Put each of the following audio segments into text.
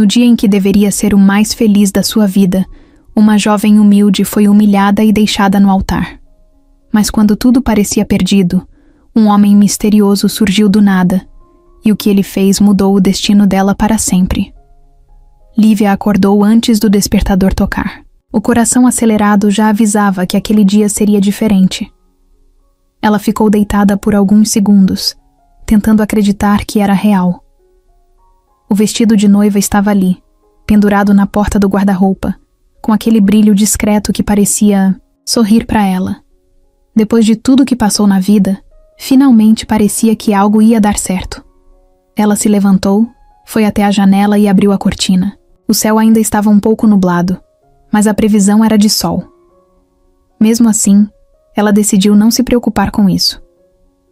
No dia em que deveria ser o mais feliz da sua vida, uma jovem humilde foi humilhada e deixada no altar. Mas quando tudo parecia perdido, um homem misterioso surgiu do nada, e o que ele fez mudou o destino dela para sempre. Lívia acordou antes do despertador tocar. O coração acelerado já avisava que aquele dia seria diferente. Ela ficou deitada por alguns segundos, tentando acreditar que era real. O vestido de noiva estava ali, pendurado na porta do guarda-roupa, com aquele brilho discreto que parecia sorrir para ela. Depois de tudo que passou na vida, finalmente parecia que algo ia dar certo. Ela se levantou, foi até a janela e abriu a cortina. O céu ainda estava um pouco nublado, mas a previsão era de sol. Mesmo assim, ela decidiu não se preocupar com isso.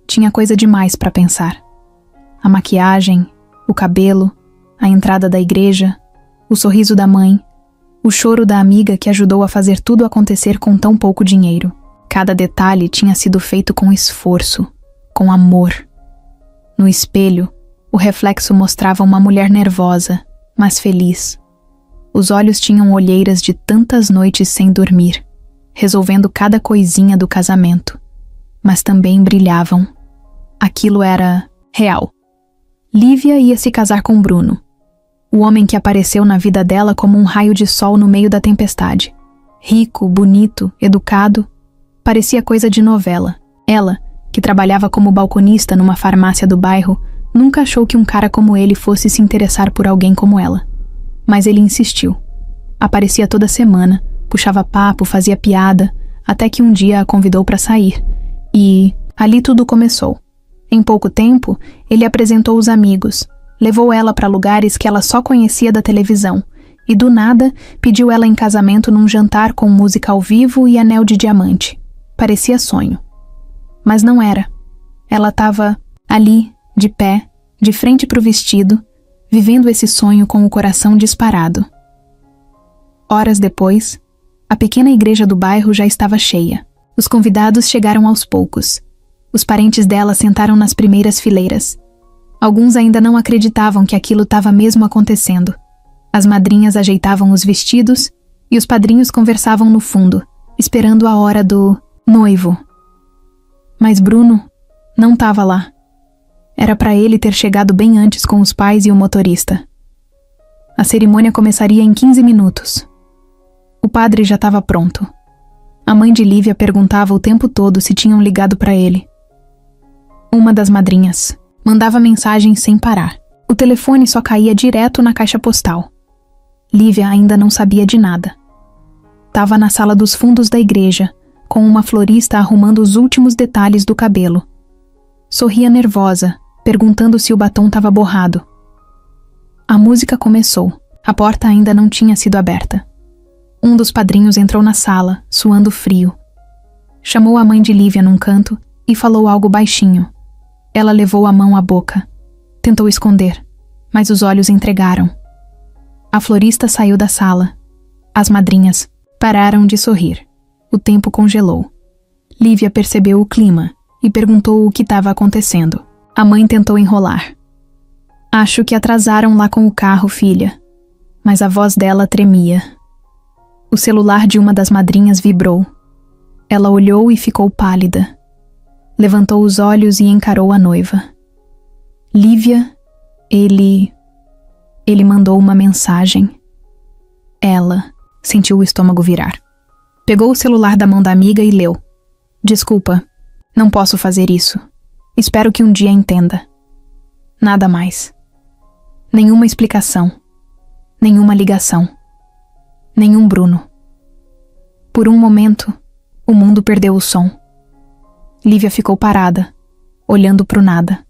Tinha coisa demais para pensar. A maquiagem, o cabelo, a entrada da igreja, o sorriso da mãe, o choro da amiga que ajudou a fazer tudo acontecer com tão pouco dinheiro. Cada detalhe tinha sido feito com esforço, com amor. No espelho, o reflexo mostrava uma mulher nervosa, mas feliz. Os olhos tinham olheiras de tantas noites sem dormir, resolvendo cada coisinha do casamento, mas também brilhavam. Aquilo era real. Lívia ia se casar com Bruno, o homem que apareceu na vida dela como um raio de sol no meio da tempestade. Rico, bonito, educado, parecia coisa de novela. Ela, que trabalhava como balconista numa farmácia do bairro, nunca achou que um cara como ele fosse se interessar por alguém como ela. Mas ele insistiu. Aparecia toda semana, puxava papo, fazia piada, até que um dia a convidou para sair. E ali tudo começou. Em pouco tempo, ele apresentou os amigos, levou ela para lugares que ela só conhecia da televisão, e do nada pediu ela em casamento num jantar com música ao vivo e anel de diamante. Parecia sonho. Mas não era. Ela estava ali, de pé, de frente para o vestido, vivendo esse sonho com o coração disparado. Horas depois, a pequena igreja do bairro já estava cheia. Os convidados chegaram aos poucos. Os parentes dela sentaram nas primeiras fileiras. Alguns ainda não acreditavam que aquilo estava mesmo acontecendo. As madrinhas ajeitavam os vestidos e os padrinhos conversavam no fundo, esperando a hora do noivo. Mas Bruno não estava lá. Era para ele ter chegado bem antes com os pais e o motorista. A cerimônia começaria em 15 minutos. O padre já estava pronto. A mãe de Lívia perguntava o tempo todo se tinham ligado para ele. Uma das madrinhas mandava mensagens sem parar. O telefone só caía direto na caixa postal. Lívia ainda não sabia de nada. Estava na sala dos fundos da igreja, com uma florista arrumando os últimos detalhes do cabelo. Sorria nervosa, perguntando se o batom estava borrado. A música começou. A porta ainda não tinha sido aberta. Um dos padrinhos entrou na sala, suando frio. Chamou a mãe de Lívia num canto e falou algo baixinho. Ela levou a mão à boca. Tentou esconder, mas os olhos entregaram. A florista saiu da sala. As madrinhas pararam de sorrir. O tempo congelou. Lívia percebeu o clima e perguntou o que estava acontecendo. A mãe tentou enrolar. Acho que atrasaram lá com o carro, filha. Mas a voz dela tremia. O celular de uma das madrinhas vibrou. Ela olhou e ficou pálida. Levantou os olhos e encarou a noiva. Lívia, ele mandou uma mensagem. Ela sentiu o estômago virar. Pegou o celular da mão da amiga e leu. Desculpa, não posso fazer isso. Espero que um dia entenda. Nada mais. Nenhuma explicação. Nenhuma ligação. Nenhum Bruno. Por um momento, o mundo perdeu o som. Lívia ficou parada, olhando pro nada.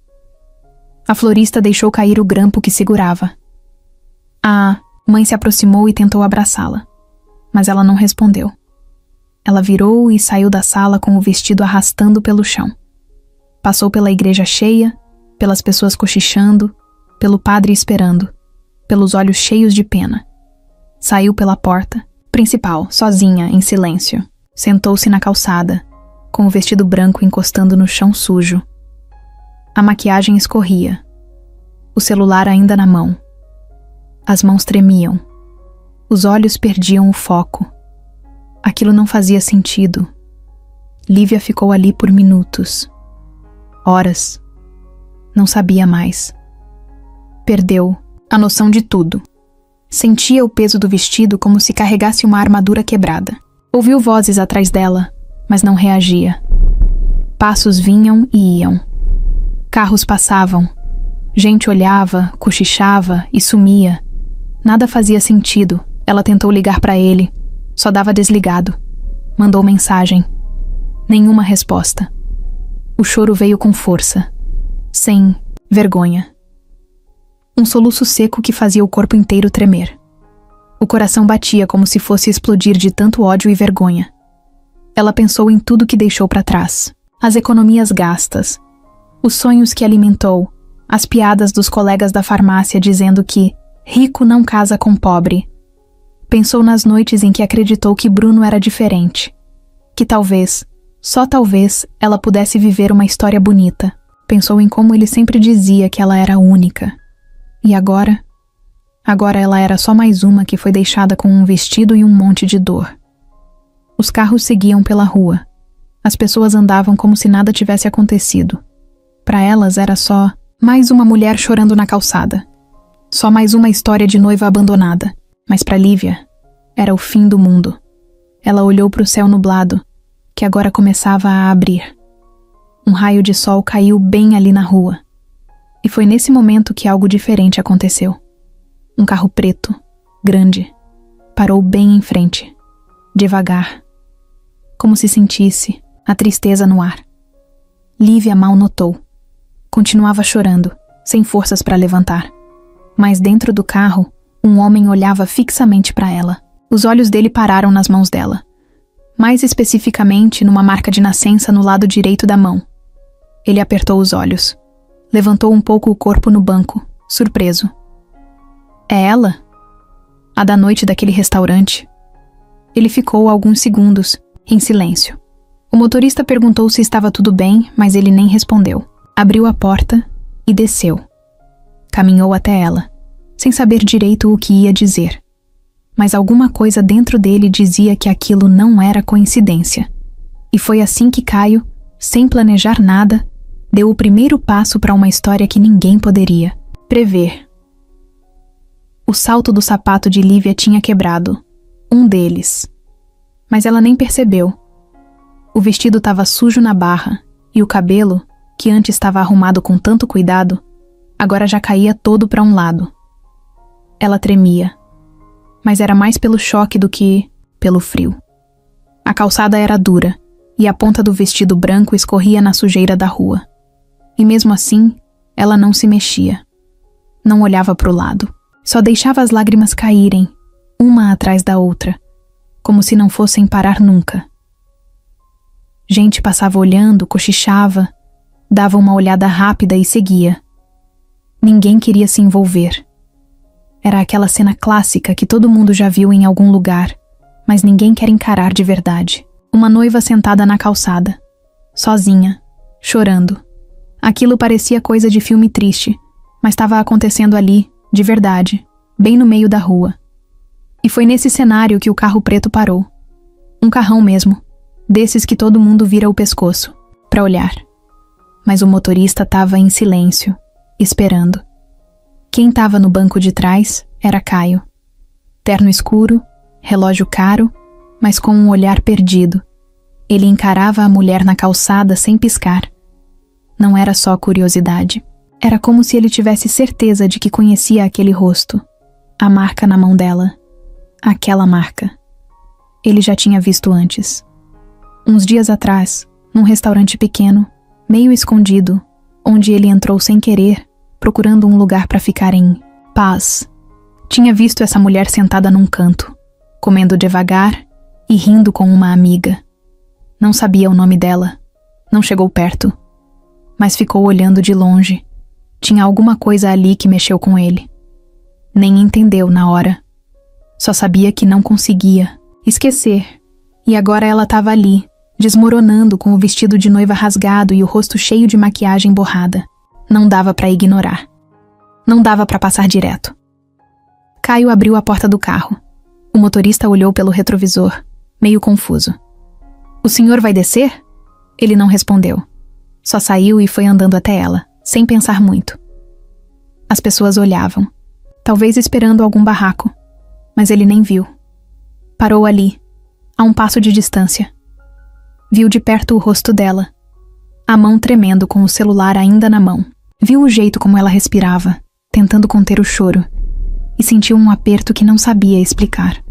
A florista deixou cair o grampo que segurava. A mãe se aproximou e tentou abraçá-la, mas ela não respondeu. Ela virou e saiu da sala com o vestido arrastando pelo chão. Passou pela igreja cheia, pelas pessoas cochichando, pelo padre esperando, pelos olhos cheios de pena. Saiu pela porta principal, sozinha, em silêncio. Sentou-se na calçada, com o vestido branco encostando no chão sujo. A maquiagem escorria. O celular ainda na mão. As mãos tremiam. Os olhos perdiam o foco. Aquilo não fazia sentido. Lívia ficou ali por minutos. Horas. Não sabia mais. Perdeu a noção de tudo. Sentia o peso do vestido como se carregasse uma armadura quebrada. Ouviu vozes atrás dela, mas não reagia. Passos vinham e iam. Carros passavam. Gente olhava, cochichava e sumia. Nada fazia sentido. Ela tentou ligar para ele. Só dava desligado. Mandou mensagem. Nenhuma resposta. O choro veio com força. Sem vergonha. Um soluço seco que fazia o corpo inteiro tremer. O coração batia como se fosse explodir de tanto ódio e vergonha. Ela pensou em tudo que deixou para trás. As economias gastas. Os sonhos que alimentou. As piadas dos colegas da farmácia dizendo que rico não casa com pobre. Pensou nas noites em que acreditou que Bruno era diferente. Que talvez, só talvez, ela pudesse viver uma história bonita. Pensou em como ele sempre dizia que ela era única. E agora? Agora ela era só mais uma que foi deixada com um vestido e um monte de dor. Os carros seguiam pela rua. As pessoas andavam como se nada tivesse acontecido. Para elas era só mais uma mulher chorando na calçada. Só mais uma história de noiva abandonada. Mas para Lívia, era o fim do mundo. Ela olhou para o céu nublado, que agora começava a abrir. Um raio de sol caiu bem ali na rua. E foi nesse momento que algo diferente aconteceu. Um carro preto, grande, parou bem em frente, devagar, como se sentisse a tristeza no ar. Lívia mal notou. Continuava chorando, sem forças para levantar. Mas dentro do carro, um homem olhava fixamente para ela. Os olhos dele pararam nas mãos dela. Mais especificamente, numa marca de nascença no lado direito da mão. Ele apertou os olhos. Levantou um pouco o corpo no banco, surpreso. É ela? A da noite daquele restaurante. Ele ficou alguns segundos, em silêncio. O motorista perguntou se estava tudo bem, mas ele nem respondeu. Abriu a porta e desceu. Caminhou até ela, sem saber direito o que ia dizer. Mas alguma coisa dentro dele dizia que aquilo não era coincidência. E foi assim que Caio, sem planejar nada, deu o primeiro passo para uma história que ninguém poderia prever. O salto do sapato de Lívia tinha quebrado. Um deles. Mas ela nem percebeu. O vestido estava sujo na barra e o cabelo, que antes estava arrumado com tanto cuidado, agora já caía todo para um lado. Ela tremia. Mas era mais pelo choque do que pelo frio. A calçada era dura e a ponta do vestido branco escorria na sujeira da rua. E mesmo assim, ela não se mexia. Não olhava para o lado. Só deixava as lágrimas caírem, uma atrás da outra, como se não fossem parar nunca. Gente passava olhando, cochichava, dava uma olhada rápida e seguia. Ninguém queria se envolver. Era aquela cena clássica que todo mundo já viu em algum lugar, mas ninguém quer encarar de verdade. Uma noiva sentada na calçada, sozinha, chorando. Aquilo parecia coisa de filme triste, mas estava acontecendo ali, de verdade, bem no meio da rua. E foi nesse cenário que o carro preto parou. Um carrão mesmo, desses que todo mundo vira o pescoço, para olhar. Mas o motorista estava em silêncio, esperando. Quem estava no banco de trás era Caio. Terno escuro, relógio caro, mas com um olhar perdido. Ele encarava a mulher na calçada sem piscar. Não era só curiosidade. Era como se ele tivesse certeza de que conhecia aquele rosto. A marca na mão dela. Aquela marca. Ele já tinha visto antes. Uns dias atrás, num restaurante pequeno, meio escondido, onde ele entrou sem querer, procurando um lugar para ficar em paz. Tinha visto essa mulher sentada num canto, comendo devagar e rindo com uma amiga. Não sabia o nome dela. Não chegou perto. Mas ficou olhando de longe. Tinha alguma coisa ali que mexeu com ele. Nem entendeu na hora. Só sabia que não conseguia esquecer. E agora ela estava ali, desmoronando com o vestido de noiva rasgado e o rosto cheio de maquiagem borrada. Não dava para ignorar. Não dava para passar direto. Caio abriu a porta do carro. O motorista olhou pelo retrovisor, meio confuso. O senhor vai descer? Ele não respondeu. Só saiu e foi andando até ela, sem pensar muito. As pessoas olhavam, talvez esperando algum barraco, mas ele nem viu. Parou ali, a um passo de distância. Viu de perto o rosto dela, a mão tremendo com o celular ainda na mão. Viu o jeito como ela respirava, tentando conter o choro, e sentiu um aperto que não sabia explicar.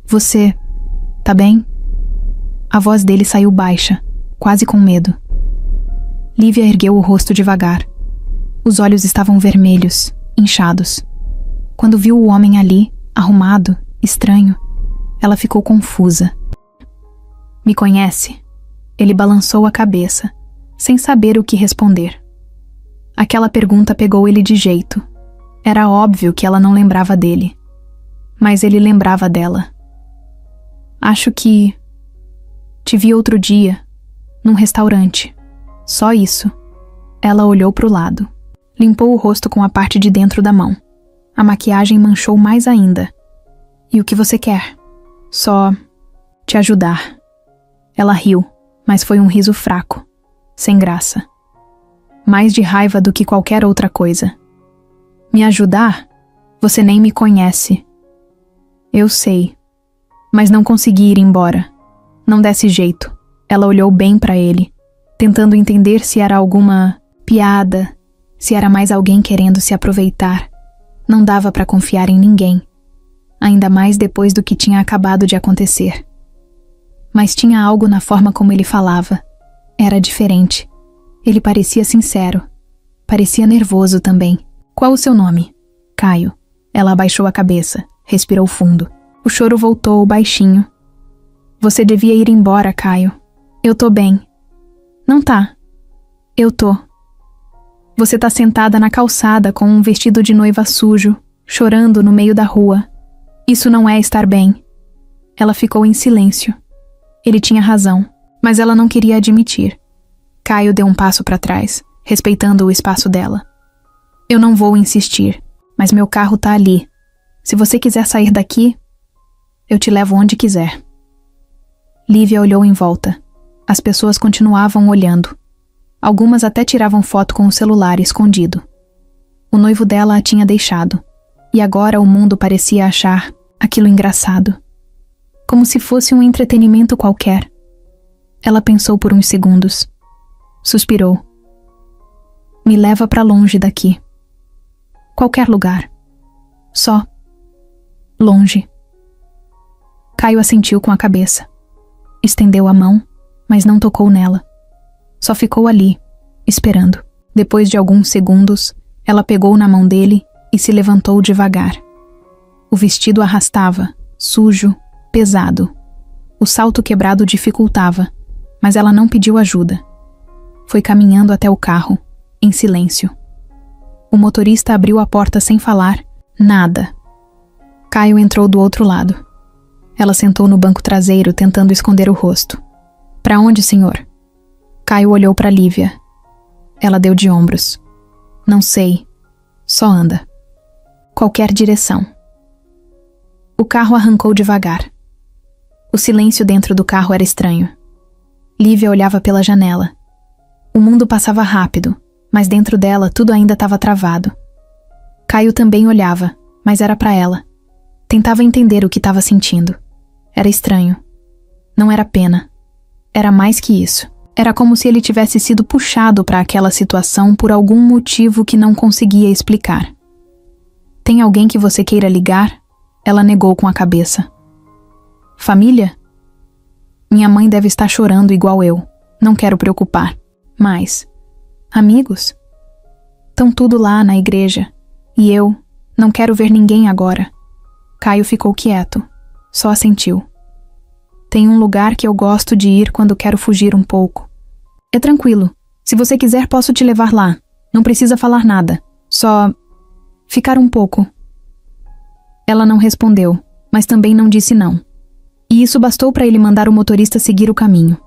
Você, tá bem? A voz dele saiu baixa, quase com medo. Lívia ergueu o rosto devagar. Os olhos estavam vermelhos, inchados. Quando viu o homem ali, arrumado, estranho, ela ficou confusa. Me conhece? Ele balançou a cabeça, sem saber o que responder. Aquela pergunta pegou ele de jeito. Era óbvio que ela não lembrava dele. Mas ele lembrava dela. Acho que... te vi outro dia, num restaurante. Só isso. Ela olhou para o lado. Limpou o rosto com a parte de dentro da mão. A maquiagem manchou mais ainda. E o que você quer? Só... te ajudar. Ela riu, mas foi um riso fraco, sem graça. Mais de raiva do que qualquer outra coisa. Me ajudar? Você nem me conhece. Eu sei. Mas não consegui ir embora. Não desse jeito. Ela olhou bem para ele, tentando entender se era alguma piada, se era mais alguém querendo se aproveitar. Não dava para confiar em ninguém, ainda mais depois do que tinha acabado de acontecer. Mas tinha algo na forma como ele falava. Era diferente. Ele parecia sincero. Parecia nervoso também. Qual o seu nome? Caio. Ela abaixou a cabeça, respirou fundo. O choro voltou baixinho. Você devia ir embora, Caio. Eu tô bem. Não tá. Eu tô. Você tá sentada na calçada com um vestido de noiva sujo, chorando no meio da rua. Isso não é estar bem. Ela ficou em silêncio. Ele tinha razão, mas ela não queria admitir. Caio deu um passo para trás, respeitando o espaço dela. Eu não vou insistir, mas meu carro tá ali. Se você quiser sair daqui, eu te levo onde quiser. Lívia olhou em volta. As pessoas continuavam olhando. Algumas até tiravam foto com o celular escondido. O noivo dela a tinha deixado, e agora o mundo parecia achar aquilo engraçado. Como se fosse um entretenimento qualquer. Ela pensou por uns segundos. Suspirou. Me leva para longe daqui. Qualquer lugar. Só. Longe. Caio assentiu com a cabeça. Estendeu a mão, mas não tocou nela. Só ficou ali, esperando. Depois de alguns segundos, ela pegou na mão dele e se levantou devagar. O vestido arrastava, sujo, pesado. O salto quebrado dificultava, mas ela não pediu ajuda. Foi caminhando até o carro, em silêncio. O motorista abriu a porta sem falar nada. Caio entrou do outro lado. Ela sentou no banco traseiro, tentando esconder o rosto. Para onde, senhor? Caio olhou para Lívia. Ela deu de ombros. Não sei. Só anda. Qualquer direção. O carro arrancou devagar. O silêncio dentro do carro era estranho. Lívia olhava pela janela. O mundo passava rápido, mas dentro dela tudo ainda estava travado. Caio também olhava, mas era para ela. Tentava entender o que estava sentindo. Era estranho. Não era pena. Era mais que isso. Era como se ele tivesse sido puxado para aquela situação por algum motivo que não conseguia explicar. Tem alguém que você queira ligar? Ela negou com a cabeça. Família? Minha mãe deve estar chorando igual eu. Não quero preocupar. Mas... amigos? Estão tudo lá na igreja. E eu não quero ver ninguém agora. Caio ficou quieto. Só assentiu. Tem um lugar que eu gosto de ir quando quero fugir um pouco. É tranquilo. Se você quiser, posso te levar lá. Não precisa falar nada. Só... ficar um pouco. Ela não respondeu, mas também não disse não. E isso bastou para ele mandar o motorista seguir o caminho.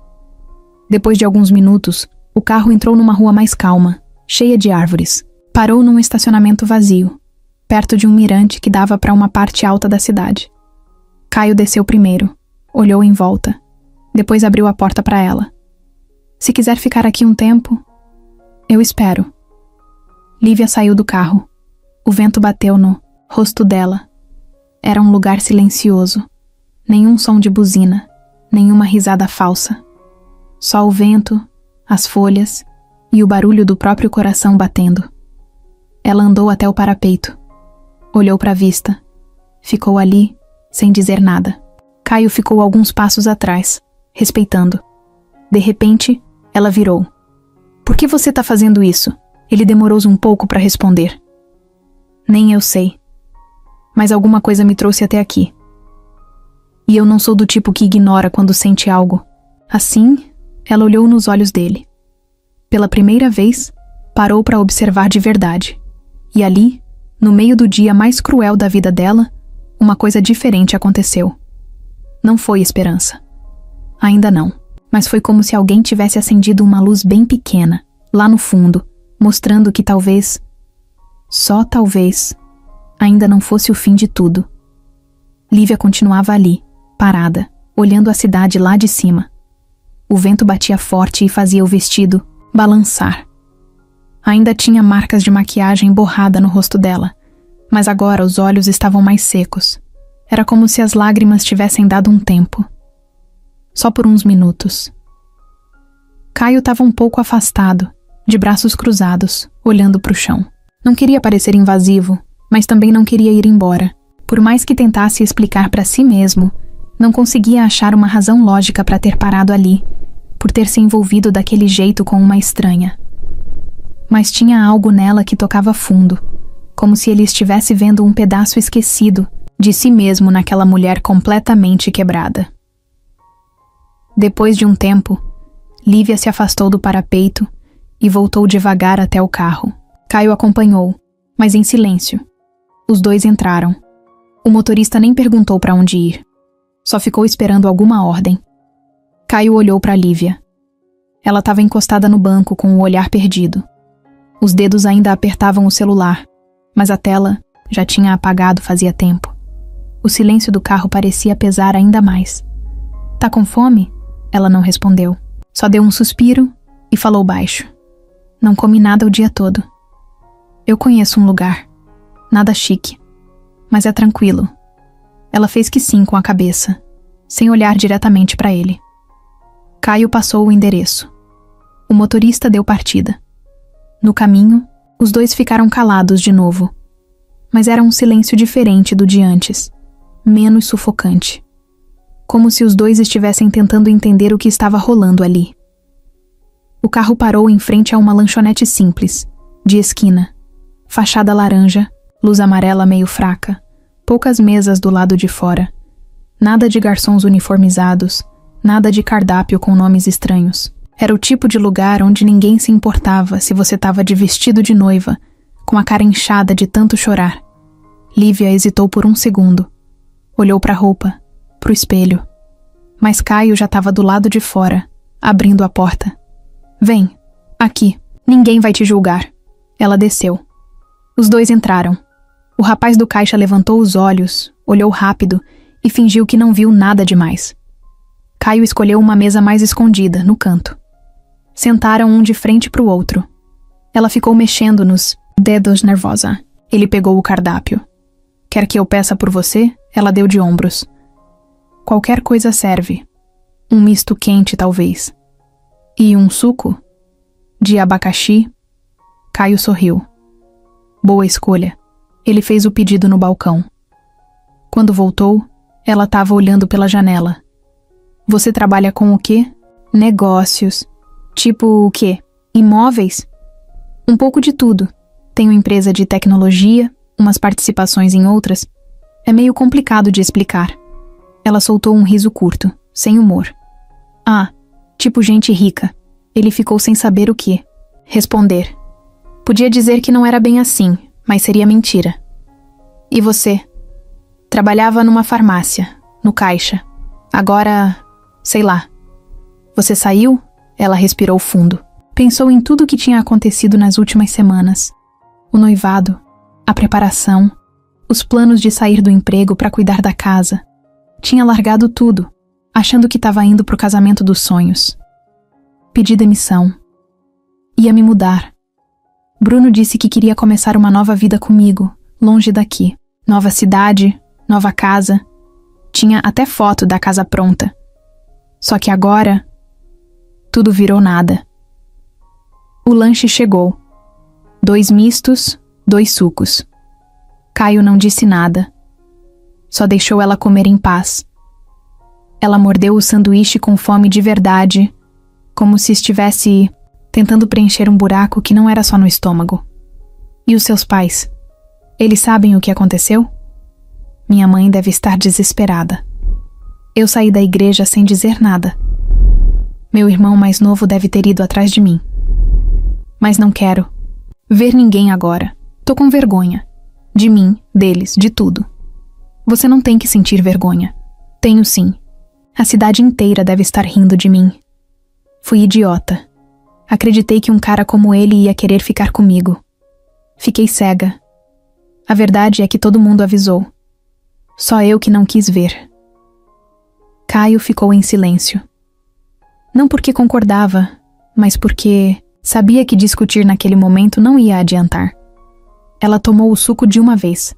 Depois de alguns minutos, o carro entrou numa rua mais calma, cheia de árvores. Parou num estacionamento vazio. perto de um mirante que dava para uma parte alta da cidade. Caio desceu primeiro, olhou em volta, depois abriu a porta para ela. Se quiser ficar aqui um tempo, eu espero. Lívia saiu do carro. O vento bateu no rosto dela. Era um lugar silencioso. Nenhum som de buzina, nenhuma risada falsa. Só o vento, as folhas e o barulho do próprio coração batendo. Ela andou até o parapeito. Olhou para a vista. Ficou ali, sem dizer nada. Caio ficou alguns passos atrás, respeitando. De repente, ela virou. Por que você tá fazendo isso? Ele demorou um pouco para responder. Nem eu sei. Mas alguma coisa me trouxe até aqui. E eu não sou do tipo que ignora quando sente algo. Assim, ela olhou nos olhos dele. Pela primeira vez, parou para observar de verdade. E ali, no meio do dia mais cruel da vida dela, uma coisa diferente aconteceu. Não foi esperança. Ainda não. Mas foi como se alguém tivesse acendido uma luz bem pequena, lá no fundo, mostrando que talvez, só talvez, ainda não fosse o fim de tudo. Lívia continuava ali, parada, olhando a cidade lá de cima. O vento batia forte e fazia o vestido balançar. Ainda tinha marcas de maquiagem borrada no rosto dela, mas agora os olhos estavam mais secos. Era como se as lágrimas tivessem dado um tempo. Só por uns minutos. Caio estava um pouco afastado, de braços cruzados, olhando para o chão. Não queria parecer invasivo, mas também não queria ir embora. Por mais que tentasse explicar para si mesmo, não conseguia achar uma razão lógica para ter parado ali, por ter se envolvido daquele jeito com uma estranha. Mas tinha algo nela que tocava fundo, como se ele estivesse vendo um pedaço esquecido de si mesmo naquela mulher completamente quebrada. Depois de um tempo, Lívia se afastou do parapeito e voltou devagar até o carro. Caio acompanhou, mas em silêncio. Os dois entraram. O motorista nem perguntou para onde ir. Só ficou esperando alguma ordem. Caio olhou para Lívia. Ela estava encostada no banco com o olhar perdido. Os dedos ainda apertavam o celular, mas a tela já tinha apagado fazia tempo. O silêncio do carro parecia pesar ainda mais. Tá com fome? Ela não respondeu. Só deu um suspiro e falou baixo. Não comi nada o dia todo. Eu conheço um lugar. Nada chique. Mas é tranquilo. Ela fez que sim com a cabeça, sem olhar diretamente para ele. Caio passou o endereço. O motorista deu partida. No caminho, os dois ficaram calados de novo. Mas era um silêncio diferente do de antes. Menos sufocante. Como se os dois estivessem tentando entender o que estava rolando ali. O carro parou em frente a uma lanchonete simples, de esquina. Fachada laranja, luz amarela meio fraca, poucas mesas do lado de fora. Nada de garçons uniformizados, nada de cardápio com nomes estranhos. Era o tipo de lugar onde ninguém se importava se você estava de vestido de noiva, com a cara inchada de tanto chorar. Lívia hesitou por um segundo. Olhou para a roupa, pro espelho. Mas Caio já estava do lado de fora, abrindo a porta. Vem, aqui, ninguém vai te julgar. Ela desceu. Os dois entraram. O rapaz do caixa levantou os olhos, olhou rápido e fingiu que não viu nada demais. Caio escolheu uma mesa mais escondida, no canto. Sentaram um de frente pro outro. Ela ficou mexendo nos dedos nervosa. Ele pegou o cardápio. Quer que eu peça por você? Ela deu de ombros. Qualquer coisa serve. Um misto quente, talvez. E um suco? De abacaxi? Caio sorriu. Boa escolha. Ele fez o pedido no balcão. Quando voltou, ela estava olhando pela janela. Você trabalha com o quê? Negócios. Tipo o quê? Imóveis? Um pouco de tudo. Tenho empresa de tecnologia, umas participações em outras. É meio complicado de explicar. Ela soltou um riso curto, sem humor. Ah, tipo gente rica. Ele ficou sem saber o que responder. Podia dizer que não era bem assim, mas seria mentira. E você? Trabalhava numa farmácia, no caixa. Agora, sei lá. Você saiu? Ela respirou fundo. Pensou em tudo o que tinha acontecido nas últimas semanas. O noivado, a preparação, os planos de sair do emprego para cuidar da casa. Tinha largado tudo, achando que estava indo pro casamento dos sonhos. Pedi demissão. Ia me mudar. Bruno disse que queria começar uma nova vida comigo, longe daqui. Nova cidade, nova casa. Tinha até foto da casa pronta. Só que agora, tudo virou nada. O lanche chegou. 2 mistos, 2 sucos. Caio não disse nada. Só deixou ela comer em paz. Ela mordeu o sanduíche com fome de verdade, como se estivesse tentando preencher um buraco que não era só no estômago. E os seus pais? Eles sabem o que aconteceu? Minha mãe deve estar desesperada. Eu saí da igreja sem dizer nada. Meu irmão mais novo deve ter ido atrás de mim. Mas não quero ver ninguém agora. Tô com vergonha. De mim, deles, de tudo. Você não tem que sentir vergonha. Tenho sim. A cidade inteira deve estar rindo de mim. Fui idiota. Acreditei que um cara como ele ia querer ficar comigo. Fiquei cega. A verdade é que todo mundo avisou. Só eu que não quis ver. Caio ficou em silêncio. Não porque concordava, mas porque sabia que discutir naquele momento não ia adiantar. Ela tomou o suco de uma vez.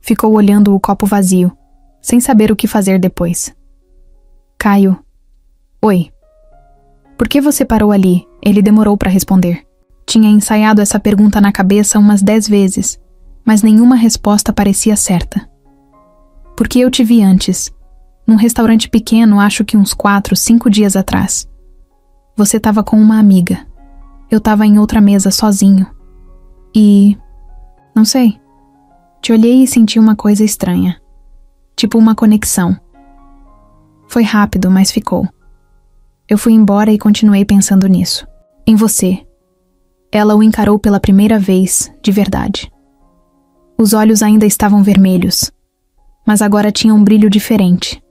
Ficou olhando o copo vazio, sem saber o que fazer depois. Caio. Oi. Por que você parou ali? Ele demorou para responder. Tinha ensaiado essa pergunta na cabeça umas 10 vezes, mas nenhuma resposta parecia certa. Porque eu te vi antes, num restaurante pequeno, acho que uns 4, 5 dias atrás. Você estava com uma amiga. Eu estava em outra mesa sozinho. E... não sei. Te olhei e senti uma coisa estranha. Tipo uma conexão. Foi rápido, mas ficou. Eu fui embora e continuei pensando nisso. Em você. Ela o encarou pela primeira vez, de verdade. Os olhos ainda estavam vermelhos, mas agora tinham um brilho diferente.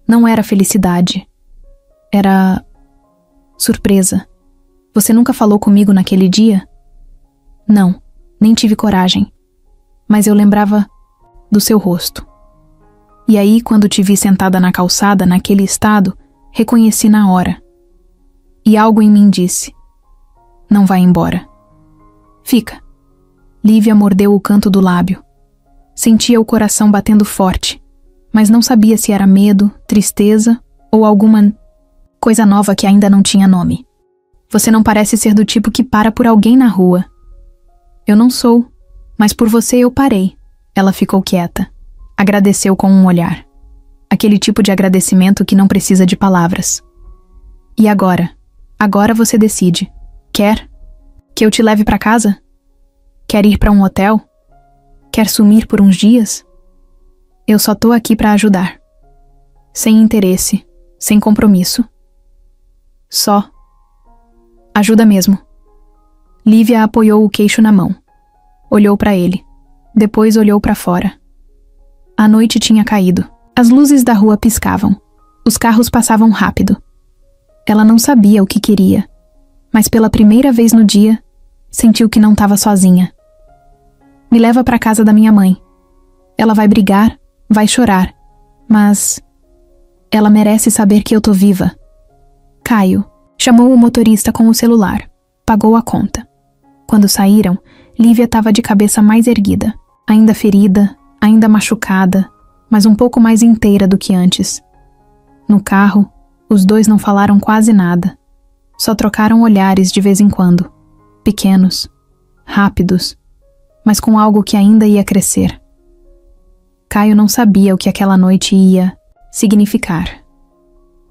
Não era felicidade. Era... surpresa. Você nunca falou comigo naquele dia? Não, nem tive coragem. Mas eu lembrava do seu rosto. E aí, quando te vi sentada na calçada, naquele estado, reconheci na hora. E algo em mim disse: não vai embora. Fica. Lívia mordeu o canto do lábio. Sentia o coração batendo forte, mas não sabia se era medo, tristeza ou alguma coisa nova que ainda não tinha nome. Você não parece ser do tipo que para por alguém na rua. Eu não sou, mas por você eu parei. Ela ficou quieta. Agradeceu com um olhar. Aquele tipo de agradecimento que não precisa de palavras. E agora? Agora você decide. Quer que eu te leve para casa? Quer ir para um hotel? Quer sumir por uns dias? Eu só tô aqui para ajudar. Sem interesse, sem compromisso. Só. Ajuda mesmo. Lívia apoiou o queixo na mão. Olhou para ele. Depois olhou para fora. A noite tinha caído. As luzes da rua piscavam. Os carros passavam rápido. Ela não sabia o que queria, mas pela primeira vez no dia, sentiu que não estava sozinha. Me leva para casa da minha mãe. Ela vai brigar, vai chorar, mas ela merece saber que eu tô viva. Caio chamou o motorista com o celular. Pagou a conta. Quando saíram, Lívia estava de cabeça mais erguida, ainda ferida, ainda machucada, mas um pouco mais inteira do que antes. No carro, os dois não falaram quase nada. Só trocaram olhares de vez em quando, pequenos, rápidos, mas com algo que ainda ia crescer. Caio não sabia o que aquela noite ia significar.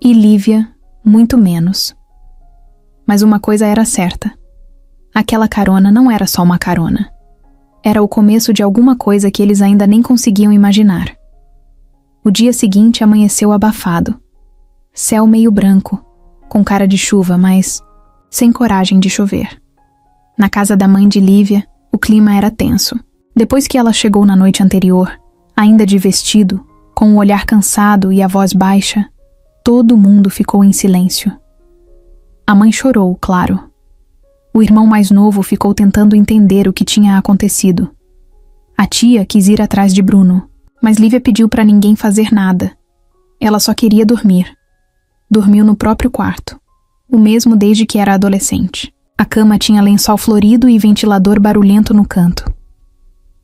E Lívia, muito menos. Mas uma coisa era certa. Aquela carona não era só uma carona. Era o começo de alguma coisa que eles ainda nem conseguiam imaginar. O dia seguinte amanheceu abafado. Céu meio branco, com cara de chuva, mas sem coragem de chover. Na casa da mãe de Lívia, o clima era tenso. Depois que ela chegou na noite anterior, ainda de vestido, com o olhar cansado e a voz baixa, todo mundo ficou em silêncio. A mãe chorou, claro. O irmão mais novo ficou tentando entender o que tinha acontecido. A tia quis ir atrás de Bruno, mas Lívia pediu para ninguém fazer nada. Ela só queria dormir. Dormiu no próprio quarto, o mesmo desde que era adolescente. A cama tinha lençol florido e ventilador barulhento no canto.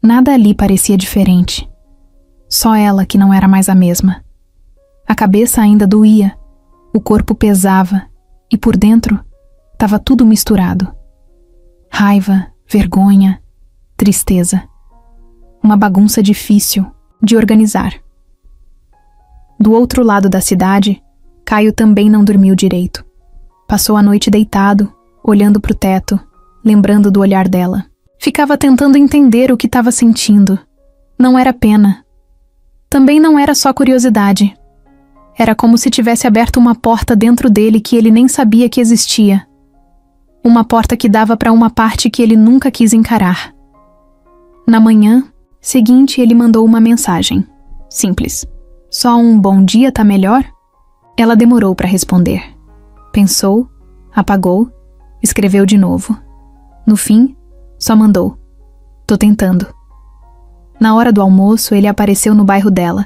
Nada ali parecia diferente. Só ela que não era mais a mesma. A cabeça ainda doía, o corpo pesava e por dentro estava tudo misturado. Raiva, vergonha, tristeza. Uma bagunça difícil de organizar. Do outro lado da cidade, Caio também não dormiu direito. Passou a noite deitado, olhando para o teto, lembrando do olhar dela. Ficava tentando entender o que estava sentindo. Não era pena. Também não era só curiosidade. Era como se tivesse aberto uma porta dentro dele que ele nem sabia que existia. Uma porta que dava para uma parte que ele nunca quis encarar. Na manhã seguinte, ele mandou uma mensagem. Simples. Só um bom dia tá melhor? Ela demorou para responder. Pensou, apagou, escreveu de novo. No fim, só mandou. Tô tentando. Na hora do almoço, ele apareceu no bairro dela.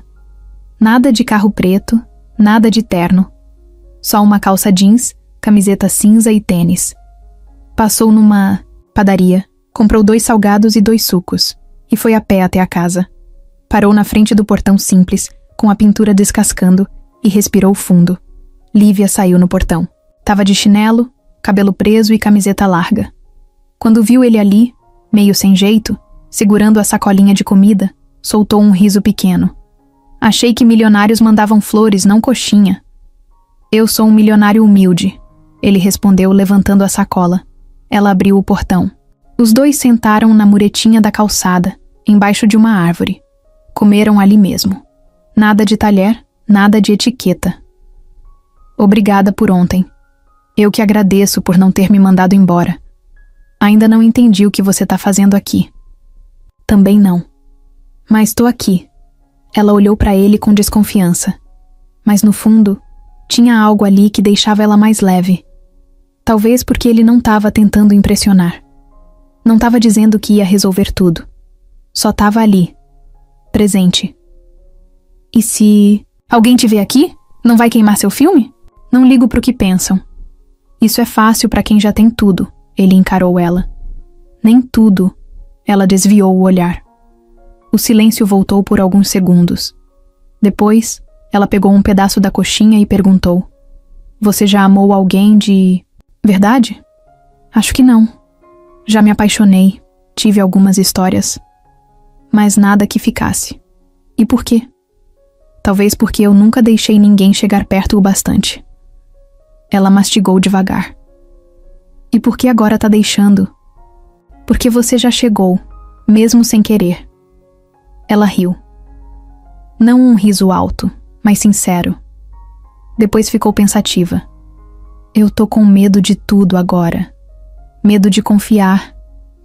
Nada de carro preto, nada de terno. Só uma calça jeans, camiseta cinza e tênis. Passou numa padaria, comprou 2 salgados e 2 sucos, e foi a pé até a casa. Parou na frente do portão simples, com a pintura descascando, e respirou fundo. Lívia saiu no portão. Tava de chinelo, cabelo preso e camiseta larga. Quando viu ele ali, meio sem jeito, segurando a sacolinha de comida, soltou um riso pequeno. Achei que milionários mandavam flores, não coxinha. Eu sou um milionário humilde, ele respondeu levantando a sacola. Ela abriu o portão. Os dois sentaram na muretinha da calçada, embaixo de uma árvore. Comeram ali mesmo. Nada de talher, nada de etiqueta. Obrigada por ontem. Eu que agradeço por não ter me mandado embora. Ainda não entendi o que você tá fazendo aqui. Também não. Mas tô aqui. Ela olhou para ele com desconfiança. Mas no fundo, tinha algo ali que deixava ela mais leve. Talvez porque ele não estava tentando impressionar. Não estava dizendo que ia resolver tudo. Só estava ali, presente. E se alguém te vê aqui, não vai queimar seu filme? Não ligo pro que pensam. Isso é fácil para quem já tem tudo, ele encarou ela. Nem tudo. Ela desviou o olhar. O silêncio voltou por alguns segundos. Depois, ela pegou um pedaço da coxinha e perguntou: Você já amou alguém de verdade? Acho que não. Já me apaixonei, tive algumas histórias, mas nada que ficasse. E por quê? Talvez porque eu nunca deixei ninguém chegar perto o bastante. Ela mastigou devagar. E por que agora tá deixando? Porque você já chegou, mesmo sem querer. Ela riu. Não um riso alto, mas sincero. Depois ficou pensativa. Eu tô com medo de tudo agora. Medo de confiar,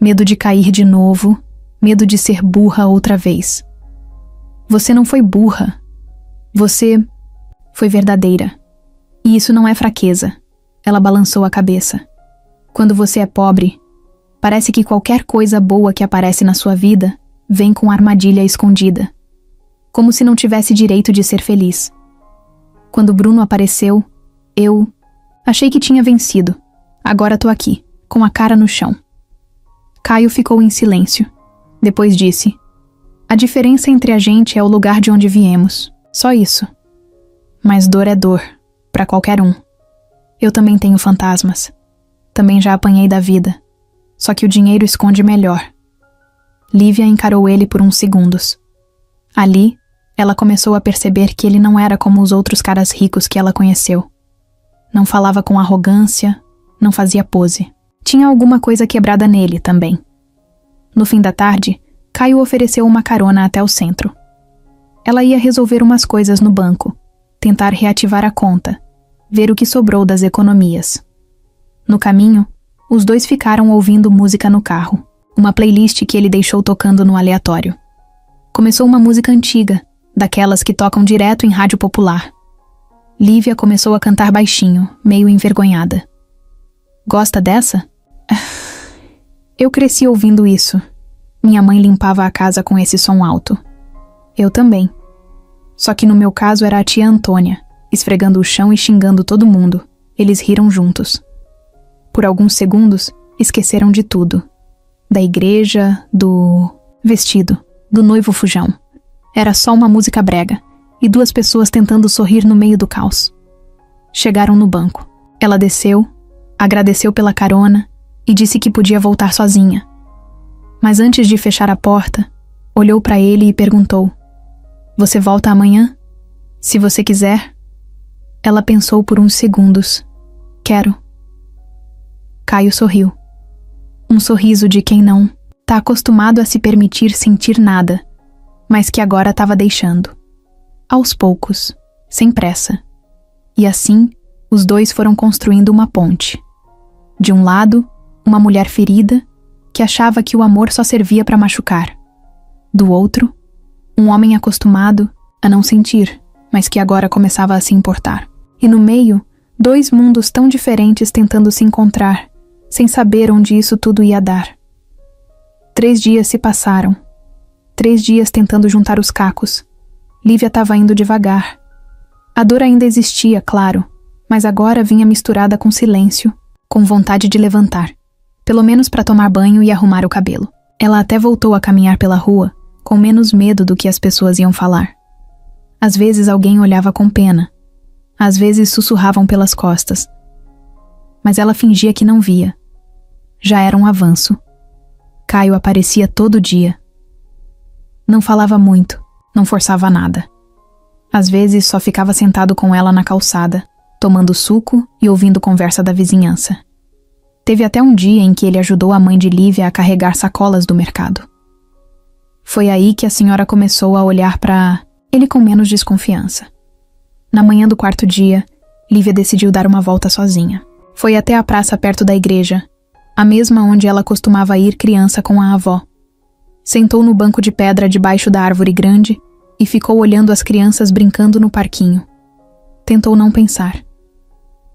medo de cair de novo, medo de ser burra outra vez. Você não foi burra. Você foi verdadeira. E isso não é fraqueza. Ela balançou a cabeça. Quando você é pobre, parece que qualquer coisa boa que aparece na sua vida vem com armadilha escondida. Como se não tivesse direito de ser feliz. Quando Bruno apareceu, eu achei que tinha vencido. Agora tô aqui, com a cara no chão. Caio ficou em silêncio. Depois disse: A diferença entre a gente é o lugar de onde viemos. Só isso. Mas dor é dor, pra qualquer um. Eu também tenho fantasmas. Também já apanhei da vida. Só que o dinheiro esconde melhor. Lívia encarou ele por uns segundos. Ali, ela começou a perceber que ele não era como os outros caras ricos que ela conheceu. Não falava com arrogância, não fazia pose. Tinha alguma coisa quebrada nele também. No fim da tarde, Caio ofereceu uma carona até o centro. Ela ia resolver umas coisas no banco, tentar reativar a conta, ver o que sobrou das economias. No caminho, os dois ficaram ouvindo música no carro, uma playlist que ele deixou tocando no aleatório. Começou uma música antiga, daquelas que tocam direto em rádio popular. Lívia começou a cantar baixinho, meio envergonhada. Gosta dessa? Eu cresci ouvindo isso. Minha mãe limpava a casa com esse som alto. Eu também. Só que no meu caso era a tia Antônia, esfregando o chão e xingando todo mundo. Eles riram juntos. Por alguns segundos, esqueceram de tudo. Da igreja, do vestido, do noivo fujão. Era só uma música brega e duas pessoas tentando sorrir no meio do caos. Chegaram no banco. Ela desceu, agradeceu pela carona e disse que podia voltar sozinha. Mas antes de fechar a porta, olhou para ele e perguntou: "Você volta amanhã? Se você quiser?" Ela pensou por uns segundos. "Quero." Caio sorriu. Um sorriso de quem não tá acostumado a se permitir sentir nada, mas que agora estava deixando. Aos poucos, sem pressa. E assim, os dois foram construindo uma ponte. De um lado, uma mulher ferida, que achava que o amor só servia para machucar. Do outro, um homem acostumado a não sentir, mas que agora começava a se importar. E no meio, dois mundos tão diferentes tentando se encontrar, sem saber onde isso tudo ia dar. 3 dias se passaram. 3 dias tentando juntar os cacos. Lívia estava indo devagar. A dor ainda existia, claro, mas agora vinha misturada com silêncio, com vontade de levantar, pelo menos para tomar banho e arrumar o cabelo. Ela até voltou a caminhar pela rua, com menos medo do que as pessoas iam falar. Às vezes alguém olhava com pena. Às vezes sussurravam pelas costas. Mas ela fingia que não via. Já era um avanço. Caio aparecia todo dia. Não falava muito, não forçava nada. Às vezes só ficava sentado com ela na calçada, tomando suco e ouvindo conversa da vizinhança. Teve até um dia em que ele ajudou a mãe de Lívia a carregar sacolas do mercado. Foi aí que a senhora começou a olhar para ele com menos desconfiança. Na manhã do 4º dia, Lívia decidiu dar uma volta sozinha. Foi até a praça perto da igreja, a mesma onde ela costumava ir criança com a avó. Sentou no banco de pedra debaixo da árvore grande e ficou olhando as crianças brincando no parquinho. Tentou não pensar.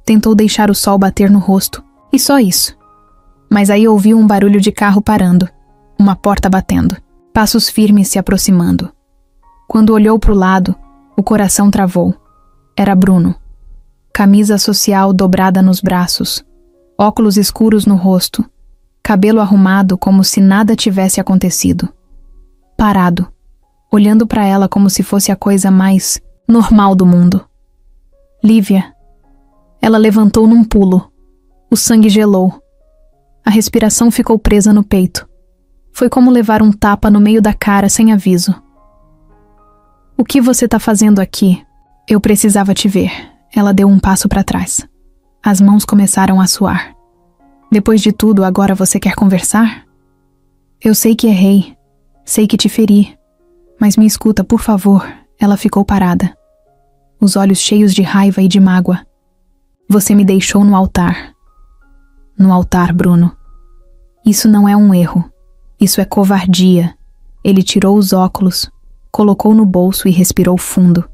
Tentou deixar o sol bater no rosto, e só isso. Mas aí ouviu um barulho de carro parando, uma porta batendo, passos firmes se aproximando. Quando olhou para o lado, o coração travou. Era Bruno. Camisa social dobrada nos braços, óculos escuros no rosto, cabelo arrumado como se nada tivesse acontecido. Parado, olhando para ela como se fosse a coisa mais normal do mundo. Lívia. Ela levantou num pulo. O sangue gelou. A respiração ficou presa no peito. Foi como levar um tapa no meio da cara sem aviso. "O que você tá fazendo aqui? Eu precisava te ver." Ela deu um passo para trás. As mãos começaram a suar. "Depois de tudo, agora você quer conversar? Eu sei que errei. Sei que te feri. Mas me escuta, por favor." Ela ficou parada. Os olhos cheios de raiva e de mágoa. "Você me deixou no altar." "No altar, Bruno. Isso não é um erro. Isso é covardia." Ele tirou os óculos, colocou no bolso e respirou fundo.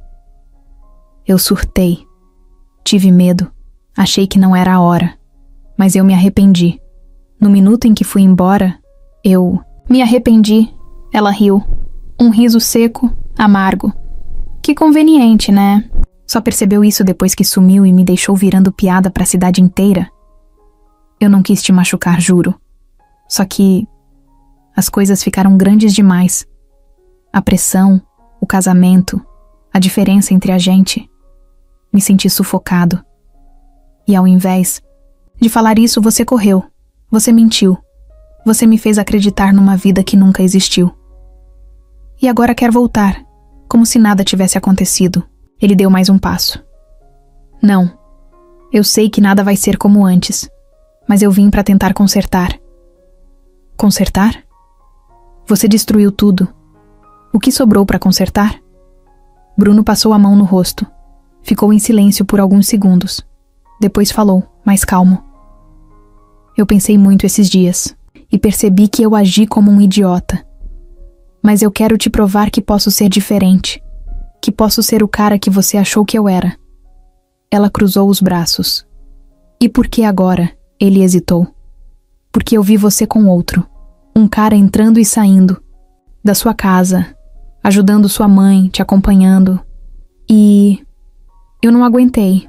"Eu surtei. Tive medo. Achei que não era a hora. Mas eu me arrependi. No minuto em que fui embora, eu me arrependi." Ela riu. Um riso seco, amargo. "Que conveniente, né? Só percebeu isso depois que sumiu e me deixou virando piada para a cidade inteira? Eu não quis te machucar, juro. Só que as coisas ficaram grandes demais. A pressão, o casamento, a diferença entre a gente. Me senti sufocado. E ao invés de falar isso, você correu. Você mentiu. Você me fez acreditar numa vida que nunca existiu. E agora quer voltar, como se nada tivesse acontecido." Ele deu mais um passo. "Não. Eu sei que nada vai ser como antes, mas eu vim para tentar consertar." "Consertar? Você destruiu tudo. O que sobrou para consertar?" Bruno passou a mão no rosto. Ficou em silêncio por alguns segundos. Depois falou, mais calmo. "Eu pensei muito esses dias e percebi que eu agi como um idiota. Mas eu quero te provar que posso ser diferente, que posso ser o cara que você achou que eu era." Ela cruzou os braços. "E por que agora?" Ele hesitou. "Porque eu vi você com outro. Um cara entrando e saindo da sua casa, ajudando sua mãe, te acompanhando. E eu não aguentei.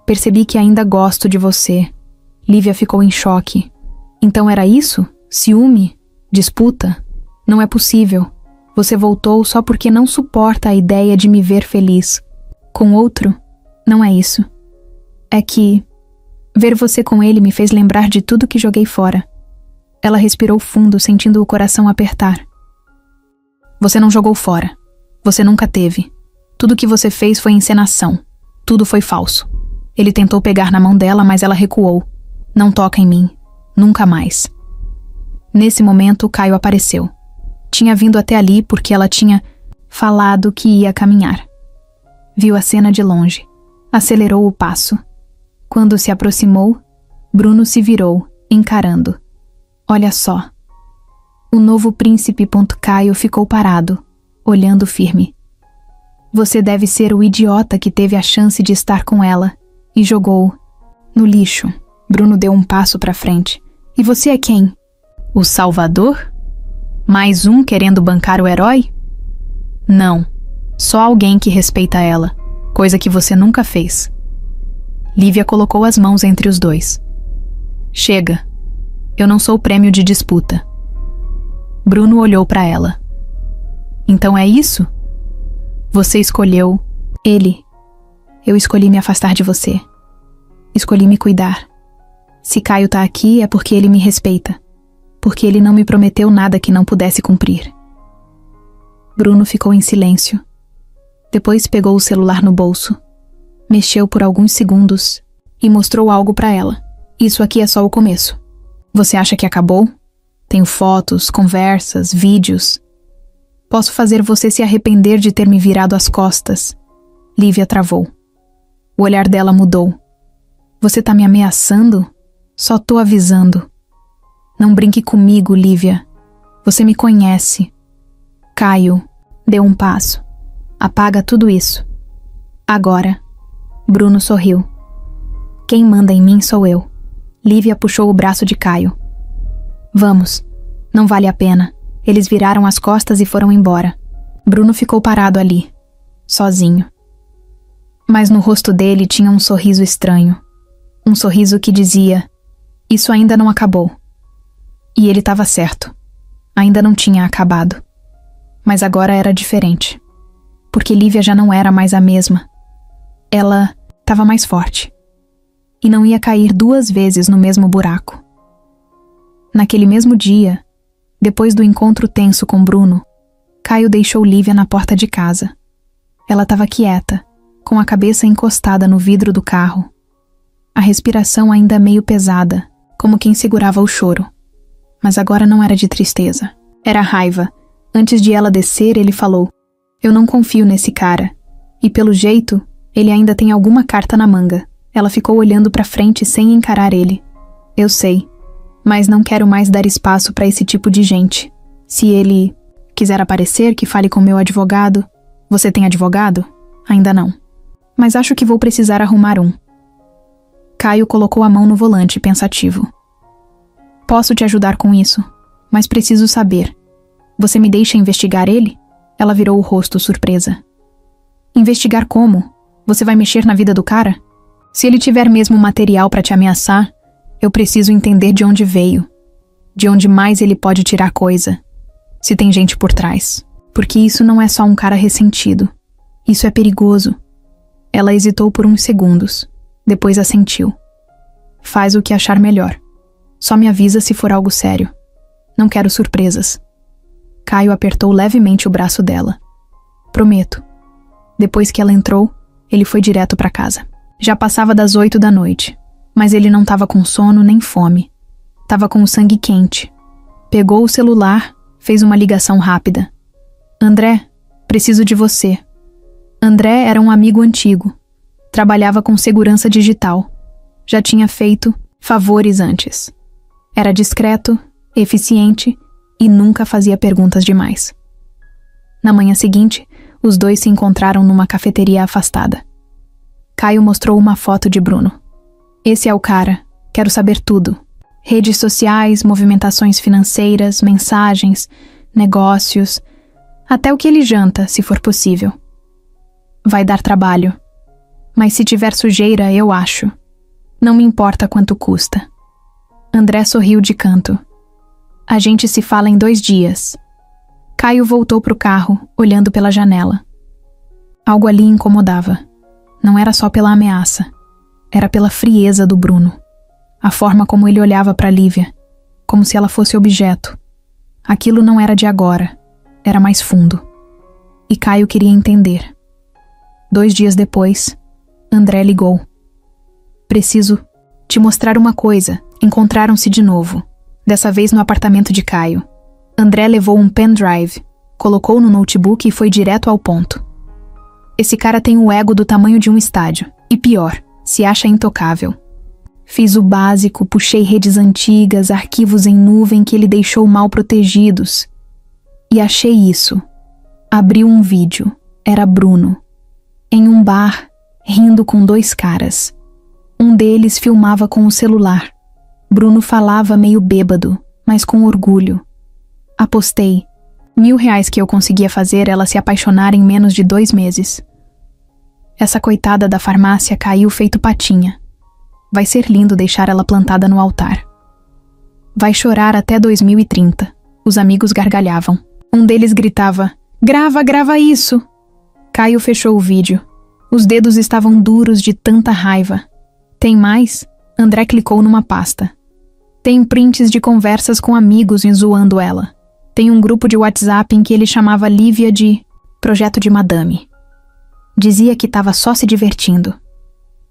Percebi que ainda gosto de você. Lívia ficou em choque. Então era isso? Ciúme? Disputa? Não é possível. Você voltou só porque não suporta a ideia de me ver feliz. Com outro? Não é isso. É que ver você com ele me fez lembrar de tudo que joguei fora. Ela respirou fundo, sentindo o coração apertar. Você não jogou fora. Você nunca teve. Tudo que você fez foi encenação. Tudo foi falso. Ele tentou pegar na mão dela, mas ela recuou. Não toca em mim. Nunca mais. Nesse momento, Caio apareceu. Tinha vindo até ali porque ela tinha falado que ia caminhar. Viu a cena de longe. Acelerou o passo. Quando se aproximou, Bruno se virou, encarando. Olha só. O novo príncipe. Caio ficou parado, olhando firme. Você deve ser o idiota que teve a chance de estar com ela e jogou no lixo. Bruno deu um passo para frente. E você é quem? O Salvador? Mais um querendo bancar o herói? Não. Só alguém que respeita ela, coisa que você nunca fez. Lívia colocou as mãos entre os dois. Chega. Eu não sou prêmio de disputa. Bruno olhou para ela. Então é isso? Você escolheu ele. Eu escolhi me afastar de você. Escolhi me cuidar. Se Caio tá aqui é porque ele me respeita. Porque ele não me prometeu nada que não pudesse cumprir. Bruno ficou em silêncio. Depois pegou o celular no bolso. Mexeu por alguns segundos e mostrou algo para ela. Isso aqui é só o começo. Você acha que acabou? Tenho fotos, conversas, vídeos. Posso fazer você se arrepender de ter me virado as costas. Lívia travou. O olhar dela mudou. Você tá me ameaçando? Só tô avisando. Não brinque comigo, Lívia. Você me conhece. Caio deu um passo. Apaga tudo isso. Agora. Bruno sorriu. Quem manda em mim sou eu. Lívia puxou o braço de Caio. Vamos. Não vale a pena. Eles viraram as costas e foram embora. Bruno ficou parado ali, sozinho. Mas no rosto dele tinha um sorriso estranho. Um sorriso que dizia: isso ainda não acabou. E ele estava certo. Ainda não tinha acabado. Mas agora era diferente. Porque Lívia já não era mais a mesma. Ela estava mais forte. E não ia cair 2 vezes no mesmo buraco. Naquele mesmo dia, depois do encontro tenso com Bruno, Caio deixou Lívia na porta de casa. Ela estava quieta, com a cabeça encostada no vidro do carro. A respiração ainda meio pesada, como quem segurava o choro. Mas agora não era de tristeza, era raiva. Antes de ela descer, ele falou: eu não confio nesse cara. E pelo jeito, ele ainda tem alguma carta na manga. Ela ficou olhando para frente sem encarar ele. Eu sei, mas não quero mais dar espaço para esse tipo de gente. Se ele quiser aparecer, que fale com meu advogado. Você tem advogado? Ainda não. Mas acho que vou precisar arrumar um. Caio colocou a mão no volante, pensativo. Posso te ajudar com isso, mas preciso saber. Você me deixa investigar ele? Ela virou o rosto, surpresa. Investigar como? Você vai mexer na vida do cara? Se ele tiver mesmo material para te ameaçar, eu preciso entender de onde veio. De onde mais ele pode tirar coisa. Se tem gente por trás. Porque isso não é só um cara ressentido. Isso é perigoso. Ela hesitou por uns segundos. Depois assentiu. Faz o que achar melhor. Só me avisa se for algo sério. Não quero surpresas. Caio apertou levemente o braço dela. Prometo. Depois que ela entrou, ele foi direto para casa. Já passava das 8 da noite, mas ele não estava com sono nem fome. Tava com o sangue quente. Pegou o celular, fez uma ligação rápida. André, preciso de você. André era um amigo antigo. Trabalhava com segurança digital. Já tinha feito favores antes. Era discreto, eficiente e nunca fazia perguntas demais. Na manhã seguinte, os dois se encontraram numa cafeteria afastada. Caio mostrou uma foto de Bruno. Esse é o cara. Quero saber tudo. Redes sociais, movimentações financeiras, mensagens, negócios, até o que ele janta, se for possível. Vai dar trabalho. Mas se tiver sujeira, eu acho. Não me importa quanto custa. André sorriu de canto. A gente se fala em 2 dias. Caio voltou pro carro, olhando pela janela. Algo ali incomodava. Não era só pela ameaça. Era pela frieza do Bruno. A forma como ele olhava para Lívia, como se ela fosse objeto. Aquilo não era de agora, era mais fundo. E Caio queria entender. 2 dias depois, André ligou. Preciso te mostrar uma coisa. Encontraram-se de novo, dessa vez no apartamento de Caio. André levou um pendrive, colocou no notebook e foi direto ao ponto. Esse cara tem o ego do tamanho de um estádio, e pior, se acha intocável. Fiz o básico, puxei redes antigas, arquivos em nuvem que ele deixou mal protegidos. E achei isso. Abriu um vídeo. Era Bruno. Em um bar, rindo com 2 caras. Um deles filmava com o celular. Bruno falava meio bêbado, mas com orgulho. Apostei. R$1.000 que eu conseguia fazer ela se apaixonar em menos de 2 meses. Essa coitada da farmácia caiu feito patinha. Vai ser lindo deixar ela plantada no altar. Vai chorar até 2030. Os amigos gargalhavam. Um deles gritava, grava isso! Caio fechou o vídeo. Os dedos estavam duros de tanta raiva. Tem mais? André clicou numa pasta. Tem prints de conversas com amigos zoando ela. Tem um grupo de WhatsApp em que ele chamava Lívia de Projeto de Madame. Dizia que estava só se divertindo.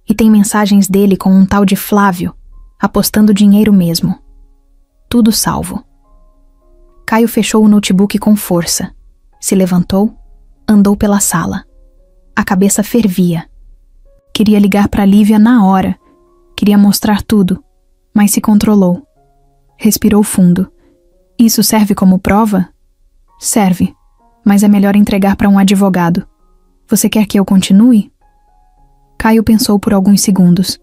E tem mensagens dele com um tal de Flávio, apostando dinheiro mesmo. Tudo salvo. Caio fechou o notebook com força. Se levantou, andou pela sala. A cabeça fervia. Queria ligar para Lívia na hora. Queria mostrar tudo, mas se controlou. Respirou fundo. Isso serve como prova? Serve, mas é melhor entregar para um advogado. Você quer que eu continue? Caio pensou por alguns segundos.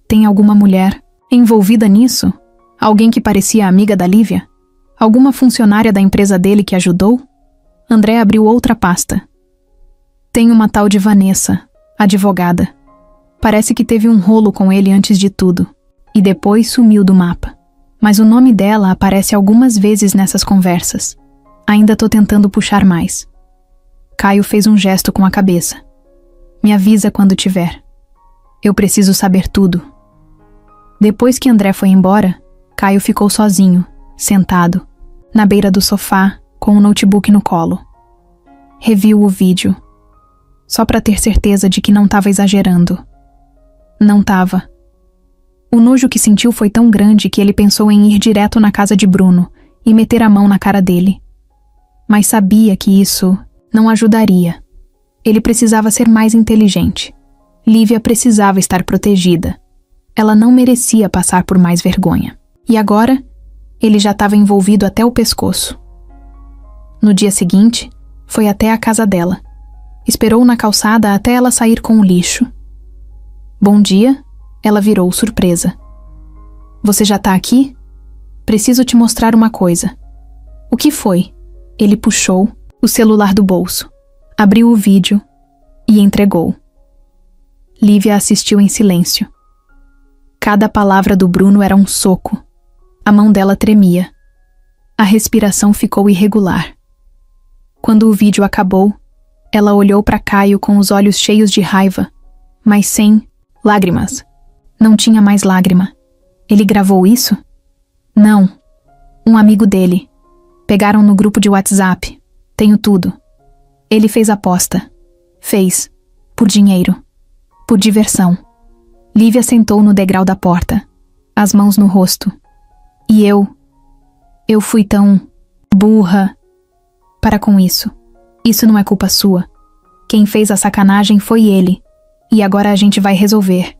Tem alguma mulher envolvida nisso? Alguém que parecia amiga da Lívia? Alguma funcionária da empresa dele que ajudou? André abriu outra pasta. Tem uma tal de Vanessa, advogada. Parece que teve um rolo com ele antes de tudo, e depois sumiu do mapa. Mas o nome dela aparece algumas vezes nessas conversas. Ainda tô tentando puxar mais. Caio fez um gesto com a cabeça. Me avisa quando tiver. Eu preciso saber tudo. Depois que André foi embora, Caio ficou sozinho, sentado, na beira do sofá, com o notebook no colo. Reviu o vídeo, só para ter certeza de que não estava exagerando. Não estava. O nojo que sentiu foi tão grande que ele pensou em ir direto na casa de Bruno e meter a mão na cara dele. Mas sabia que isso não ajudaria. Ele precisava ser mais inteligente. Lívia precisava estar protegida. Ela não merecia passar por mais vergonha. E agora, ele já estava envolvido até o pescoço. No dia seguinte, foi até a casa dela. Esperou na calçada até ela sair com o lixo. Bom dia, ela virou surpresa. Você já tá aqui? Preciso te mostrar uma coisa. O que foi? Ele puxou o celular do bolso, abriu o vídeo e entregou. Lívia assistiu em silêncio. Cada palavra do Bruno era um soco. A mão dela tremia. A respiração ficou irregular. Quando o vídeo acabou, ela olhou para Caio com os olhos cheios de raiva, mas sem lágrimas. Não tinha mais lágrima. Ele gravou isso? Não. Um amigo dele. Pegaram no grupo de WhatsApp. Tenho tudo. Ele fez aposta. Fez. Por dinheiro. Por diversão. Lívia sentou no degrau da porta, as mãos no rosto. E eu fui tão burra. Para com isso. Isso não é culpa sua. Quem fez a sacanagem foi ele. E agora a gente vai resolver.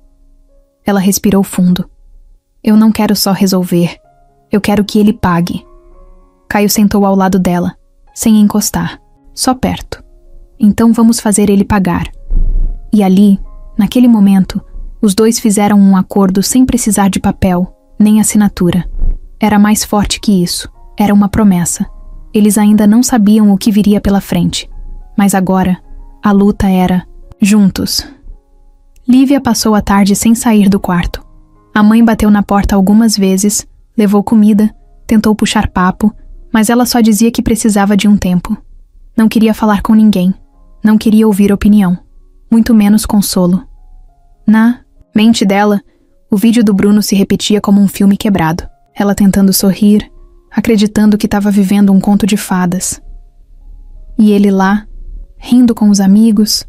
Ela respirou fundo. Eu não quero só resolver. Eu quero que ele pague. Caio sentou ao lado dela, sem encostar, só perto. Então vamos fazer ele pagar. E ali, naquele momento, os dois fizeram um acordo sem precisar de papel, nem assinatura. Era mais forte que isso. Era uma promessa. Eles ainda não sabiam o que viria pela frente. Mas agora, a luta era juntos. Lívia passou a tarde sem sair do quarto. A mãe bateu na porta algumas vezes, levou comida, tentou puxar papo, mas ela só dizia que precisava de um tempo. Não queria falar com ninguém. Não queria ouvir opinião. Muito menos consolo. Na mente dela, o vídeo do Bruno se repetia como um filme quebrado. Ela tentando sorrir, acreditando que estava vivendo um conto de fadas. E ele lá, rindo com os amigos,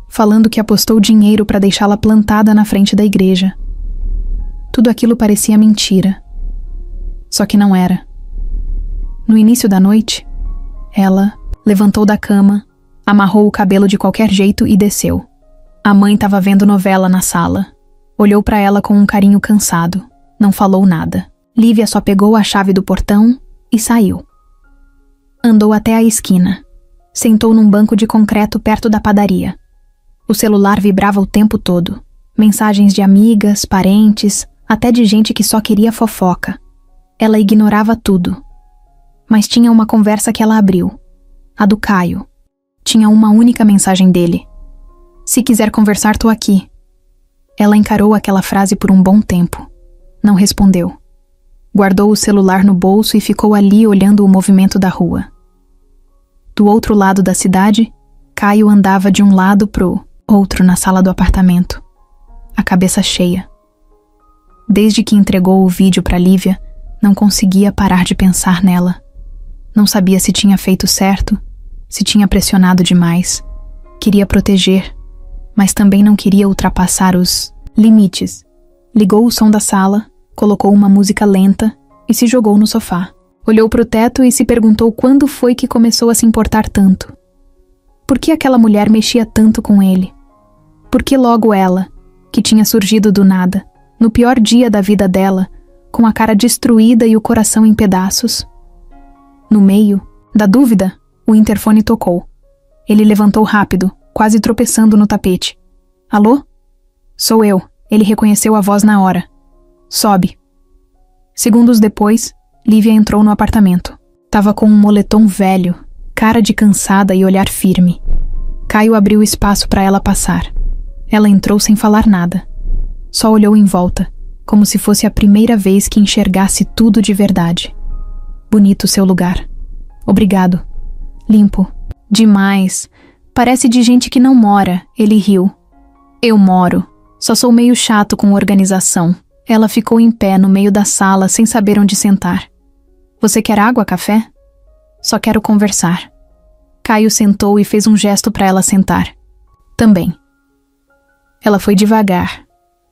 falando que apostou dinheiro para deixá-la plantada na frente da igreja. Tudo aquilo parecia mentira. Só que não era. No início da noite, ela levantou da cama, amarrou o cabelo de qualquer jeito e desceu. A mãe estava vendo novela na sala. Olhou para ela com um carinho cansado. Não falou nada. Lívia só pegou a chave do portão e saiu. Andou até a esquina. Sentou num banco de concreto perto da padaria. O celular vibrava o tempo todo. Mensagens de amigas, parentes, até de gente que só queria fofoca. Ela ignorava tudo. Mas tinha uma conversa que ela abriu. A do Caio. Tinha uma única mensagem dele. Se quiser conversar, tô aqui. Ela encarou aquela frase por um bom tempo. Não respondeu. Guardou o celular no bolso e ficou ali olhando o movimento da rua. Do outro lado da cidade, Caio andava de um lado pro outro na sala do apartamento, a cabeça cheia. Desde que entregou o vídeo para Lívia, não conseguia parar de pensar nela. Não sabia se tinha feito certo, se tinha pressionado demais. Queria proteger, mas também não queria ultrapassar os limites. Ligou o som da sala, colocou uma música lenta e se jogou no sofá. Olhou para o teto e se perguntou quando foi que começou a se importar tanto. Por que aquela mulher mexia tanto com ele? Por que logo ela, que tinha surgido do nada, no pior dia da vida dela, com a cara destruída e o coração em pedaços? No meio da dúvida, o interfone tocou. Ele levantou rápido, quase tropeçando no tapete. Alô? Sou eu. Ele reconheceu a voz na hora. Sobe. Segundos depois, Lívia entrou no apartamento. Tava com um moletom velho, cara de cansada e olhar firme. Caio abriu espaço para ela passar. Ela entrou sem falar nada. Só olhou em volta, como se fosse a primeira vez que enxergasse tudo de verdade. Bonito seu lugar. Obrigado. Limpo. Demais. Parece de gente que não mora. Ele riu. Eu moro. Só sou meio chato com organização. Ela ficou em pé no meio da sala sem saber onde sentar. Você quer água, café? Só quero conversar. Caio sentou e fez um gesto para ela sentar. Também. Ela foi devagar,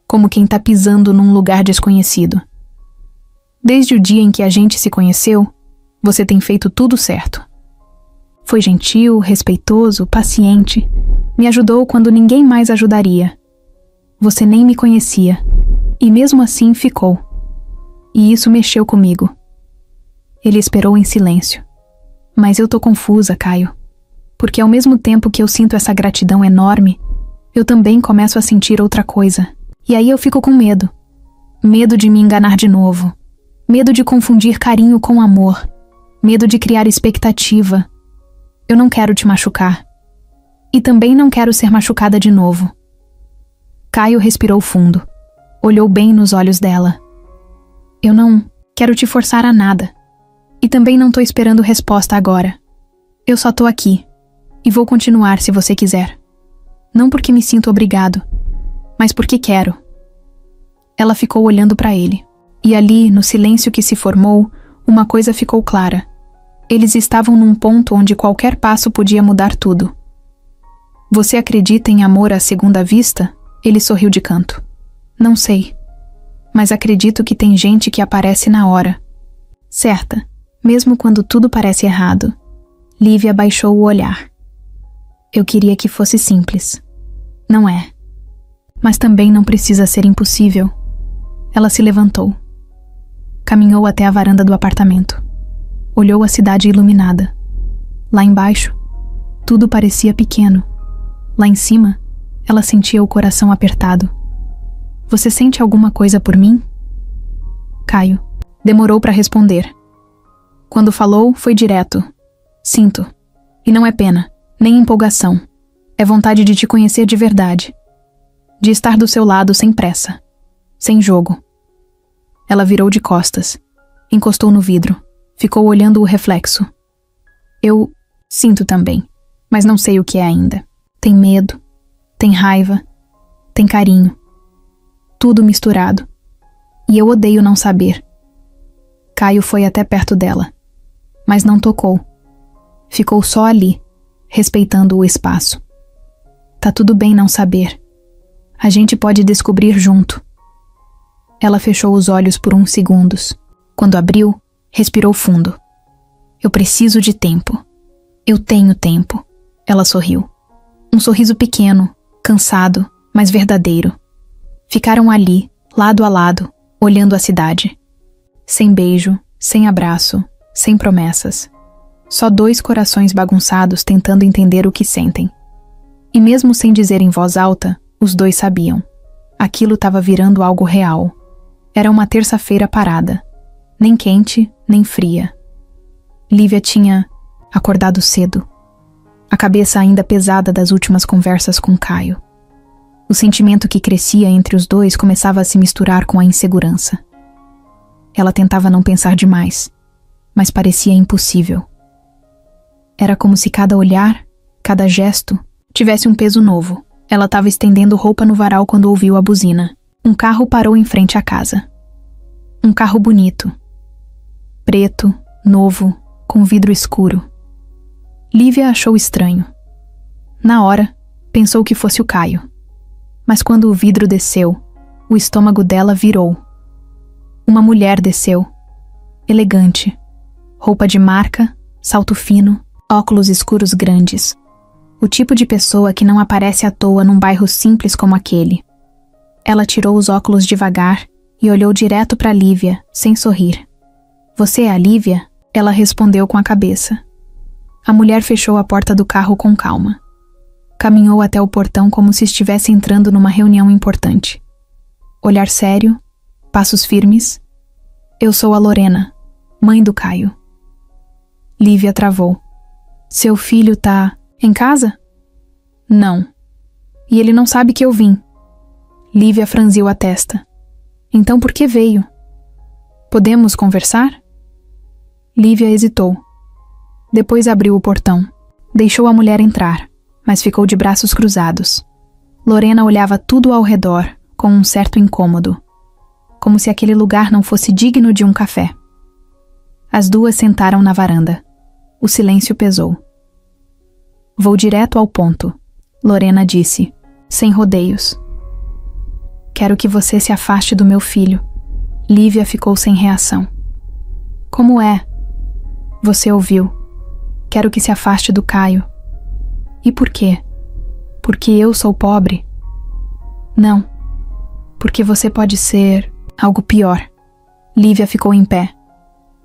como quem tá pisando num lugar desconhecido. Desde o dia em que a gente se conheceu, você tem feito tudo certo. Foi gentil, respeitoso, paciente. Me ajudou quando ninguém mais ajudaria. Você nem me conhecia. E mesmo assim ficou. E isso mexeu comigo. Ele esperou em silêncio. Mas eu tô confusa, Caio. Porque ao mesmo tempo que eu sinto essa gratidão enorme, eu também começo a sentir outra coisa. E aí eu fico com medo. Medo de me enganar de novo. Medo de confundir carinho com amor. Medo de criar expectativa. Eu não quero te machucar. E também não quero ser machucada de novo. Caio respirou fundo. Olhou bem nos olhos dela. Eu não quero te forçar a nada. E também não tô esperando resposta agora. Eu só tô aqui. E vou continuar se você quiser. Não porque me sinto obrigado, mas porque quero. Ela ficou olhando para ele. E ali, no silêncio que se formou, uma coisa ficou clara. Eles estavam num ponto onde qualquer passo podia mudar tudo. Você acredita em amor à segunda vista? Ele sorriu de canto. Não sei. Mas acredito que tem gente que aparece na hora. Certa, mesmo quando tudo parece errado. Lívia baixou o olhar. Eu queria que fosse simples. Não é. Mas também não precisa ser impossível. Ela se levantou. Caminhou até a varanda do apartamento. Olhou a cidade iluminada. Lá embaixo, tudo parecia pequeno. Lá em cima, ela sentia o coração apertado. Você sente alguma coisa por mim? Caio. Demorou para responder. Quando falou, foi direto. Sinto. E não é pena, nem empolgação. É vontade de te conhecer de verdade. De estar do seu lado sem pressa. Sem jogo. Ela virou de costas. Encostou no vidro. Ficou olhando o reflexo. Eu sinto também, mas não sei o que é ainda. Tem medo, tem raiva, tem carinho. Tudo misturado. E eu odeio não saber. Caio foi até perto dela, mas não tocou. Ficou só ali, respeitando o espaço. Tá tudo bem não saber. A gente pode descobrir junto. Ela fechou os olhos por uns segundos. Quando abriu, respirou fundo. Eu preciso de tempo. Eu tenho tempo. Ela sorriu. Um sorriso pequeno, cansado, mas verdadeiro. Ficaram ali, lado a lado, olhando a cidade. Sem beijo, sem abraço, sem promessas. Só dois corações bagunçados tentando entender o que sentem. E mesmo sem dizer em voz alta, os dois sabiam. Aquilo estava virando algo real. Era uma terça-feira parada. Nem quente, nem fria. Lívia tinha acordado cedo. A cabeça ainda pesada das últimas conversas com Caio. O sentimento que crescia entre os dois começava a se misturar com a insegurança. Ela tentava não pensar demais, mas parecia impossível. Era como se cada olhar, cada gesto, tivesse um peso novo. Ela estava estendendo roupa no varal quando ouviu a buzina. Um carro parou em frente à casa. Um carro bonito. Preto, novo, com vidro escuro. Lívia achou estranho. Na hora, pensou que fosse o Caio. Mas quando o vidro desceu, o estômago dela virou. Uma mulher desceu. Elegante. Roupa de marca, salto fino, óculos escuros grandes. O tipo de pessoa que não aparece à toa num bairro simples como aquele. Ela tirou os óculos devagar e olhou direto para Lívia, sem sorrir. Você é a Lívia? Ela respondeu com a cabeça. A mulher fechou a porta do carro com calma. Caminhou até o portão como se estivesse entrando numa reunião importante. Olhar sério, passos firmes. Eu sou a Lorena, mãe do Caio. Lívia travou. Seu filho tá em casa? Não. E ele não sabe que eu vim. Lívia franziu a testa. Então por que veio? Podemos conversar? Lívia hesitou. Depois abriu o portão. Deixou a mulher entrar, mas ficou de braços cruzados. Lorena olhava tudo ao redor, com um certo incômodo. Como se aquele lugar não fosse digno de um café. As duas sentaram na varanda. O silêncio pesou. Vou direto ao ponto, Lorena disse, sem rodeios. Quero que você se afaste do meu filho. Lívia ficou sem reação. Como é? Você ouviu. Quero que se afaste do Caio. E por quê? Porque eu sou pobre? Não. Porque você pode ser algo pior. Lívia ficou em pé.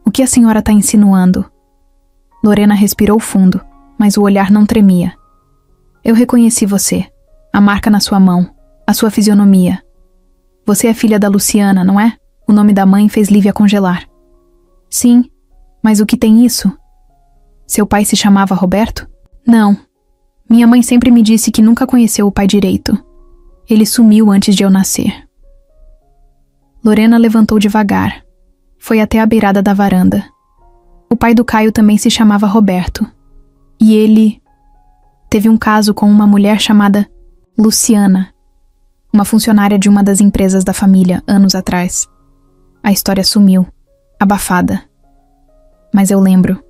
O que a senhora está insinuando? Lorena respirou fundo, mas o olhar não tremia. Eu reconheci você. A marca na sua mão. A sua fisionomia. Você é filha da Luciana, não é? O nome da mãe fez Lívia congelar. Sim, mas o que tem isso? Seu pai se chamava Roberto? Não. Minha mãe sempre me disse que nunca conheceu o pai direito. Ele sumiu antes de eu nascer. Lorena levantou devagar. Foi até a beirada da varanda. O pai do Caio também se chamava Roberto. E ele teve um caso com uma mulher chamada Luciana, uma funcionária de uma das empresas da família, anos atrás. A história sumiu, abafada. Mas eu lembro.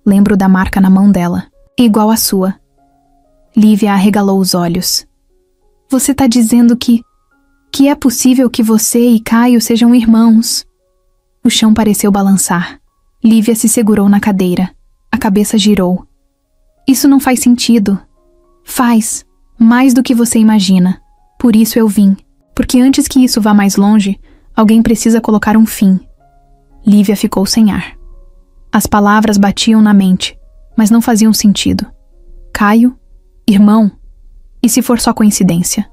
Lembro da marca na mão dela, igual à sua. Lívia arregalou os olhos. Você tá dizendo que é possível que você e Caio sejam irmãos? O chão pareceu balançar. Lívia se segurou na cadeira. A cabeça girou. Isso não faz sentido. Faz. Mais do que você imagina. Por isso eu vim. Porque antes que isso vá mais longe, alguém precisa colocar um fim. Lívia ficou sem ar. As palavras batiam na mente, mas não faziam sentido. Caio? Irmão? E se for só coincidência?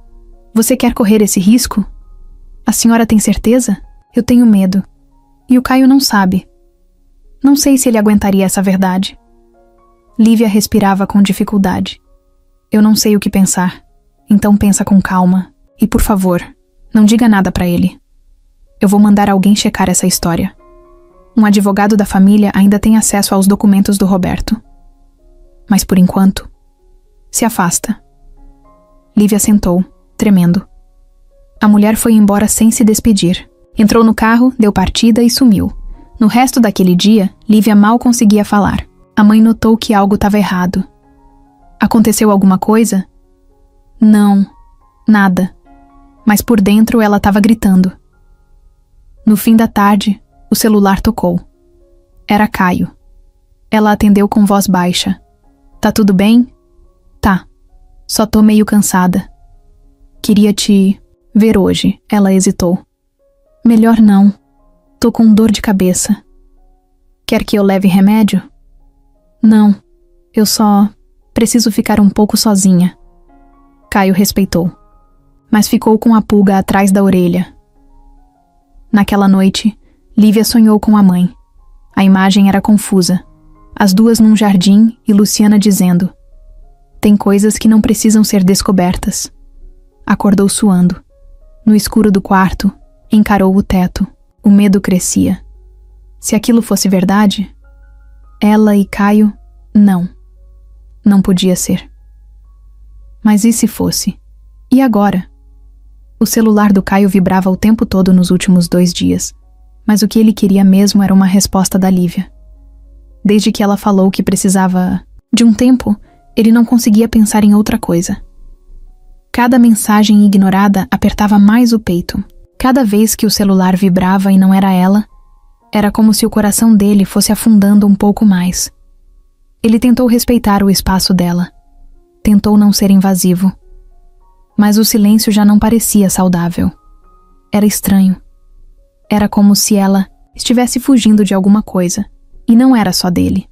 Você quer correr esse risco? A senhora tem certeza? Eu tenho medo. E o Caio não sabe. Não sei se ele aguentaria essa verdade. Lívia respirava com dificuldade. Eu não sei o que pensar. Então pensa com calma. E por favor, não diga nada pra ele. Eu vou mandar alguém checar essa história. Um advogado da família ainda tem acesso aos documentos do Roberto. Mas por enquanto, se afasta. Lívia sentou, tremendo. A mulher foi embora sem se despedir. Entrou no carro, deu partida e sumiu. No resto daquele dia, Lívia mal conseguia falar. A mãe notou que algo estava errado. Aconteceu alguma coisa? Não, nada. Mas por dentro ela estava gritando. No fim da tarde, o celular tocou. Era Caio. Ela atendeu com voz baixa. Tá tudo bem? Tá. Só tô meio cansada. Queria te ver hoje, ela hesitou. Melhor não. Tô com dor de cabeça. Quer que eu leve remédio? Não. Eu só preciso ficar um pouco sozinha. Caio respeitou, mas ficou com a pulga atrás da orelha. Naquela noite, Lívia sonhou com a mãe. A imagem era confusa. As duas num jardim e Luciana dizendo: tem coisas que não precisam ser descobertas. Acordou suando. No escuro do quarto, encarou o teto. O medo crescia. Se aquilo fosse verdade, ela e Caio, não. Não podia ser. Mas e se fosse? E agora? O celular do Caio vibrava o tempo todo nos últimos 2 dias, mas o que ele queria mesmo era uma resposta da Lívia. Desde que ela falou que precisava de um tempo, ele não conseguia pensar em outra coisa. Cada mensagem ignorada apertava mais o peito. Cada vez que o celular vibrava e não era ela, era como se o coração dele fosse afundando um pouco mais. Ele tentou respeitar o espaço dela. Tentou não ser invasivo. Mas o silêncio já não parecia saudável. Era estranho. Era como se ela estivesse fugindo de alguma coisa, e não era só dele.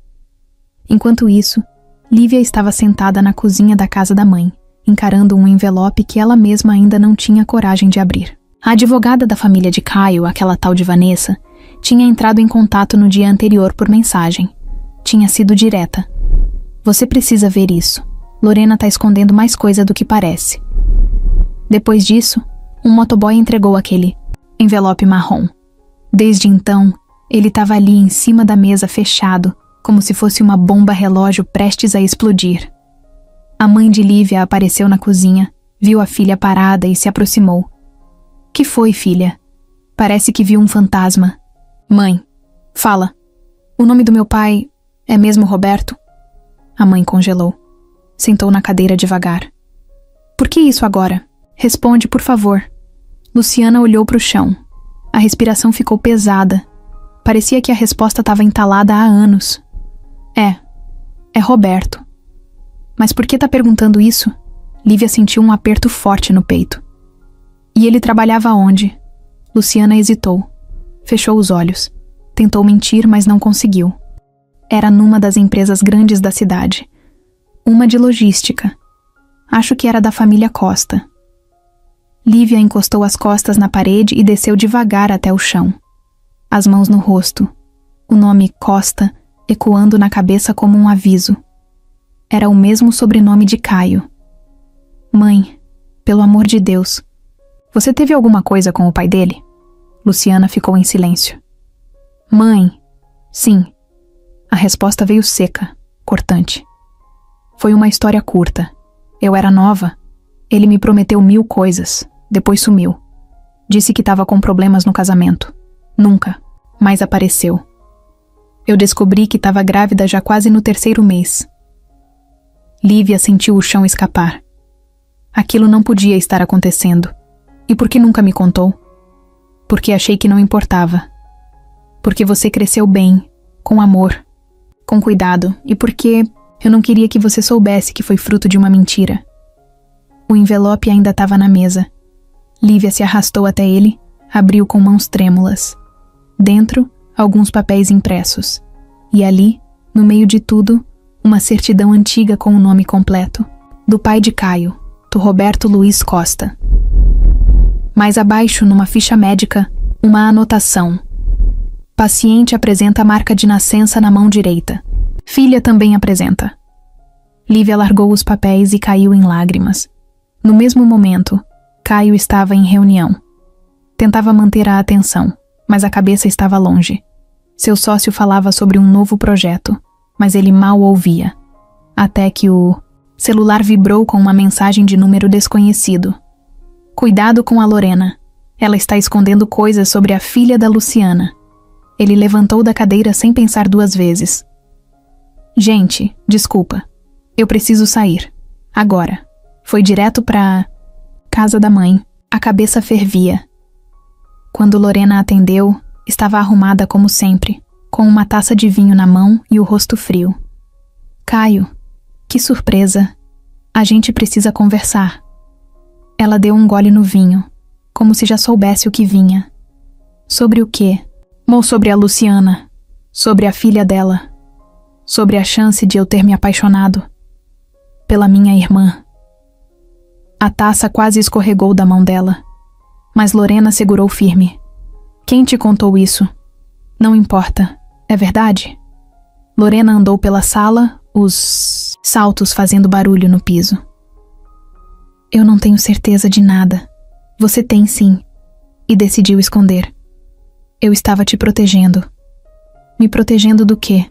Enquanto isso, Lívia estava sentada na cozinha da casa da mãe, encarando um envelope que ela mesma ainda não tinha coragem de abrir. A advogada da família de Caio, aquela tal de Vanessa, tinha entrado em contato no dia anterior por mensagem. Tinha sido direta. Você precisa ver isso. Lorena tá escondendo mais coisa do que parece. Depois disso, um motoboy entregou aquele envelope marrom. Desde então, ele estava ali em cima da mesa fechado, como se fosse uma bomba relógio prestes a explodir. A mãe de Lívia apareceu na cozinha, viu a filha parada e se aproximou. Que foi, filha? Parece que viu um fantasma. Mãe, fala. O nome do meu pai é mesmo Roberto? A mãe congelou. Sentou na cadeira devagar. Por que isso agora? Responde, por favor. Luciana olhou para o chão. A respiração ficou pesada. Parecia que a resposta estava entalada há anos. É Roberto. Mas por que tá perguntando isso? Lívia sentiu um aperto forte no peito. E ele trabalhava onde? Luciana hesitou. Fechou os olhos. Tentou mentir, mas não conseguiu. Era numa das empresas grandes da cidade. Uma de logística. Acho que era da família Costa. Lívia encostou as costas na parede e desceu devagar até o chão. As mãos no rosto. O nome Costa ecoando na cabeça como um aviso. Era o mesmo sobrenome de Caio. Mãe, pelo amor de Deus. Você teve alguma coisa com o pai dele? Luciana ficou em silêncio. Mãe, sim. A resposta veio seca, cortante. Foi uma história curta. Eu era nova. Ele me prometeu 1000 coisas. Depois sumiu. Disse que estava com problemas no casamento. Nunca. Mas apareceu. Eu descobri que estava grávida já quase no 3º mês. Lívia sentiu o chão escapar. Aquilo não podia estar acontecendo. E por que nunca me contou? Porque achei que não importava. Porque você cresceu bem, com amor, com cuidado, e porque eu não queria que você soubesse que foi fruto de uma mentira. O envelope ainda estava na mesa. Lívia se arrastou até ele, abriu com mãos trêmulas. Dentro, alguns papéis impressos. E ali, no meio de tudo, uma certidão antiga com o nome completo. Do pai de Caio, do Roberto Luiz Costa. Mais abaixo, numa ficha médica, uma anotação. Paciente apresenta a marca de nascença na mão direita. Filha também apresenta. Lívia largou os papéis e caiu em lágrimas. No mesmo momento, Caio estava em reunião. Tentava manter a atenção, mas a cabeça estava longe. Seu sócio falava sobre um novo projeto, mas ele mal ouvia. Até que o celular vibrou com uma mensagem de número desconhecido. Cuidado com a Lorena. Ela está escondendo coisas sobre a filha da Luciana. Ele levantou da cadeira sem pensar duas vezes. Gente, desculpa. Eu preciso sair. Agora. Foi direto pra casa da mãe. A cabeça fervia. Quando Lorena atendeu, estava arrumada como sempre, com uma taça de vinho na mão e o rosto frio. Caio, que surpresa. A gente precisa conversar. Ela deu um gole no vinho, como se já soubesse o que vinha. Sobre o quê? Sobre a Luciana. Sobre a filha dela. Sobre a chance de eu ter me apaixonado. Pela minha irmã. A taça quase escorregou da mão dela. Mas Lorena segurou firme. Quem te contou isso? Não importa. É verdade? Lorena andou pela sala, os saltos fazendo barulho no piso. Eu não tenho certeza de nada. Você tem sim. E decidiu esconder. Eu estava te protegendo. Me protegendo do quê?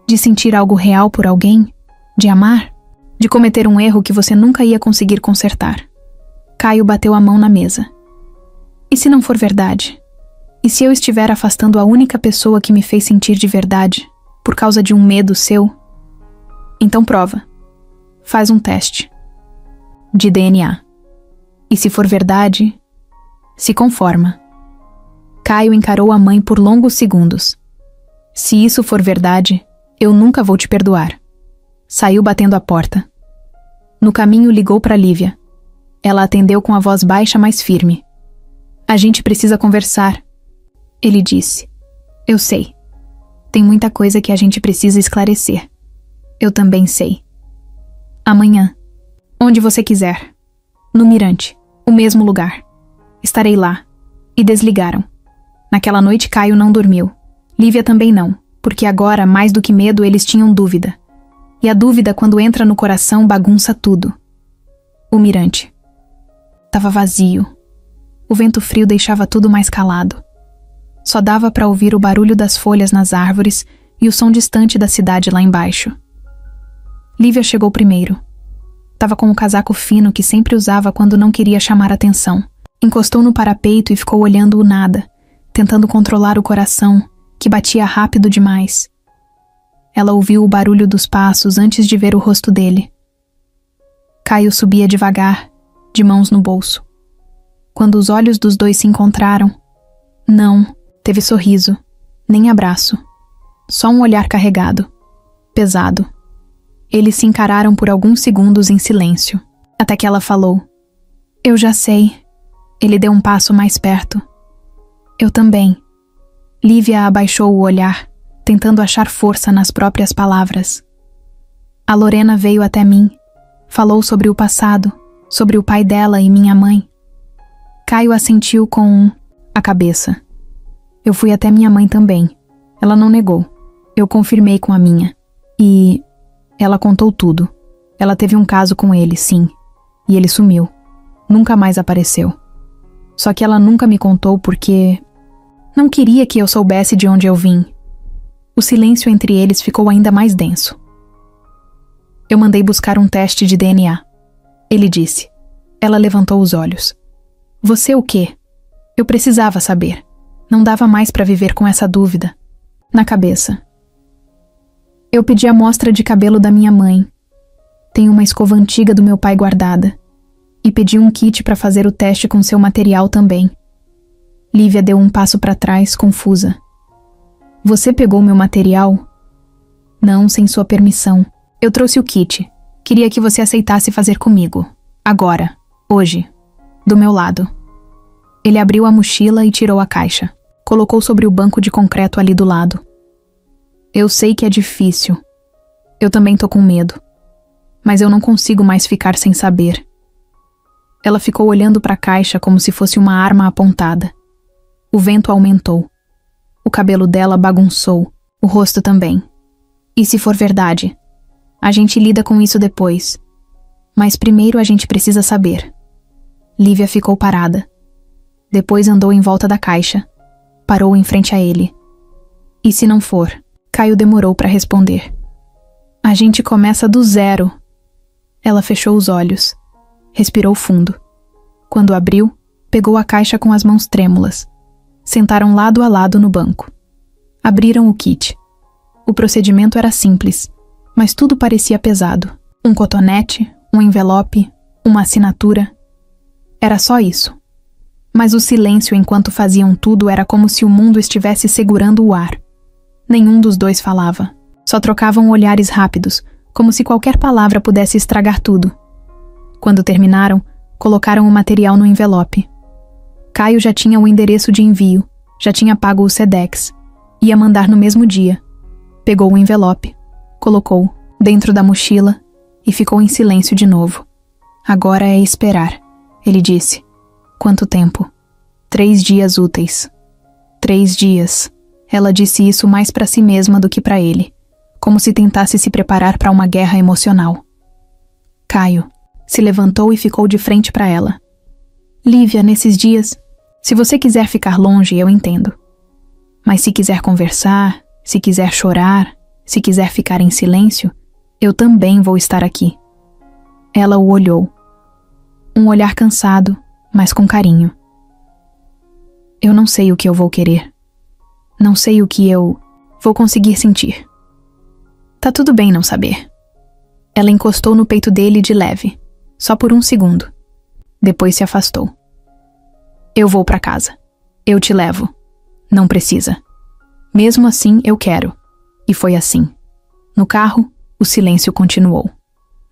De sentir algo real por alguém? De amar? De cometer um erro que você nunca ia conseguir consertar. Caio bateu a mão na mesa. E se não for verdade? E se eu estiver afastando a única pessoa que me fez sentir de verdade, por causa de um medo seu? Então prova. Faz um teste. De DNA. E se for verdade, se conforma. Caio encarou a mãe por longos segundos. Se isso for verdade, eu nunca vou te perdoar. Saiu batendo a porta. No caminho ligou para Lívia. Ela atendeu com a voz baixa, mas firme. A gente precisa conversar. Ele disse. Eu sei. Tem muita coisa que a gente precisa esclarecer. Eu também sei. Amanhã. Onde você quiser. No Mirante. O mesmo lugar. Estarei lá. E desligaram. Naquela noite Caio não dormiu. Lívia também não, porque agora, mais do que medo, eles tinham dúvida. E a dúvida, quando entra no coração, bagunça tudo. O Mirante. Tava vazio. O vento frio deixava tudo mais calado. Só dava para ouvir o barulho das folhas nas árvores e o som distante da cidade lá embaixo. Lívia chegou primeiro. Tava com o casaco fino que sempre usava quando não queria chamar atenção. Encostou no parapeito e ficou olhando o nada, tentando controlar o coração, que batia rápido demais. Ela ouviu o barulho dos passos antes de ver o rosto dele. Caio subia devagar, de mãos no bolso. Quando os olhos dos dois se encontraram, não teve sorriso, nem abraço. Só um olhar carregado, pesado. Eles se encararam por alguns segundos em silêncio, até que ela falou. Eu já sei. Ele deu um passo mais perto. Eu também. Lívia abaixou o olhar, tentando achar força nas próprias palavras. A Lorena veio até mim. Falou sobre o passado, sobre o pai dela e minha mãe. Caio assentiu com a cabeça. Eu fui até minha mãe também. Ela não negou. Eu confirmei com a minha. E ela contou tudo. Ela teve um caso com ele, sim. E ele sumiu. Nunca mais apareceu. Só que ela nunca me contou porque não queria que eu soubesse de onde eu vim. O silêncio entre eles ficou ainda mais denso. Eu mandei buscar um teste de DNA. Ele disse. Ela levantou os olhos. Você o quê? Eu precisava saber. Não dava mais para viver com essa dúvida. Na cabeça. Eu pedi a amostra de cabelo da minha mãe. Tenho uma escova antiga do meu pai guardada. E pedi um kit para fazer o teste com seu material também. Lívia deu um passo para trás, confusa. Você pegou meu material? Não, sem sua permissão. Eu trouxe o kit. Queria que você aceitasse fazer comigo. Agora. Hoje. Do meu lado. Ele abriu a mochila e tirou a caixa. Colocou sobre o banco de concreto ali do lado. Eu sei que é difícil. Eu também tô com medo. Mas eu não consigo mais ficar sem saber. Ela ficou olhando para a caixa como se fosse uma arma apontada. O vento aumentou. O cabelo dela bagunçou, o rosto também. E se for verdade? A gente lida com isso depois. Mas primeiro a gente precisa saber. Lívia ficou parada. Depois andou em volta da caixa. Parou em frente a ele. E se não for? Caio demorou para responder. A gente começa do zero. Ela fechou os olhos. Respirou fundo. Quando abriu, pegou a caixa com as mãos trêmulas. Sentaram lado a lado no banco. Abriram o kit. O procedimento era simples, mas tudo parecia pesado. Um cotonete, um envelope, uma assinatura. Era só isso. Mas o silêncio enquanto faziam tudo era como se o mundo estivesse segurando o ar. Nenhum dos dois falava. Só trocavam olhares rápidos, como se qualquer palavra pudesse estragar tudo. Quando terminaram, colocaram o material no envelope. Caio já tinha o endereço de envio, já tinha pago o Sedex. Ia mandar no mesmo dia. Pegou o envelope, colocou dentro da mochila e ficou em silêncio de novo. Agora é esperar, ele disse. Quanto tempo? 3 dias úteis. 3 dias. Ela disse isso mais para si mesma do que para ele, como se tentasse se preparar para uma guerra emocional. Caio se levantou e ficou de frente para ela. Lívia, nesses dias, se você quiser ficar longe, eu entendo. Mas se quiser conversar, se quiser chorar, se quiser ficar em silêncio, eu também vou estar aqui. Ela o olhou. Um olhar cansado, mas com carinho. Eu não sei o que eu vou querer. Não sei o que eu vou conseguir sentir. Tá tudo bem não saber. Ela encostou no peito dele de leve, só por 1 segundo. Depois se afastou. Eu vou pra casa. Eu te levo. Não precisa. Mesmo assim, eu quero. E foi assim. No carro, o silêncio continuou.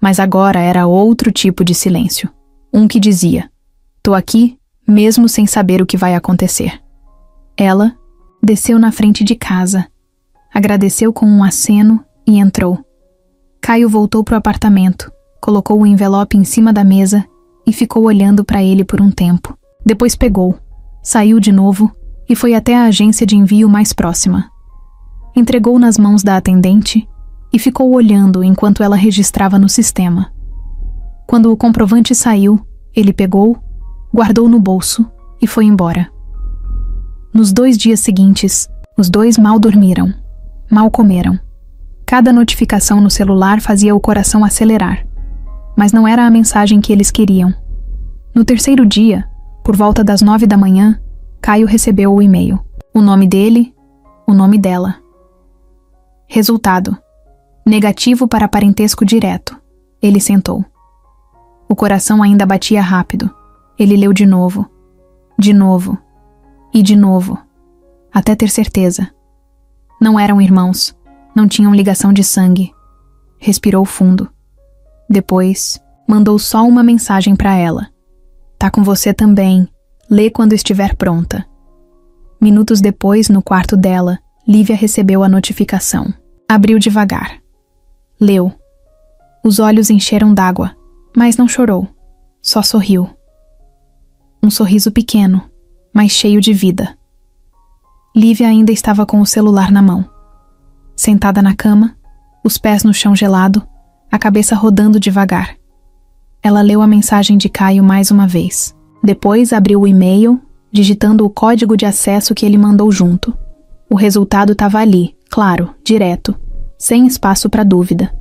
Mas agora era outro tipo de silêncio. Um que dizia: tô aqui, mesmo sem saber o que vai acontecer. Ela desceu na frente de casa, agradeceu com um aceno e entrou. Caio voltou pro apartamento, colocou o envelope em cima da mesa e ficou olhando para ele por um tempo. Depois pegou, saiu de novo e foi até a agência de envio mais próxima. Entregou nas mãos da atendente e ficou olhando enquanto ela registrava no sistema. Quando o comprovante saiu, ele pegou, guardou no bolso e foi embora. Nos 2 dias seguintes, os dois mal dormiram, mal comeram. Cada notificação no celular fazia o coração acelerar, mas não era a mensagem que eles queriam. No 3º dia, por volta das 9 da manhã, Caio recebeu o e-mail. O nome dele, o nome dela. Resultado: negativo para parentesco direto. Ele sentou. O coração ainda batia rápido. Ele leu de novo e de novo, até ter certeza. Não eram irmãos, não tinham ligação de sangue. Respirou fundo. Depois, mandou só uma mensagem para ela. Tá com você também. Lê quando estiver pronta. Minutos depois, no quarto dela, Lívia recebeu a notificação. Abriu devagar. Leu. Os olhos encheram d'água, mas não chorou. Só sorriu. Um sorriso pequeno, mas cheio de vida. Lívia ainda estava com o celular na mão. Sentada na cama, os pés no chão gelado, a cabeça rodando devagar. Ela leu a mensagem de Caio mais uma vez. Depois abriu o e-mail, digitando o código de acesso que ele mandou junto. O resultado estava ali, claro, direto, sem espaço para dúvida.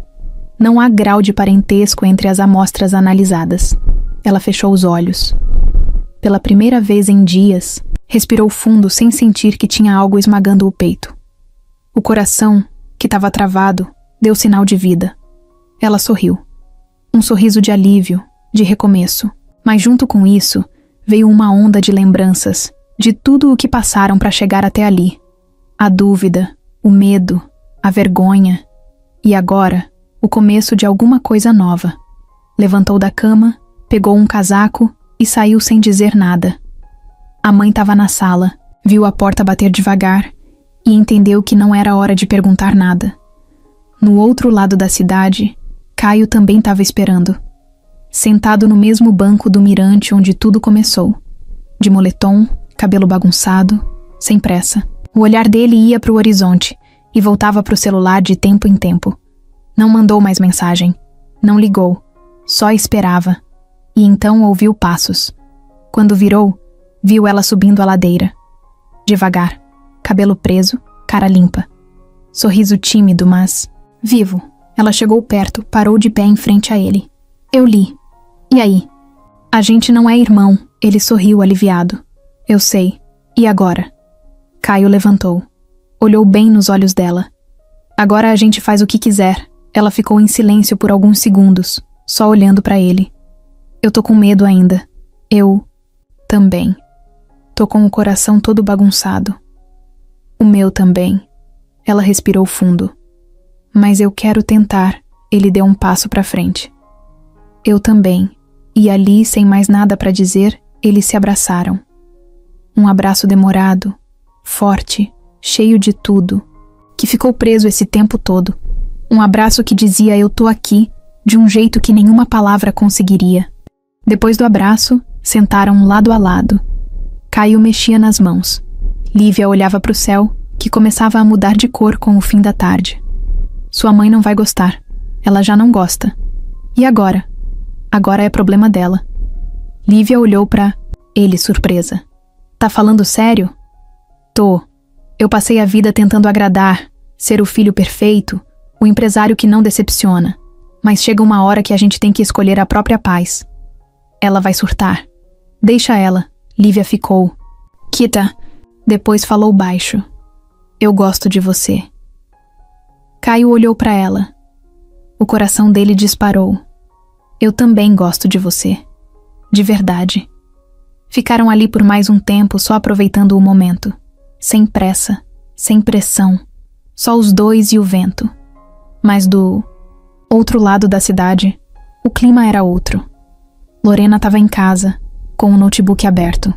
Não há grau de parentesco entre as amostras analisadas. Ela fechou os olhos. Pela primeira vez em dias, respirou fundo sem sentir que tinha algo esmagando o peito. O coração, que estava travado, deu sinal de vida. Ela sorriu. Um sorriso de alívio, de recomeço. Mas junto com isso, veio uma onda de lembranças, de tudo o que passaram para chegar até ali. A dúvida, o medo, a vergonha. E agora, o começo de alguma coisa nova. Levantou da cama, pegou um casaco e saiu sem dizer nada. A mãe estava na sala, viu a porta bater devagar e entendeu que não era hora de perguntar nada. No outro lado da cidade, Caio também estava esperando. Sentado no mesmo banco do mirante onde tudo começou. De moletom, cabelo bagunçado, sem pressa. O olhar dele ia para o horizonte e voltava para o celular de tempo em tempo. Não mandou mais mensagem. Não ligou. Só esperava. E então ouviu passos. Quando virou, viu ela subindo a ladeira. Devagar, cabelo preso, cara limpa. Sorriso tímido, mas vivo. Ela chegou perto, parou de pé em frente a ele. Eu li. E aí? A gente não é irmão. Ele sorriu aliviado. Eu sei. E agora? Caio levantou. Olhou bem nos olhos dela. Agora a gente faz o que quiser. Ela ficou em silêncio por alguns segundos, só olhando para ele. Eu tô com medo ainda. Eu também. Tô com o coração todo bagunçado. O meu também. Ela respirou fundo. Mas eu quero tentar. Ele deu um passo para frente. Eu também. E ali, sem mais nada para dizer, eles se abraçaram. Um abraço demorado, forte, cheio de tudo, que ficou preso esse tempo todo. Um abraço que dizia eu tô aqui, de um jeito que nenhuma palavra conseguiria. Depois do abraço, sentaram lado a lado. Caio mexia nas mãos. Lívia olhava para o céu, que começava a mudar de cor com o fim da tarde. Sua mãe não vai gostar. Ela já não gosta. E agora? Agora é problema dela. Lívia olhou para ele, surpresa. Tá falando sério? Tô. Eu passei a vida tentando agradar, ser o filho perfeito, o empresário que não decepciona. Mas chega uma hora que a gente tem que escolher a própria paz. Ela vai surtar. Deixa ela. Lívia ficou. Kita. Depois falou baixo. Eu gosto de você. Caio olhou para ela. O coração dele disparou. Eu também gosto de você. De verdade. Ficaram ali por mais um tempo só aproveitando o momento. Sem pressa, sem pressão. Só os dois e o vento. Mas do outro lado da cidade, o clima era outro. Lorena estava em casa, com o notebook aberto.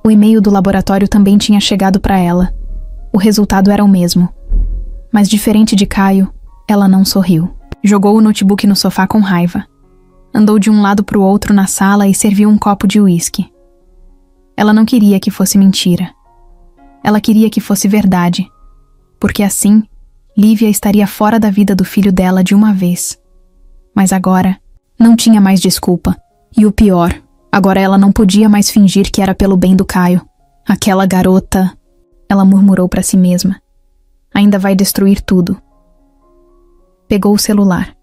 O e-mail do laboratório também tinha chegado para ela. O resultado era o mesmo. Mas diferente de Caio, ela não sorriu. Jogou o notebook no sofá com raiva. Andou de um lado para o outro na sala e serviu um copo de uísque. Ela não queria que fosse mentira. Ela queria que fosse verdade. Porque assim, Lívia estaria fora da vida do filho dela de uma vez. Mas agora, não tinha mais desculpa. E o pior, agora ela não podia mais fingir que era pelo bem do Caio. Aquela garota, ela murmurou para si mesma. Ainda vai destruir tudo. Pegou o celular.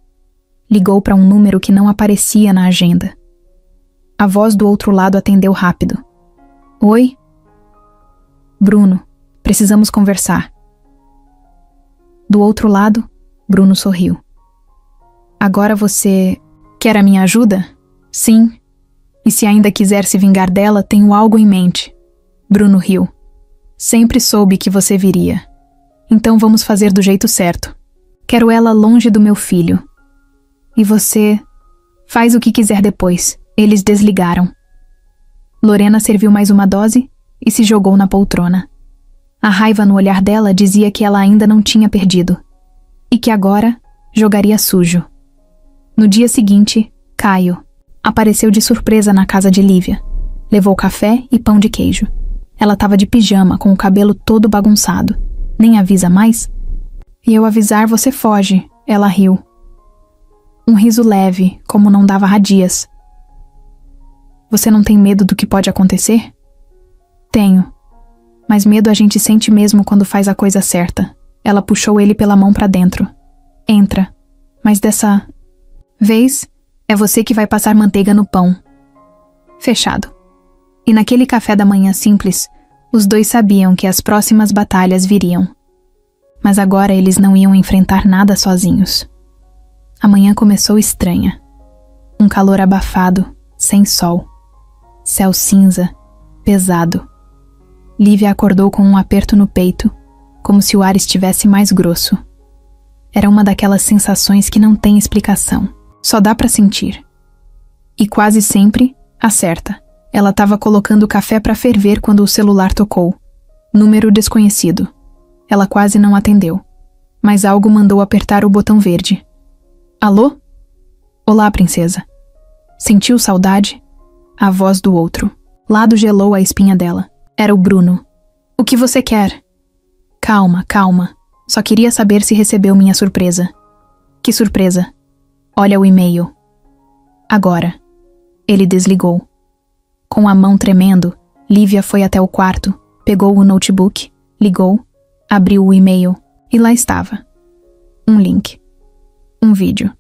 Ligou para um número que não aparecia na agenda. A voz do outro lado atendeu rápido. Oi? Bruno, precisamos conversar. Do outro lado, Bruno sorriu. Agora você quer a minha ajuda? Sim. E se ainda quiser se vingar dela, tenho algo em mente. Bruno riu. Sempre soube que você viria. Então vamos fazer do jeito certo. Quero ela longe do meu filho. E você faz o que quiser depois. Eles desligaram. Lorena serviu mais uma dose e se jogou na poltrona. A raiva no olhar dela dizia que ela ainda não tinha perdido. E que agora jogaria sujo. No dia seguinte, Caio apareceu de surpresa na casa de Lívia. Levou café e pão de queijo. Ela estava de pijama, com o cabelo todo bagunçado. Nem avisa mais? E eu avisar, você foge. Ela riu. Um riso leve, como não dava há dias. Você não tem medo do que pode acontecer? Tenho. Mas medo a gente sente mesmo quando faz a coisa certa. Ela puxou ele pela mão pra dentro. Entra. Mas dessa vez, é você que vai passar manteiga no pão. Fechado. E naquele café da manhã simples, os dois sabiam que as próximas batalhas viriam. Mas agora eles não iam enfrentar nada sozinhos. A manhã começou estranha. Um calor abafado, sem sol. Céu cinza, pesado. Lívia acordou com um aperto no peito, como se o ar estivesse mais grosso. Era uma daquelas sensações que não tem explicação, só dá pra sentir. E quase sempre acerta. Ela estava colocando o café para ferver quando o celular tocou. Número desconhecido. Ela quase não atendeu, mas algo mandou apertar o botão verde. Alô? Olá, princesa. Sentiu saudade? A voz do outro. Lado gelou a espinha dela. Era o Bruno. O que você quer? Calma, calma. Só queria saber se recebeu minha surpresa. Que surpresa? Olha o e-mail. Agora. Ele desligou. Com a mão tremendo, Lívia foi até o quarto, pegou o notebook, ligou, abriu o e-mail e lá estava. Um link. Um vídeo.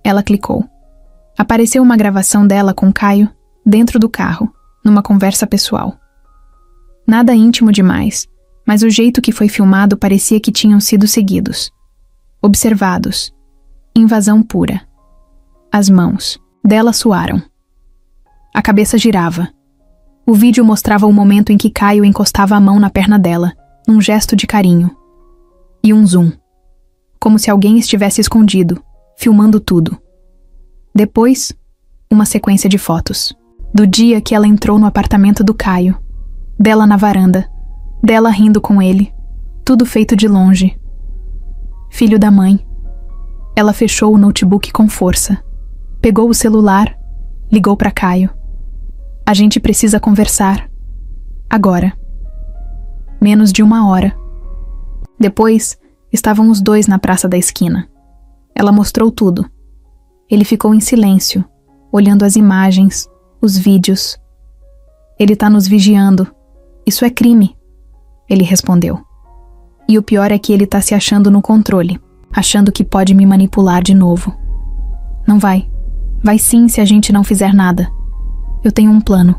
Ela clicou. Apareceu uma gravação dela com Caio dentro do carro, numa conversa pessoal. Nada íntimo demais, mas o jeito que foi filmado parecia que tinham sido seguidos. Observados. Invasão pura. As mãos dela suaram. A cabeça girava. O vídeo mostrava o momento em que Caio encostava a mão na perna dela, num gesto de carinho. E um zoom. Como se alguém estivesse escondido, filmando tudo. Depois, uma sequência de fotos. Do dia que ela entrou no apartamento do Caio. Dela na varanda. Dela rindo com ele. Tudo feito de longe. Filho da mãe. Ela fechou o notebook com força. Pegou o celular. Ligou para Caio. A gente precisa conversar. Agora. Menos de 1 hora. Depois, estavam os dois na praça da esquina. Ela mostrou tudo. Ele ficou em silêncio, olhando as imagens, os vídeos. Ele tá nos vigiando. Isso é crime. Ele respondeu. E o pior é que ele tá se achando no controle, achando que pode me manipular de novo. Não vai. Vai sim se a gente não fizer nada. Eu tenho um plano.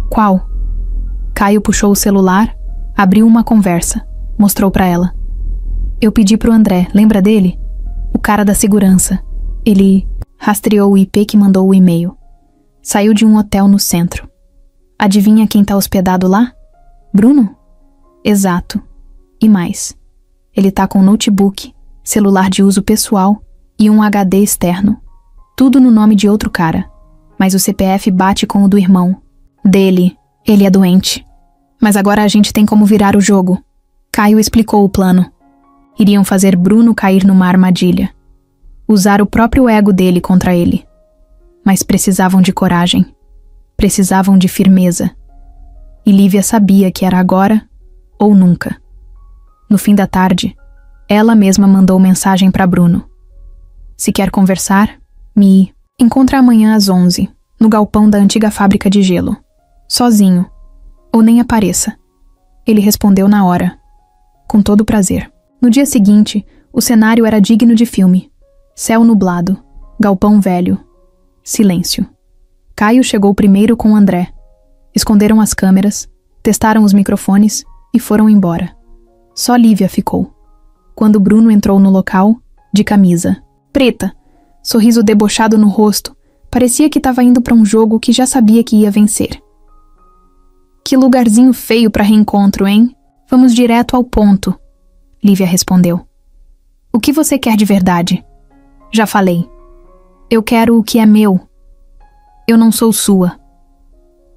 Qual? Caio puxou o celular, abriu uma conversa, mostrou pra ela. Eu pedi pro André, lembra dele? O cara da segurança. Ele rastreou o IP que mandou o e-mail. Saiu de um hotel no centro. Adivinha quem tá hospedado lá? Bruno? Exato. E mais. Ele tá com notebook, celular de uso pessoal e um HD externo. Tudo no nome de outro cara. Mas o CPF bate com o do irmão. Dele. Ele é doente. Mas agora a gente tem como virar o jogo. Caio explicou o plano. Iriam fazer Bruno cair numa armadilha. Usar o próprio ego dele contra ele. Mas precisavam de coragem. Precisavam de firmeza. E Lívia sabia que era agora ou nunca. No fim da tarde, ela mesma mandou mensagem para Bruno. Se quer conversar, me encontra amanhã às 11, no galpão da antiga fábrica de gelo. Sozinho. Ou nem apareça. Ele respondeu na hora. Com todo prazer. No dia seguinte, o cenário era digno de filme. Céu nublado. Galpão velho. Silêncio. Caio chegou primeiro com André. Esconderam as câmeras, testaram os microfones e foram embora. Só Lívia ficou. Quando Bruno entrou no local, de camisa. Preta. Sorriso debochado no rosto, parecia que estava indo para um jogo que já sabia que ia vencer. Que lugarzinho feio para reencontro, hein? Vamos direto ao ponto. Lívia respondeu. O que você quer de verdade? Já falei. Eu quero o que é meu. Eu não sou sua.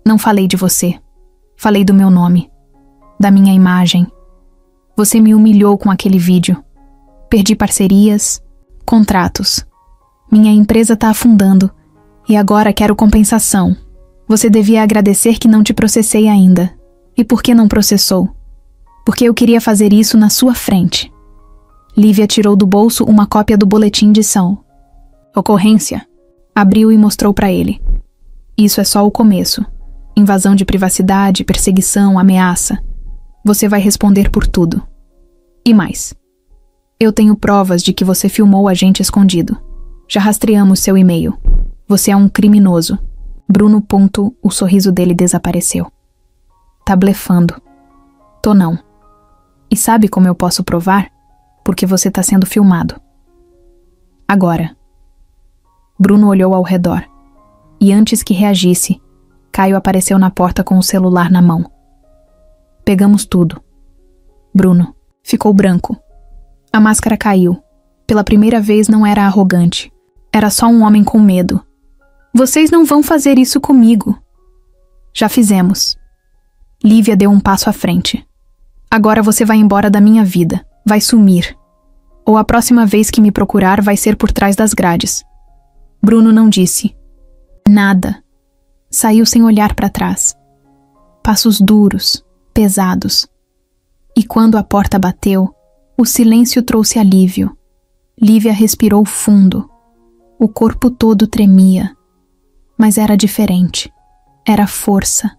Não falei de você. Falei do meu nome. Da minha imagem. Você me humilhou com aquele vídeo. Perdi parcerias, contratos. Minha empresa tá afundando. E agora quero compensação. Você devia agradecer que não te processei ainda. E por que não processou? Porque eu queria fazer isso na sua frente. Lívia tirou do bolso uma cópia do boletim de São. Ocorrência. Abriu e mostrou para ele. Isso é só o começo. Invasão de privacidade, perseguição, ameaça. Você vai responder por tudo. E mais. Eu tenho provas de que você filmou a gente escondido. Já rastreamos seu e-mail. Você é um criminoso. Bruno. O sorriso dele desapareceu. Tá blefando. Tô não. E sabe como eu posso provar? Porque você tá sendo filmado. Agora. Bruno olhou ao redor. E antes que reagisse, Caio apareceu na porta com o celular na mão. Pegamos tudo. Bruno ficou branco. A máscara caiu. Pela primeira vez não era arrogante. Era só um homem com medo. Vocês não vão fazer isso comigo. Já fizemos. Lívia deu um passo à frente. Agora você vai embora da minha vida. Vai sumir. Ou a próxima vez que me procurar vai ser por trás das grades. Bruno não disse nada. Saiu sem olhar para trás. Passos duros, pesados. E quando a porta bateu, o silêncio trouxe alívio. Lívia respirou fundo. O corpo todo tremia. Mas era diferente. Era força.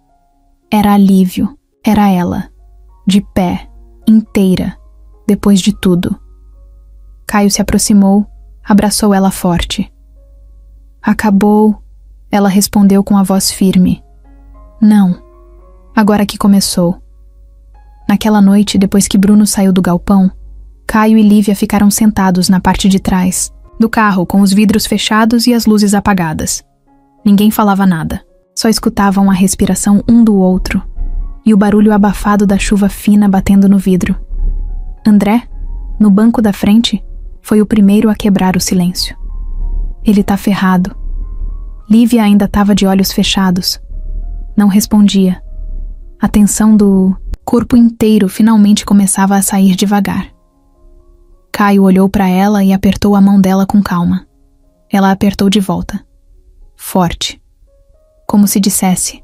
Era alívio. Era ela. De pé. Inteira. Depois de tudo. Caio se aproximou, abraçou ela forte. Acabou, ela respondeu com a voz firme. Não. Agora que começou. Naquela noite, depois que Bruno saiu do galpão, Caio e Lívia ficaram sentados na parte de trás do carro com os vidros fechados e as luzes apagadas. Ninguém falava nada, só escutavam a respiração um do outro e o barulho abafado da chuva fina batendo no vidro. André, no banco da frente, foi o primeiro a quebrar o silêncio. Ele tá ferrado. Lívia ainda estava de olhos fechados. Não respondia. A tensão do corpo inteiro finalmente começava a sair devagar. Caio olhou para ela e apertou a mão dela com calma. Ela apertou de volta. Forte. Como se dissesse: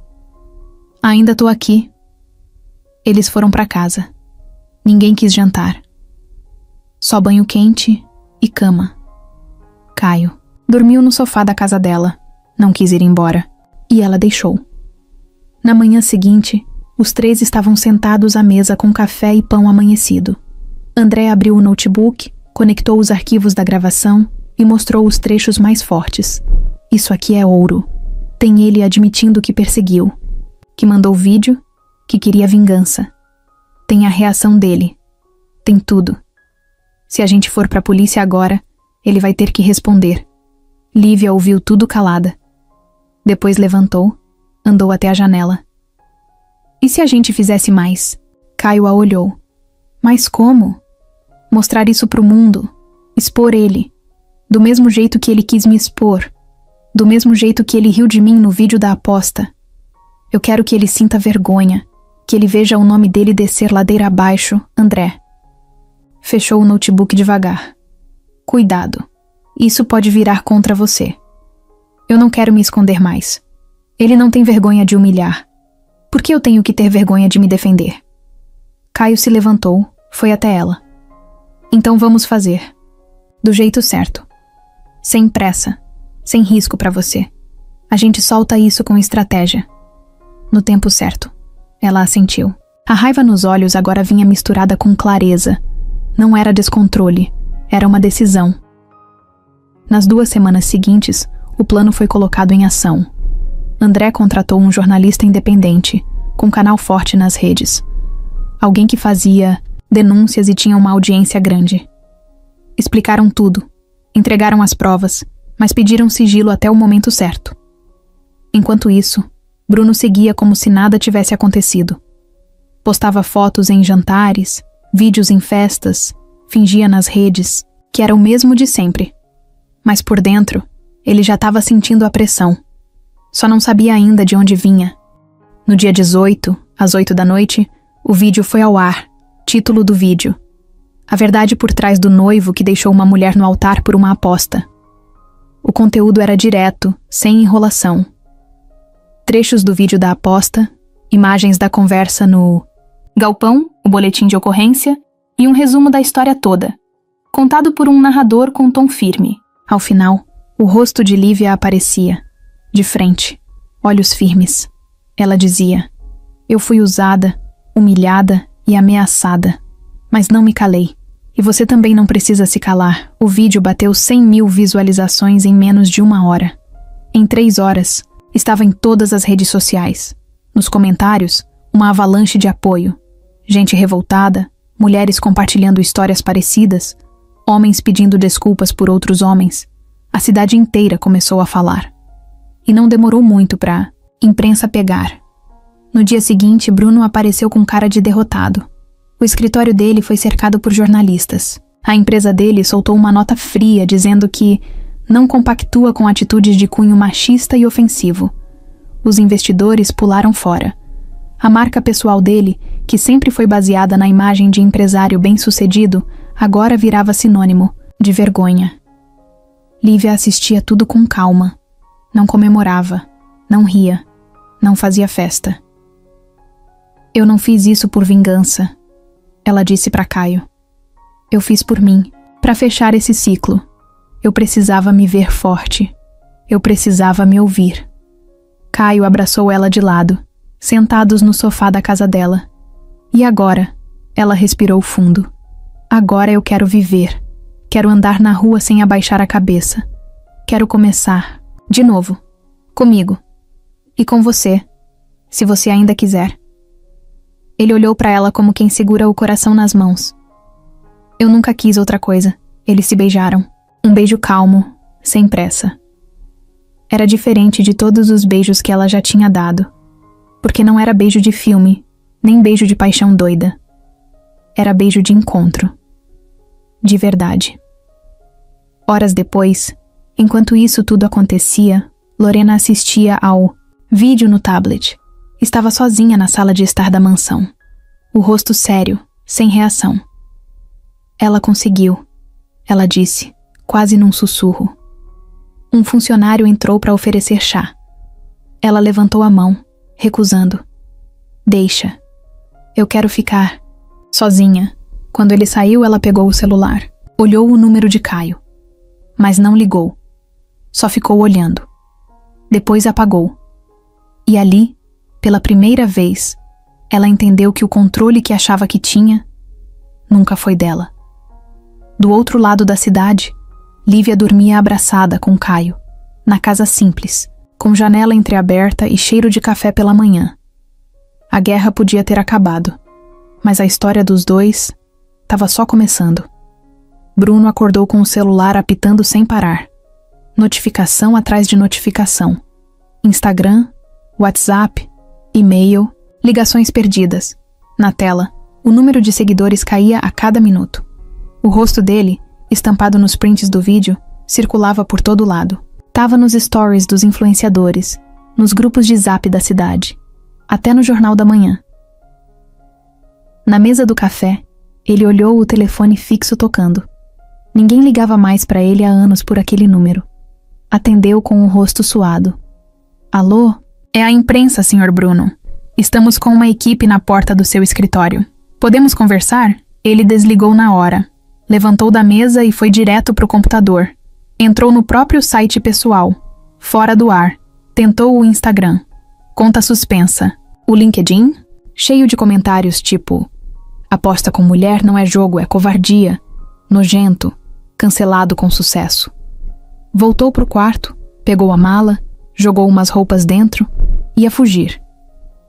ainda tô aqui. Eles foram para casa. Ninguém quis jantar. Só banho quente e cama. Caio dormiu no sofá da casa dela. Não quis ir embora. E ela deixou. Na manhã seguinte, os três estavam sentados à mesa com café e pão amanhecido. André abriu o notebook, conectou os arquivos da gravação e mostrou os trechos mais fortes. Isso aqui é ouro. Tem ele admitindo que perseguiu, que mandou vídeo, que queria vingança. Tem a reação dele. Tem tudo. Se a gente for pra polícia agora, ele vai ter que responder. Lívia ouviu tudo calada. Depois levantou, andou até a janela. E se a gente fizesse mais? Caio a olhou. Mas como? Mostrar isso pro mundo. Expor ele. Do mesmo jeito que ele quis me expor. Do mesmo jeito que ele riu de mim no vídeo da aposta. Eu quero que ele sinta vergonha. Que ele veja o nome dele descer ladeira abaixo, André. Fechou o notebook devagar. Cuidado. Isso pode virar contra você. Eu não quero me esconder mais. Ele não tem vergonha de humilhar. Por que eu tenho que ter vergonha de me defender? Caio se levantou, foi até ela. Então vamos fazer. Do jeito certo. Sem pressa. Sem risco pra você. A gente solta isso com estratégia. No tempo certo. Ela assentiu. A raiva nos olhos agora vinha misturada com clareza. Não era descontrole. Era uma decisão. Nas 2 semanas seguintes, o plano foi colocado em ação. André contratou um jornalista independente, com canal forte nas redes. Alguém que fazia denúncias e tinha uma audiência grande. Explicaram tudo, entregaram as provas, mas pediram sigilo até o momento certo. Enquanto isso, Bruno seguia como se nada tivesse acontecido. Postava fotos em jantares, vídeos em festas, fingia nas redes que era o mesmo de sempre. Mas por dentro, ele já estava sentindo a pressão. Só não sabia ainda de onde vinha. No dia 18, às 8 da noite, o vídeo foi ao ar. Título do vídeo: a verdade por trás do noivo que deixou uma mulher no altar por uma aposta. O conteúdo era direto, sem enrolação. Trechos do vídeo da aposta, imagens da conversa no galpão, o boletim de ocorrência e um resumo da história toda, contado por um narrador com tom firme. Ao final, o rosto de Lívia aparecia, de frente, olhos firmes. Ela dizia: eu fui usada, humilhada e ameaçada, mas não me calei. E você também não precisa se calar. O vídeo bateu 100.000 visualizações em menos de 1 hora. Em 3 horas, estava em todas as redes sociais. Nos comentários, uma avalanche de apoio. Gente revoltada, mulheres compartilhando histórias parecidas, homens pedindo desculpas por outros homens. A cidade inteira começou a falar. E não demorou muito para imprensa pegar. No dia seguinte, Bruno apareceu com cara de derrotado. O escritório dele foi cercado por jornalistas. A empresa dele soltou uma nota fria dizendo que não compactua com atitudes de cunho machista e ofensivo. Os investidores pularam fora. A marca pessoal dele, que sempre foi baseada na imagem de empresário bem-sucedido, agora virava sinônimo de vergonha. Lívia assistia tudo com calma. Não comemorava, não ria, não fazia festa. Eu não fiz isso por vingança. ela disse para Caio. Eu fiz por mim, para fechar esse ciclo. Eu precisava me ver forte. Eu precisava me ouvir. Caio abraçou ela de lado, sentados no sofá da casa dela. E agora? Ela respirou fundo. Agora eu quero viver. Quero andar na rua sem abaixar a cabeça. Quero começar, de novo, comigo. E com você, se você ainda quiser. Ele olhou para ela como quem segura o coração nas mãos. Eu nunca quis outra coisa. Eles se beijaram. Um beijo calmo, sem pressa. Era diferente de todos os beijos que ela já tinha dado. Porque não era beijo de filme, nem beijo de paixão doida. Era beijo de encontro. De verdade. Horas depois, enquanto isso tudo acontecia, Lorena assistia ao vídeo no tablet. Estava sozinha na sala de estar da mansão. O rosto sério, sem reação. Ela conseguiu, ela disse, quase num sussurro. Um funcionário entrou para oferecer chá. Ela levantou a mão, recusando. Deixa. Eu quero ficar sozinha. Quando ele saiu, ela pegou o celular. Olhou o número de Caio. Mas não ligou. Só ficou olhando. Depois apagou. E ali, pela primeira vez, ela entendeu que o controle que achava que tinha nunca foi dela. Do outro lado da cidade, Lívia dormia abraçada com Caio, na casa simples, com janela entreaberta e cheiro de café pela manhã. A guerra podia ter acabado, mas a história dos dois estava só começando. Bruno acordou com o celular apitando sem parar. Notificação atrás de notificação. Instagram, WhatsApp, e-mail, ligações perdidas. Na tela, o número de seguidores caía a cada minuto. O rosto dele, estampado nos prints do vídeo, circulava por todo lado. Tava nos stories dos influenciadores, nos grupos de zap da cidade, até no Jornal da Manhã. Na mesa do café, ele olhou o telefone fixo tocando. Ninguém ligava mais para ele há anos por aquele número. Atendeu com o rosto suado. Alô? É a imprensa, Sr. Bruno. Estamos com uma equipe na porta do seu escritório. Podemos conversar? Ele desligou na hora. Levantou da mesa e foi direto para o computador. Entrou no próprio site pessoal. Fora do ar. Tentou o Instagram. Conta suspensa. O LinkedIn? Cheio de comentários tipo: aposta com mulher não é jogo, é covardia. Nojento. Cancelado com sucesso. Voltou pro quarto, pegou a mala, jogou umas roupas dentro, ia fugir.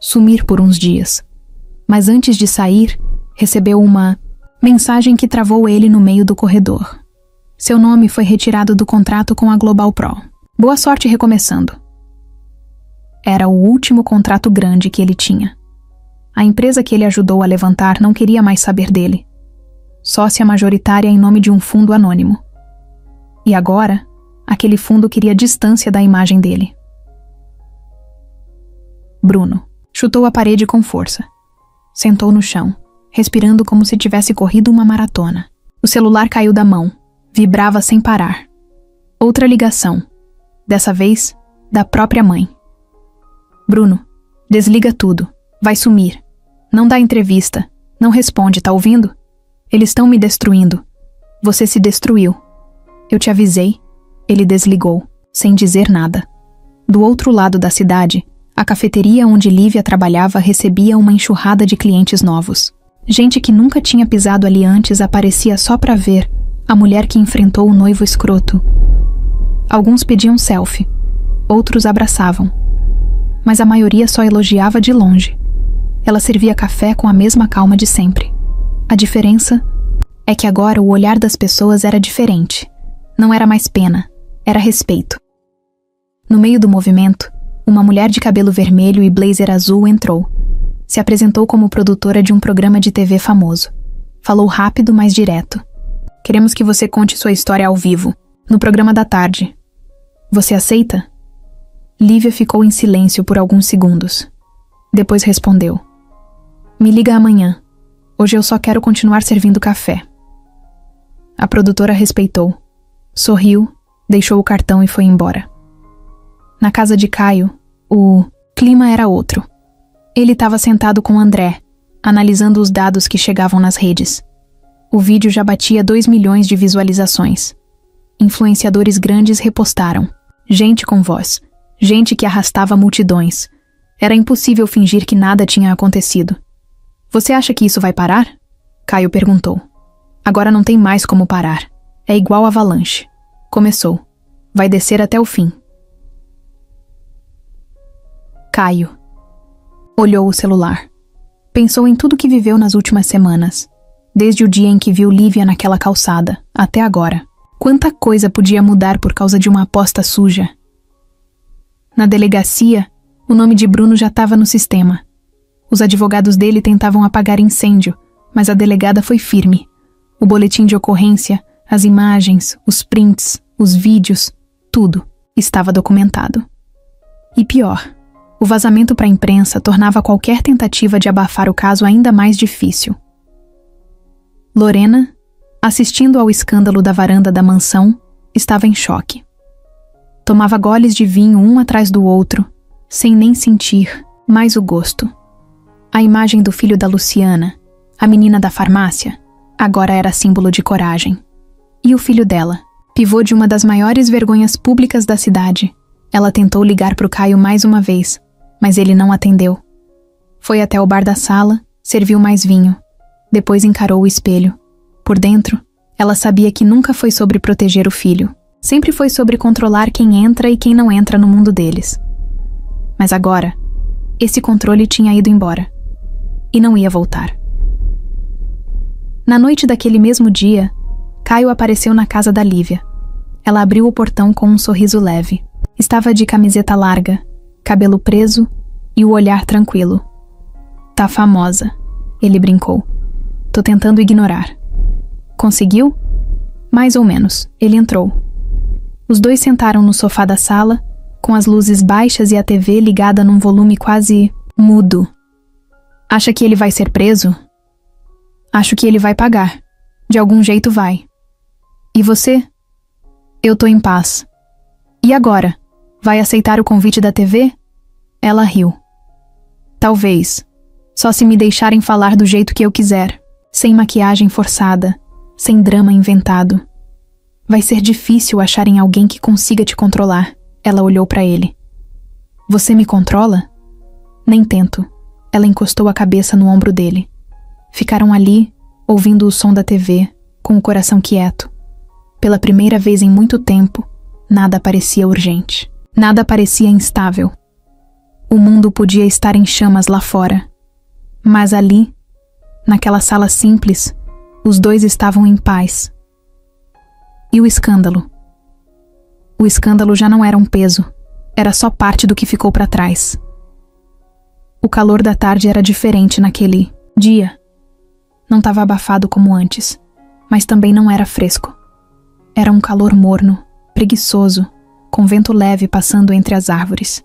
Sumir por uns dias. Mas antes de sair, recebeu uma mensagem que travou ele no meio do corredor. Seu nome foi retirado do contrato com a Global Pro. Boa sorte recomeçando. Era o último contrato grande que ele tinha. A empresa que ele ajudou a levantar não queria mais saber dele. Sócia majoritária em nome de um fundo anônimo. E agora, aquele fundo queria distância da imagem dele. Bruno chutou a parede com força. Sentou no chão, respirando como se tivesse corrido uma maratona. O celular caiu da mão, vibrava sem parar. Outra ligação, dessa vez, da própria mãe. Bruno, desliga tudo, vai sumir. Não dá entrevista, não responde, tá ouvindo? Eles estão me destruindo. Você se destruiu. Eu te avisei. Ele desligou, sem dizer nada. Do outro lado da cidade, a cafeteria onde Lívia trabalhava recebia uma enxurrada de clientes novos. Gente que nunca tinha pisado ali antes aparecia só pra ver a mulher que enfrentou o noivo escroto. Alguns pediam selfie, outros abraçavam. Mas a maioria só elogiava de longe. Ela servia café com a mesma calma de sempre. A diferença é que agora o olhar das pessoas era diferente. Não era mais pena, era respeito. No meio do movimento, uma mulher de cabelo vermelho e blazer azul entrou. Se apresentou como produtora de um programa de TV famoso. Falou rápido, mas direto. Queremos que você conte sua história ao vivo, no programa da tarde. Você aceita? Lívia ficou em silêncio por alguns segundos. Depois respondeu: me liga amanhã. Hoje eu só quero continuar servindo café. A produtora respeitou. Sorriu, deixou o cartão e foi embora. Na casa de Caio, o clima era outro. Ele estava sentado com André, analisando os dados que chegavam nas redes. O vídeo já batia 2 milhões de visualizações. Influenciadores grandes repostaram. Gente com voz. Gente que arrastava multidões. Era impossível fingir que nada tinha acontecido. Você acha que isso vai parar? Caio perguntou. Agora não tem mais como parar. É igual avalanche. Começou. Vai descer até o fim. Caio olhou o celular. Pensou em tudo que viveu nas últimas semanas. Desde o dia em que viu Lívia naquela calçada, até agora. Quanta coisa podia mudar por causa de uma aposta suja. Na delegacia, o nome de Bruno já estava no sistema. Os advogados dele tentavam apagar incêndio, mas a delegada foi firme. O boletim de ocorrência, as imagens, os prints, os vídeos, tudo estava documentado. E pior, o vazamento para a imprensa tornava qualquer tentativa de abafar o caso ainda mais difícil. Lorena, assistindo ao escândalo da varanda da mansão, estava em choque. Tomava goles de vinho um atrás do outro, sem nem sentir mais o gosto. A imagem do filho da Luciana, a menina da farmácia, agora era símbolo de coragem. E o filho dela, pivô de uma das maiores vergonhas públicas da cidade. Ela tentou ligar para o Caio mais uma vez, mas ele não atendeu. Foi até o bar da sala, serviu mais vinho. Depois encarou o espelho. Por dentro, ela sabia que nunca foi sobre proteger o filho. Sempre foi sobre controlar quem entra e quem não entra no mundo deles. Mas agora, esse controle tinha ido embora. E não ia voltar. Na noite daquele mesmo dia, Caio apareceu na casa da Lívia. Ela abriu o portão com um sorriso leve. Estava de camiseta larga, cabelo preso e o olhar tranquilo. Tá famosa, ele brincou. Tô tentando ignorar. Conseguiu? Mais ou menos, ele entrou. Os dois sentaram no sofá da sala, com as luzes baixas e a TV ligada num volume quase mudo. Acha que ele vai ser preso? Acho que ele vai pagar. De algum jeito vai. E você? Eu tô em paz. E agora? Vai aceitar o convite da TV? Ela riu. Talvez. Só se me deixarem falar do jeito que eu quiser. Sem maquiagem forçada. Sem drama inventado. Vai ser difícil acharem alguém que consiga te controlar. Ela olhou para ele. Você me controla? Nem tento. Ela encostou a cabeça no ombro dele. Ficaram ali, ouvindo o som da TV, com o coração quieto. Pela primeira vez em muito tempo, nada parecia urgente. Nada parecia instável. O mundo podia estar em chamas lá fora. Mas ali, naquela sala simples, os dois estavam em paz. E o escândalo? O escândalo já não era um peso. Era só parte do que ficou para trás. O calor da tarde era diferente naquele dia. Não estava abafado como antes, mas também não era fresco. Era um calor morno, preguiçoso, com vento leve passando entre as árvores.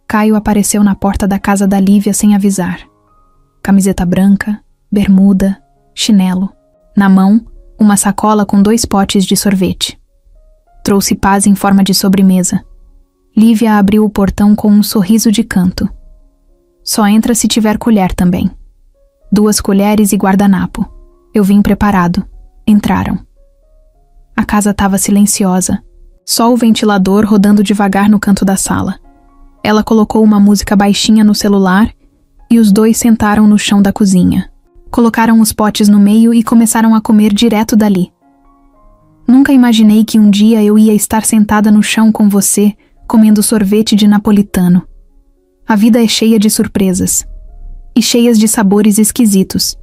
Caio apareceu na porta da casa da Lívia sem avisar. Camiseta branca, bermuda, chinelo. Na mão, uma sacola com 2 potes de sorvete. Trouxe paz em forma de sobremesa. Lívia abriu o portão com um sorriso de canto. Só entra se tiver colher também. 2 colheres e guardanapo. Eu vim preparado. Entraram. A casa estava silenciosa. Só o ventilador rodando devagar no canto da sala. Ela colocou uma música baixinha no celular e os dois sentaram no chão da cozinha. Colocaram os potes no meio e começaram a comer direto dali. Nunca imaginei que um dia eu ia estar sentada no chão com você, comendo sorvete de napolitano. A vida é cheia de surpresas. E cheias de sabores esquisitos.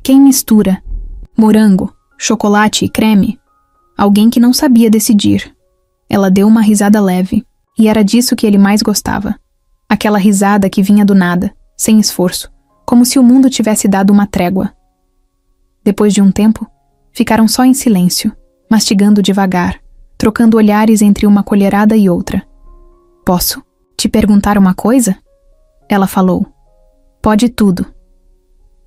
Quem mistura morango, chocolate e creme? Alguém que não sabia decidir. Ela deu uma risada leve, e era disso que ele mais gostava. Aquela risada que vinha do nada, sem esforço, como se o mundo tivesse dado uma trégua. Depois de um tempo, ficaram só em silêncio, mastigando devagar, trocando olhares entre uma colherada e outra. Posso te perguntar uma coisa? Ela falou. Pode tudo.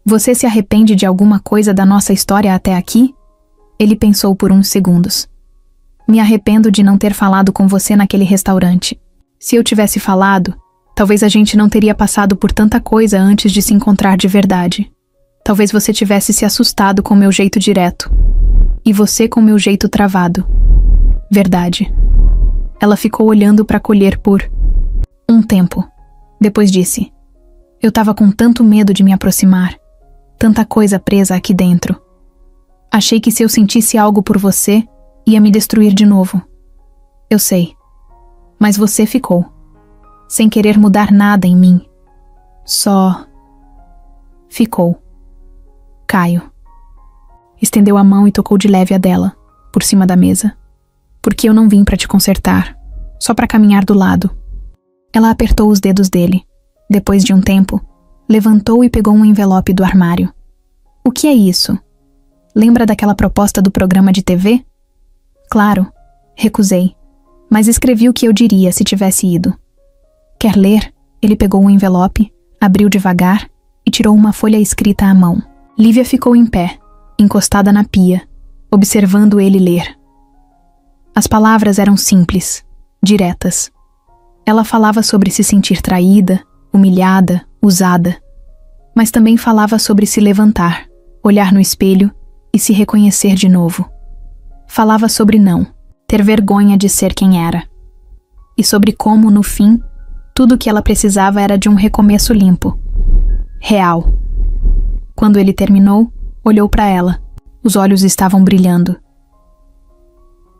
Você se arrepende de alguma coisa da nossa história até aqui? Ele pensou por uns segundos. Me arrependo de não ter falado com você naquele restaurante. Se eu tivesse falado, Talvez a gente não teria passado por tanta coisa antes de se encontrar de verdade. Talvez você tivesse se assustado com meu jeito direto. E você com meu jeito travado. Verdade. Ela ficou olhando para colher por um tempo. Depois disse: eu tava com tanto medo de me aproximar. Tanta coisa presa aqui dentro. Achei que se eu sentisse algo por você, ia me destruir de novo. Eu sei. Mas você ficou. Sem querer mudar nada em mim. Só ficou. Caio. Estendeu a mão e tocou de leve a dela, por cima da mesa. Porque eu não vim para te consertar, só para caminhar do lado. Ela apertou os dedos dele. Depois de um tempo, levantou e pegou um envelope do armário. O que é isso? Lembra daquela proposta do programa de TV? Claro, recusei, mas escrevi o que eu diria se tivesse ido. Quer ler? Ele pegou um envelope, abriu devagar e tirou uma folha escrita à mão. Lívia ficou em pé, encostada na pia, observando ele ler. As palavras eram simples, diretas. Ela falava sobre se sentir traída, humilhada, usada, mas também falava sobre se levantar, olhar no espelho e se reconhecer de novo. Falava sobre não, ter vergonha de ser quem era. E sobre como, no fim, tudo o que ela precisava era de um recomeço limpo. Real. Quando ele terminou, olhou para ela. Os olhos estavam brilhando.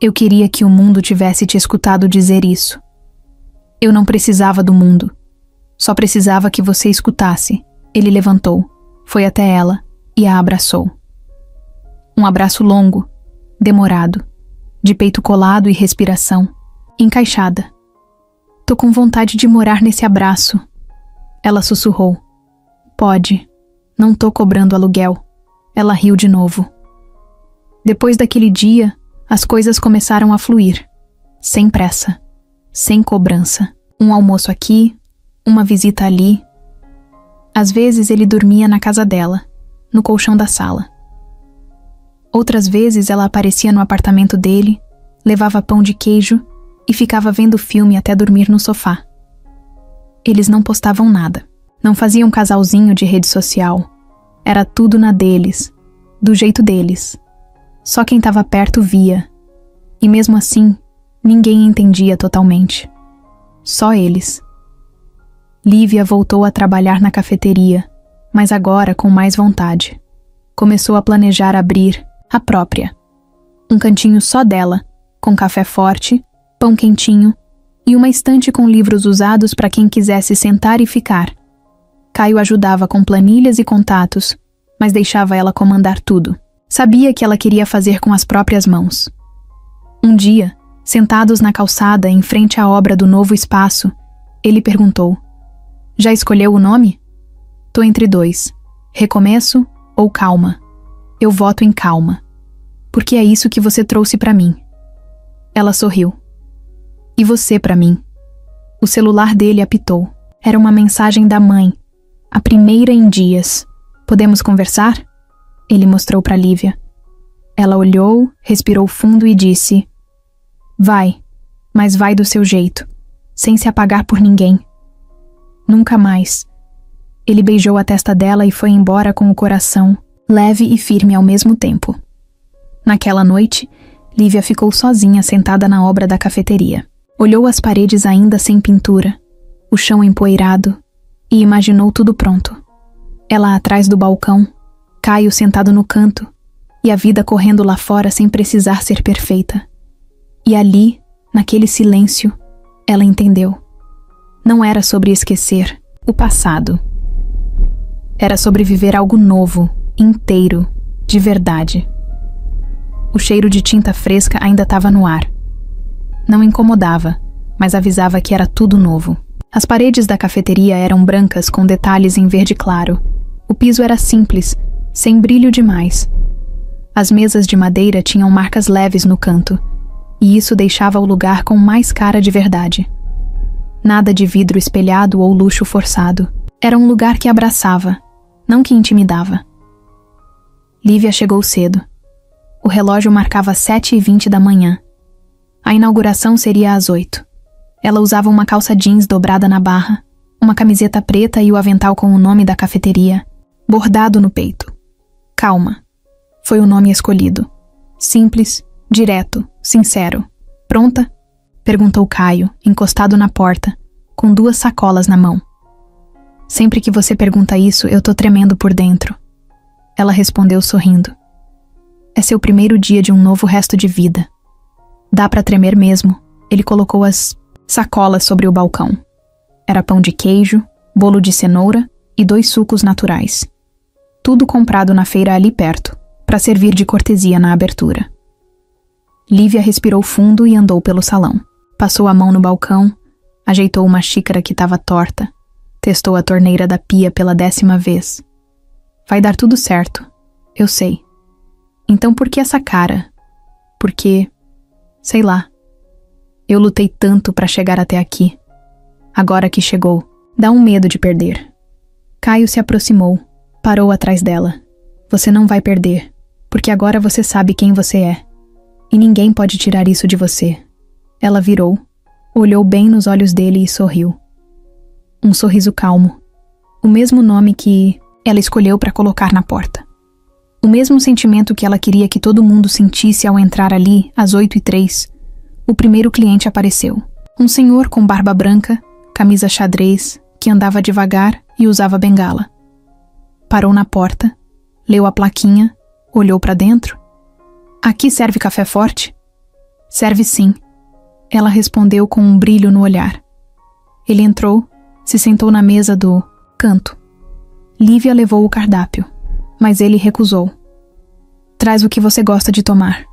Eu queria que o mundo tivesse te escutado dizer isso. Eu não precisava do mundo. Só precisava que você escutasse. Ele levantou, foi até ela e a abraçou. Um abraço longo, demorado, de peito colado e respiração, encaixada. Tô com vontade de morar nesse abraço. Ela sussurrou. Pode, não tô cobrando aluguel. Ela riu de novo. Depois daquele dia, as coisas começaram a fluir, sem pressa, sem cobrança. Um almoço aqui, uma visita ali. Às vezes ele dormia na casa dela, no colchão da sala. Outras vezes ela aparecia no apartamento dele, levava pão de queijo e ficava vendo filme até dormir no sofá. Eles não postavam nada, não faziam casalzinho de rede social. Era tudo na deles, do jeito deles. Só quem estava perto via, e mesmo assim, ninguém entendia totalmente. Só eles. Lívia voltou a trabalhar na cafeteria, mas agora com mais vontade. Começou a planejar abrir a própria. Um cantinho só dela, com café forte, pão quentinho e uma estante com livros usados para quem quisesse sentar e ficar. Caio ajudava com planilhas e contatos, mas deixava ela comandar tudo. Sabia que ela queria fazer com as próprias mãos. Um dia, sentados na calçada em frente à obra do novo espaço, ele perguntou: já escolheu o nome? Tô entre dois, recomeço ou calma. Eu voto em calma, porque é isso que você trouxe pra mim. Ela sorriu. E você pra mim? O celular dele apitou. Era uma mensagem da mãe, a primeira em dias. Podemos conversar? Ele mostrou pra Lívia. Ela olhou, respirou fundo e disse: vai, mas vai do seu jeito, sem se apagar por ninguém. Nunca mais. Ele beijou a testa dela e foi embora com o coração leve e firme ao mesmo tempo. Naquela noite, Lívia ficou sozinha sentada na obra da cafeteria. Olhou as paredes ainda sem pintura, o chão empoeirado, e imaginou tudo pronto. Ela atrás do balcão, Caio sentado no canto, e a vida correndo lá fora sem precisar ser perfeita. E ali, naquele silêncio, ela entendeu. Não era sobre esquecer o passado. Era sobre viver algo novo, inteiro, de verdade. O cheiro de tinta fresca ainda estava no ar. Não incomodava, mas avisava que era tudo novo. As paredes da cafeteria eram brancas com detalhes em verde claro. O piso era simples, sem brilho demais. As mesas de madeira tinham marcas leves no canto, e isso deixava o lugar com mais cara de verdade. Nada de vidro espelhado ou luxo forçado. Era um lugar que abraçava, não que intimidava. Lívia chegou cedo. O relógio marcava 7h20 da manhã. A inauguração seria às 8. Ela usava uma calça jeans dobrada na barra, Uma camiseta preta e o avental com o nome da cafeteria, bordado no peito. Calma. Foi o nome escolhido. Simples, direto, sincero. Pronta? Perguntou Caio, encostado na porta, com 2 sacolas na mão. Sempre que você pergunta isso, eu tô tremendo por dentro. Ela respondeu sorrindo. É seu primeiro dia de um novo resto de vida. Dá pra tremer mesmo. Ele colocou as sacolas sobre o balcão. Era pão de queijo, bolo de cenoura e 2 sucos naturais. Tudo comprado na feira ali perto, para servir de cortesia na abertura. Lívia respirou fundo e andou pelo salão. Passou a mão no balcão, ajeitou uma xícara que estava torta, testou a torneira da pia pela 10ª vez. Vai dar tudo certo, eu sei. Então por que essa cara? Porque, sei lá, eu lutei tanto para chegar até aqui. Agora que chegou, dá um medo de perder. Caio se aproximou, parou atrás dela. Você não vai perder, porque agora você sabe quem você é. E ninguém pode tirar isso de você. Ela virou, olhou bem nos olhos dele e sorriu. Um sorriso calmo. O mesmo nome que ela escolheu para colocar na porta. O mesmo sentimento que ela queria que todo mundo sentisse ao entrar ali, às 8h03. O primeiro cliente apareceu. Um senhor com barba branca, camisa xadrez, que andava devagar e usava bengala. Parou na porta, leu a plaquinha, olhou para dentro. Aqui serve café forte? Serve sim. Ela respondeu com um brilho no olhar. Ele entrou, se sentou na mesa do canto. Lívia levou o cardápio, mas ele recusou. Traz o que você gosta de tomar.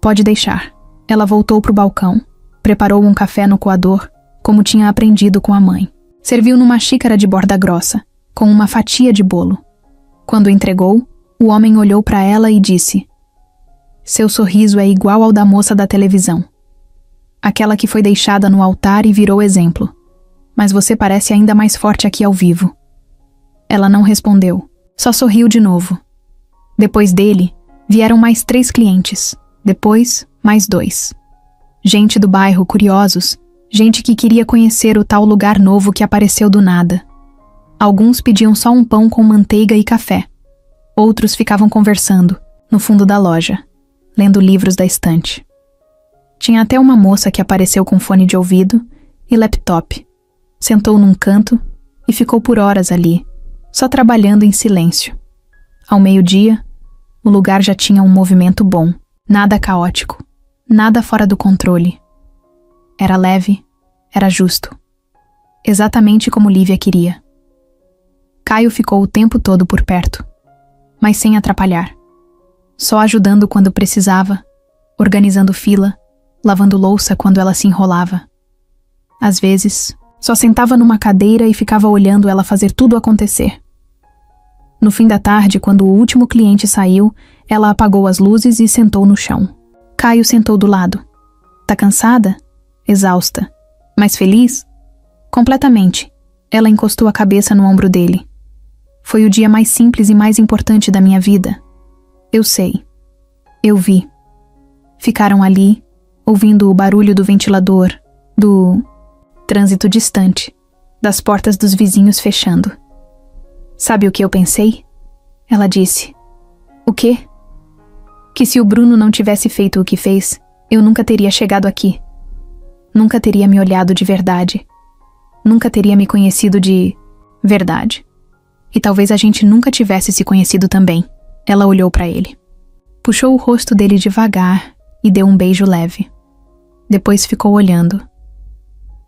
Pode deixar. Ela voltou para o balcão, preparou um café no coador, como tinha aprendido com a mãe. Serviu numa xícara de borda grossa, com uma fatia de bolo. Quando entregou, o homem olhou para ela e disse: seu sorriso é igual ao da moça da televisão. Aquela que foi deixada no altar e virou exemplo. Mas você parece ainda mais forte aqui ao vivo. Ela não respondeu, só sorriu de novo. Depois dele, vieram mais 3 clientes. Depois, mais 2. Gente do bairro, curiosos. Gente que queria conhecer o tal lugar novo que apareceu do nada. Alguns pediam só um pão com manteiga e café. Outros ficavam conversando, no fundo da loja, lendo livros da estante. Tinha até uma moça que apareceu com fone de ouvido e laptop. Sentou num canto e ficou por horas ali, só trabalhando em silêncio. Ao meio-dia, o lugar já tinha um movimento bom, nada caótico, nada fora do controle. Era leve, era justo. Exatamente como Lívia queria. Caio ficou o tempo todo por perto, mas sem atrapalhar. Só ajudando quando precisava, organizando fila, lavando louça quando ela se enrolava. Às vezes, só sentava numa cadeira e ficava olhando ela fazer tudo acontecer. No fim da tarde, quando o último cliente saiu, ela apagou as luzes e sentou no chão. Caio sentou do lado. Tá cansada? Exausta. Mas feliz? Completamente. Ela encostou a cabeça no ombro dele. Foi o dia mais simples e mais importante da minha vida. Eu sei. Eu vi. Ficaram ali, ouvindo o barulho do ventilador, do trânsito distante, das portas dos vizinhos fechando. Sabe o que eu pensei? Ela disse. O quê? Que se o Bruno não tivesse feito o que fez, eu nunca teria chegado aqui. Nunca teria me olhado de verdade. Nunca teria me conhecido de verdade. E talvez a gente nunca tivesse se conhecido também. Ela olhou para ele. Puxou o rosto dele devagar e deu um beijo leve. Depois ficou olhando.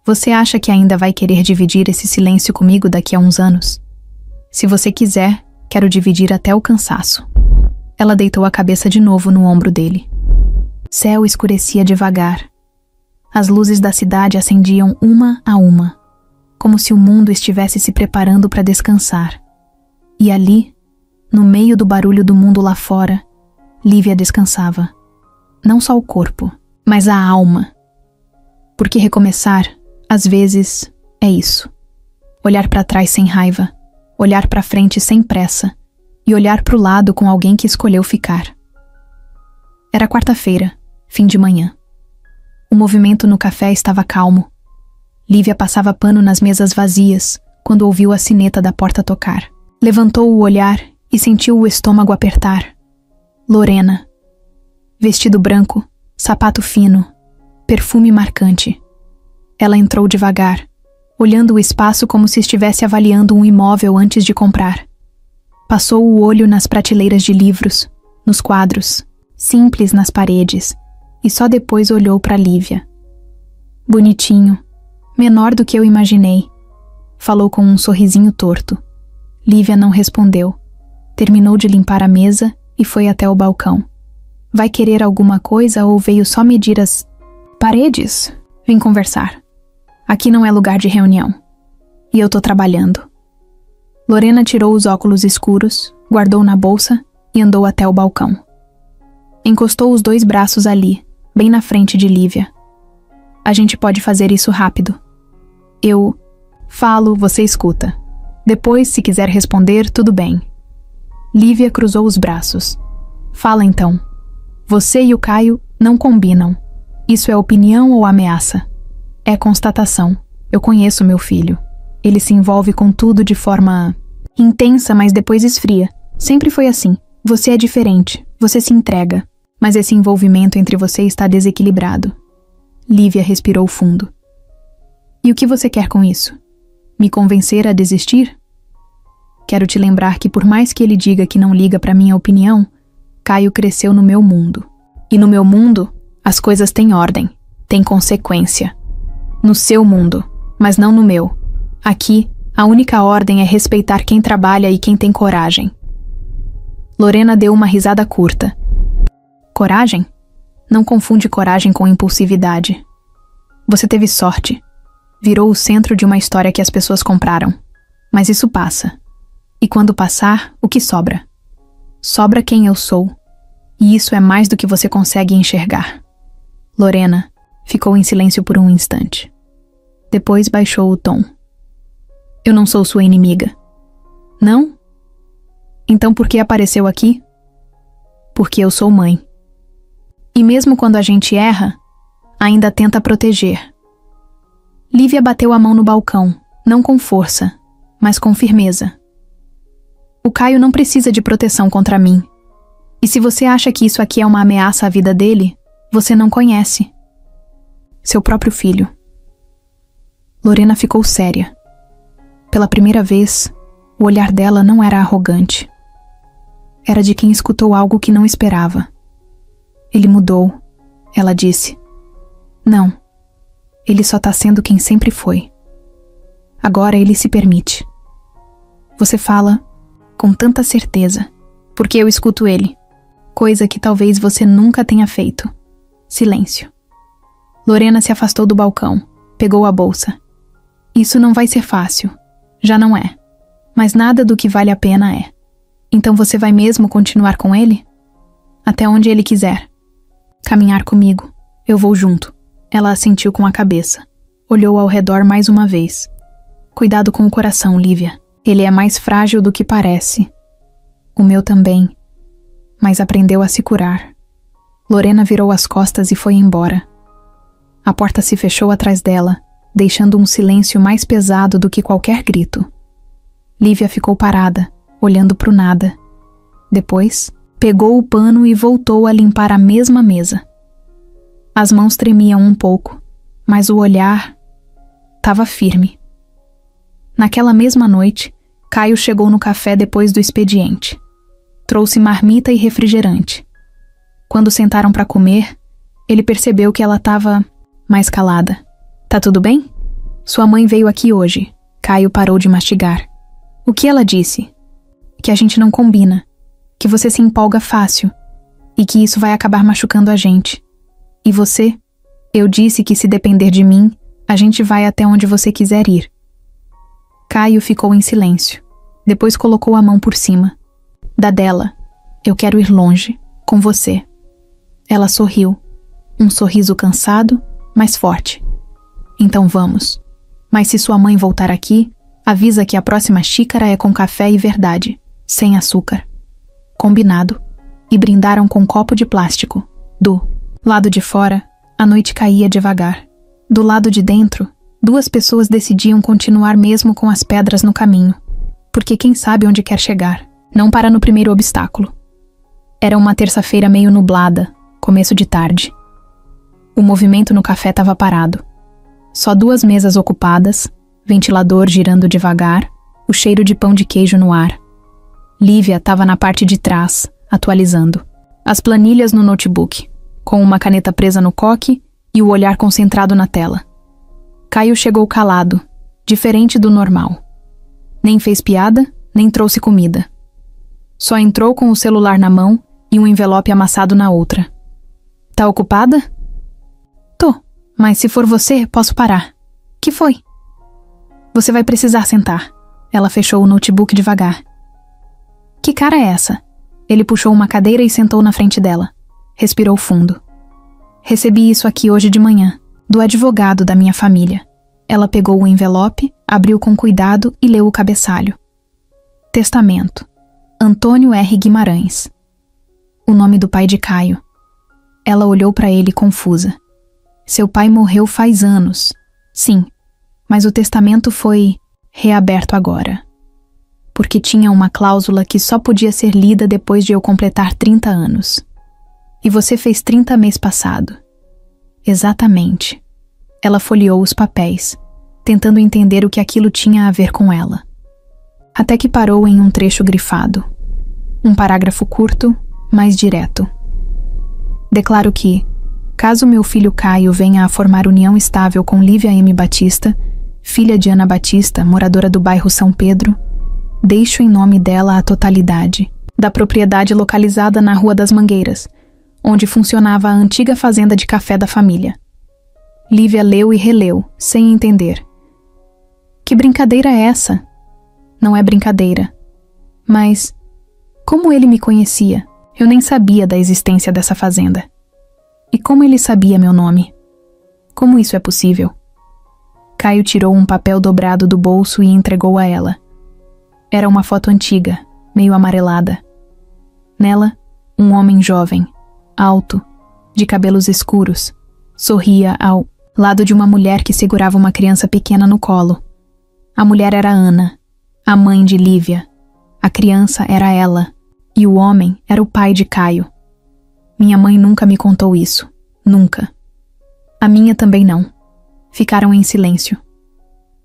Você acha que ainda vai querer dividir esse silêncio comigo daqui a uns anos? Se você quiser, quero dividir até o cansaço. Ela deitou a cabeça de novo no ombro dele. Céu escurecia devagar. As luzes da cidade acendiam uma a uma, como se o mundo estivesse se preparando para descansar. E ali, no meio do barulho do mundo lá fora, Lívia descansava. Não só o corpo, mas a alma. Porque recomeçar, às vezes, é isso. Olhar para trás sem raiva, olhar para frente sem pressa e olhar para o lado com alguém que escolheu ficar. Era quarta-feira, fim de manhã. O movimento no café estava calmo. Lívia passava pano nas mesas vazias quando ouviu a sineta da porta tocar. Levantou o olhar e sentiu o estômago apertar. Lorena. Vestido branco, sapato fino, perfume marcante. Ela entrou devagar, olhando o espaço como se estivesse avaliando um imóvel antes de comprar. Passou o olho nas prateleiras de livros, nos quadros, simples nas paredes, e só depois olhou para Lívia. Bonitinho, menor do que eu imaginei. Falou com um sorrisinho torto. Lívia não respondeu. Terminou de limpar a mesa e foi até o balcão. Vai querer alguma coisa ou veio só medir as paredes? Vim conversar. Aqui não é lugar de reunião. E eu tô trabalhando. Lorena tirou os óculos escuros, guardou na bolsa e andou até o balcão. Encostou os 2 braços ali, bem na frente de Lívia. A gente pode fazer isso rápido. Eu falo, você escuta. Depois, se quiser responder, tudo bem. Lívia cruzou os braços. Fala então. Você e o Caio não combinam. Isso é opinião ou ameaça? É constatação. Eu conheço meu filho. Ele se envolve com tudo de forma intensa, mas depois esfria. Sempre foi assim. Você é diferente. Você se entrega. Mas esse envolvimento entre você está desequilibrado. Lívia respirou fundo. E o que você quer com isso? Me convencer a desistir? Quero te lembrar que por mais que ele diga que não liga para minha opinião, Caio cresceu no meu mundo. E no meu mundo, as coisas têm ordem, têm consequência. No seu mundo, mas não no meu. Aqui, a única ordem é respeitar quem trabalha e quem tem coragem. Lorena deu uma risada curta. Coragem? Não confunde coragem com impulsividade. Você teve sorte. Virou o centro de uma história que as pessoas compraram. Mas isso passa. E quando passar, o que sobra? Sobra quem eu sou. E isso é mais do que você consegue enxergar. Lorena ficou em silêncio por um instante. Depois baixou o tom. Eu não sou sua inimiga. Não? Então por que apareceu aqui? Porque eu sou mãe. E mesmo quando a gente erra, ainda tenta proteger. Lívia bateu a mão no balcão, não com força, mas com firmeza. O Caio não precisa de proteção contra mim. E se você acha que isso aqui é uma ameaça à vida dele, você não conhece. Seu próprio filho. Lorena ficou séria. Pela primeira vez, o olhar dela não era arrogante. Era de quem escutou algo que não esperava. Ele mudou, ela disse. Não, ele só tá sendo quem sempre foi. Agora ele se permite. Você fala com tanta certeza, porque eu escuto ele. Coisa que talvez você nunca tenha feito. Silêncio. Lorena se afastou do balcão, pegou a bolsa. Isso não vai ser fácil. Já não é. Mas nada do que vale a pena é. Então você vai mesmo continuar com ele? Até onde ele quiser. Caminhar comigo. Eu vou junto. Ela assentiu com a cabeça. Olhou ao redor mais uma vez. Cuidado com o coração, Lívia. Ele é mais frágil do que parece. O meu também. Mas aprendeu a se curar. Lorena virou as costas e foi embora. A porta se fechou atrás dela, deixando um silêncio mais pesado do que qualquer grito. Lívia ficou parada, olhando pro nada. Depois, pegou o pano e voltou a limpar a mesma mesa. As mãos tremiam um pouco, mas o olhar estava firme. Naquela mesma noite, Caio chegou no café depois do expediente. Trouxe marmita e refrigerante. Quando sentaram para comer, ele percebeu que ela estava mais calada. Tá tudo bem? Sua mãe veio aqui hoje. Caio parou de mastigar. O que ela disse? Que a gente não combina. Que você se empolga fácil. E que isso vai acabar machucando a gente. E você? Eu disse que se depender de mim, a gente vai até onde você quiser ir. Caio ficou em silêncio. Depois colocou a mão por cima. Da dela. Eu quero ir longe, com você. Ela sorriu. Um sorriso cansado, mas forte. Então vamos. Mas se sua mãe voltar aqui, avisa que a próxima xícara é com café e verdade, sem açúcar. Combinado. E brindaram com um copo de plástico. Do lado de fora, a noite caía devagar. Do lado de dentro, Duas pessoas decidiam continuar mesmo com as pedras no caminho, porque quem sabe onde quer chegar, não para no primeiro obstáculo. Era uma terça-feira meio nublada, começo de tarde. O movimento no café estava parado. Só duas mesas ocupadas, ventilador girando devagar, o cheiro de pão de queijo no ar. Lívia estava na parte de trás, atualizando. As planilhas no notebook, com uma caneta presa no coque e o olhar concentrado na tela. Caio chegou calado, diferente do normal. Nem fez piada, nem trouxe comida. Só entrou com o celular na mão e um envelope amassado na outra. Tá ocupada? Tô, mas se for você, posso parar. Que foi? Você vai precisar sentar. Ela fechou o notebook devagar. Que cara é essa? Ele puxou uma cadeira e sentou na frente dela. Respirou fundo. Recebi isso aqui hoje de manhã, do advogado da minha família. Ela pegou o envelope, abriu com cuidado e leu o cabeçalho. Testamento. Antônio R. Guimarães. O nome do pai de Caio. Ela olhou para ele confusa. Seu pai morreu faz anos. Sim, mas o testamento foi reaberto agora. Porque tinha uma cláusula que só podia ser lida depois de eu completar 30 anos. E você fez 30 mês passado. Exatamente. Ela folheou os papéis, tentando entender o que aquilo tinha a ver com ela. Até que parou em um trecho grifado. Um parágrafo curto, mas direto. Declaro que, caso meu filho Caio venha a formar união estável com Lívia M. Batista, filha de Ana Batista, moradora do bairro São Pedro, deixo em nome dela a totalidade da propriedade localizada na Rua das Mangueiras, onde funcionava a antiga fazenda de café da família. Lívia leu e releu, sem entender. Que brincadeira é essa? Não é brincadeira. Mas, como ele me conhecia? Eu nem sabia da existência dessa fazenda. E como ele sabia meu nome? Como isso é possível? Caio tirou um papel dobrado do bolso e entregou a ela. Era uma foto antiga, meio amarelada. Nela, um homem jovem, alto, de cabelos escuros, sorria ao lado de uma mulher que segurava uma criança pequena no colo. A mulher era Ana, a mãe de Lívia. A criança era ela, e o homem era o pai de Caio. Minha mãe nunca me contou isso, nunca. A minha também não. Ficaram em silêncio.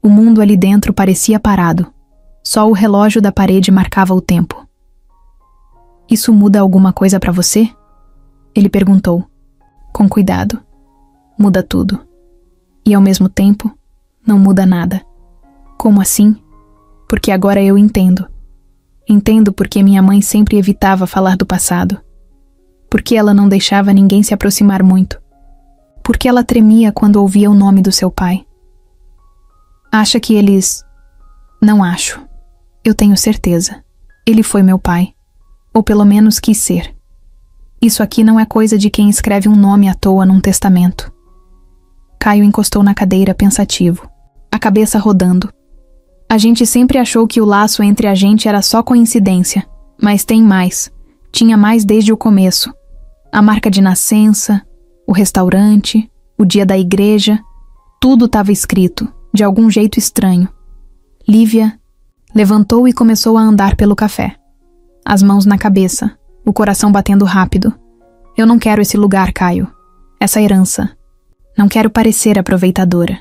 O mundo ali dentro parecia parado. Só o relógio da parede marcava o tempo. Isso muda alguma coisa pra você? Ele perguntou, com cuidado. Muda tudo. E ao mesmo tempo, não muda nada. Como assim? Porque agora eu entendo. Entendo porque minha mãe sempre evitava falar do passado. Porque ela não deixava ninguém se aproximar muito. Porque ela tremia quando ouvia o nome do seu pai. Acha que eles... Não acho. Eu tenho certeza. Ele foi meu pai. Ou pelo menos quis ser. Isso aqui não é coisa de quem escreve um nome à toa num testamento. Caio encostou na cadeira pensativo, a cabeça rodando. A gente sempre achou que o laço entre a gente era só coincidência, mas tem mais. Tinha mais desde o começo. A marca de nascença, o restaurante, o dia da igreja, tudo estava escrito, de algum jeito estranho. Lívia levantou e começou a andar pelo café. As mãos na cabeça, o coração batendo rápido. Eu não quero esse lugar, Caio. Essa herança. Não quero parecer aproveitadora.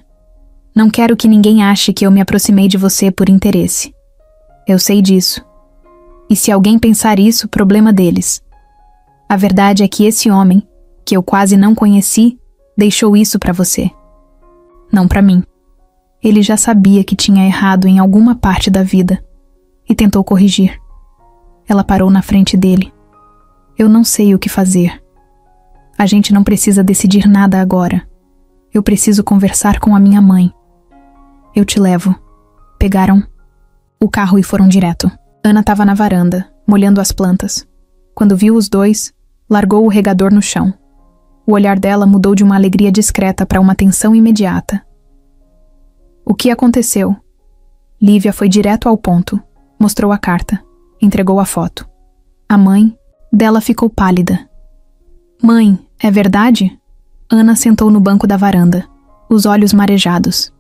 Não quero que ninguém ache que eu me aproximei de você por interesse. Eu sei disso. E se alguém pensar isso, problema deles. A verdade é que esse homem, que eu quase não conheci, deixou isso pra você. Não pra mim. Ele já sabia que tinha errado em alguma parte da vida e tentou corrigir. Ela parou na frente dele. Eu não sei o que fazer. A gente não precisa decidir nada agora. Eu preciso conversar com a minha mãe. Eu te levo. Pegaram o carro e foram direto. Ana estava na varanda, molhando as plantas. Quando viu os dois, largou o regador no chão. O olhar dela mudou de uma alegria discreta para uma tensão imediata. O que aconteceu? Lívia foi direto ao ponto. Mostrou a carta. Entregou a foto. A mãe dela ficou pálida. Mãe, é verdade? Ana sentou no banco da varanda, os olhos marejados.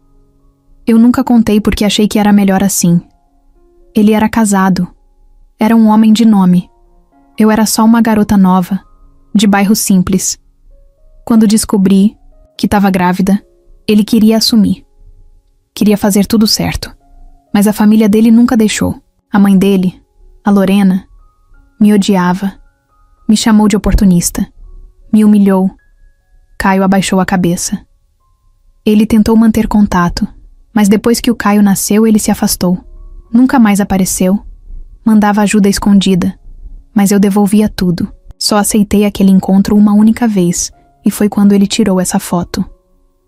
Eu nunca contei porque achei que era melhor assim. Ele era casado. Era um homem de nome. Eu era só uma garota nova, de bairro simples. Quando descobri que estava grávida, ele queria assumir. Queria fazer tudo certo. Mas a família dele nunca deixou. A mãe dele, a Lorena, me odiava. Me chamou de oportunista. Me humilhou. Caio abaixou a cabeça. Ele tentou manter contato, mas depois que o Caio nasceu, ele se afastou. Nunca mais apareceu. Mandava ajuda escondida, mas eu devolvia tudo. Só aceitei aquele encontro uma única vez, e foi quando ele tirou essa foto.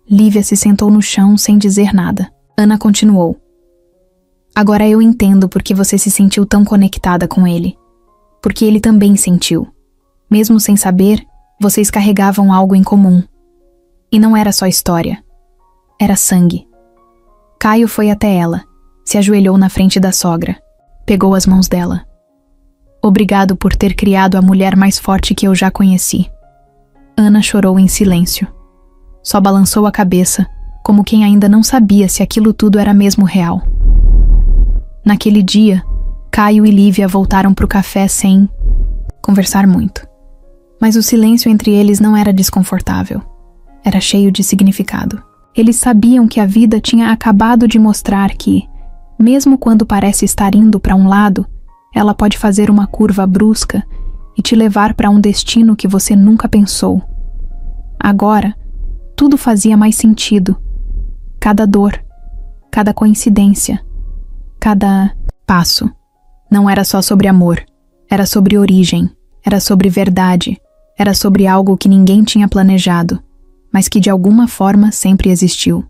Lívia se sentou no chão sem dizer nada. Ana continuou. Agora eu entendo por que você se sentiu tão conectada com ele. Porque ele também sentiu. Mesmo sem saber, vocês carregavam algo em comum. E não era só história. Era sangue. Caio foi até ela, se ajoelhou na frente da sogra, pegou as mãos dela. Obrigado por ter criado a mulher mais forte que eu já conheci. Ana chorou em silêncio. Só balançou a cabeça, como quem ainda não sabia se aquilo tudo era mesmo real. Naquele dia, Caio e Lívia voltaram pro café sem conversar muito. Mas o silêncio entre eles não era desconfortável. Era cheio de significado. Eles sabiam que a vida tinha acabado de mostrar que, mesmo quando parece estar indo para um lado, ela pode fazer uma curva brusca e te levar para um destino que você nunca pensou. Agora, tudo fazia mais sentido. Cada dor, cada coincidência, cada passo. Não era só sobre amor, era sobre origem, era sobre verdade, era sobre algo que ninguém tinha planejado, mas que de alguma forma sempre existiu.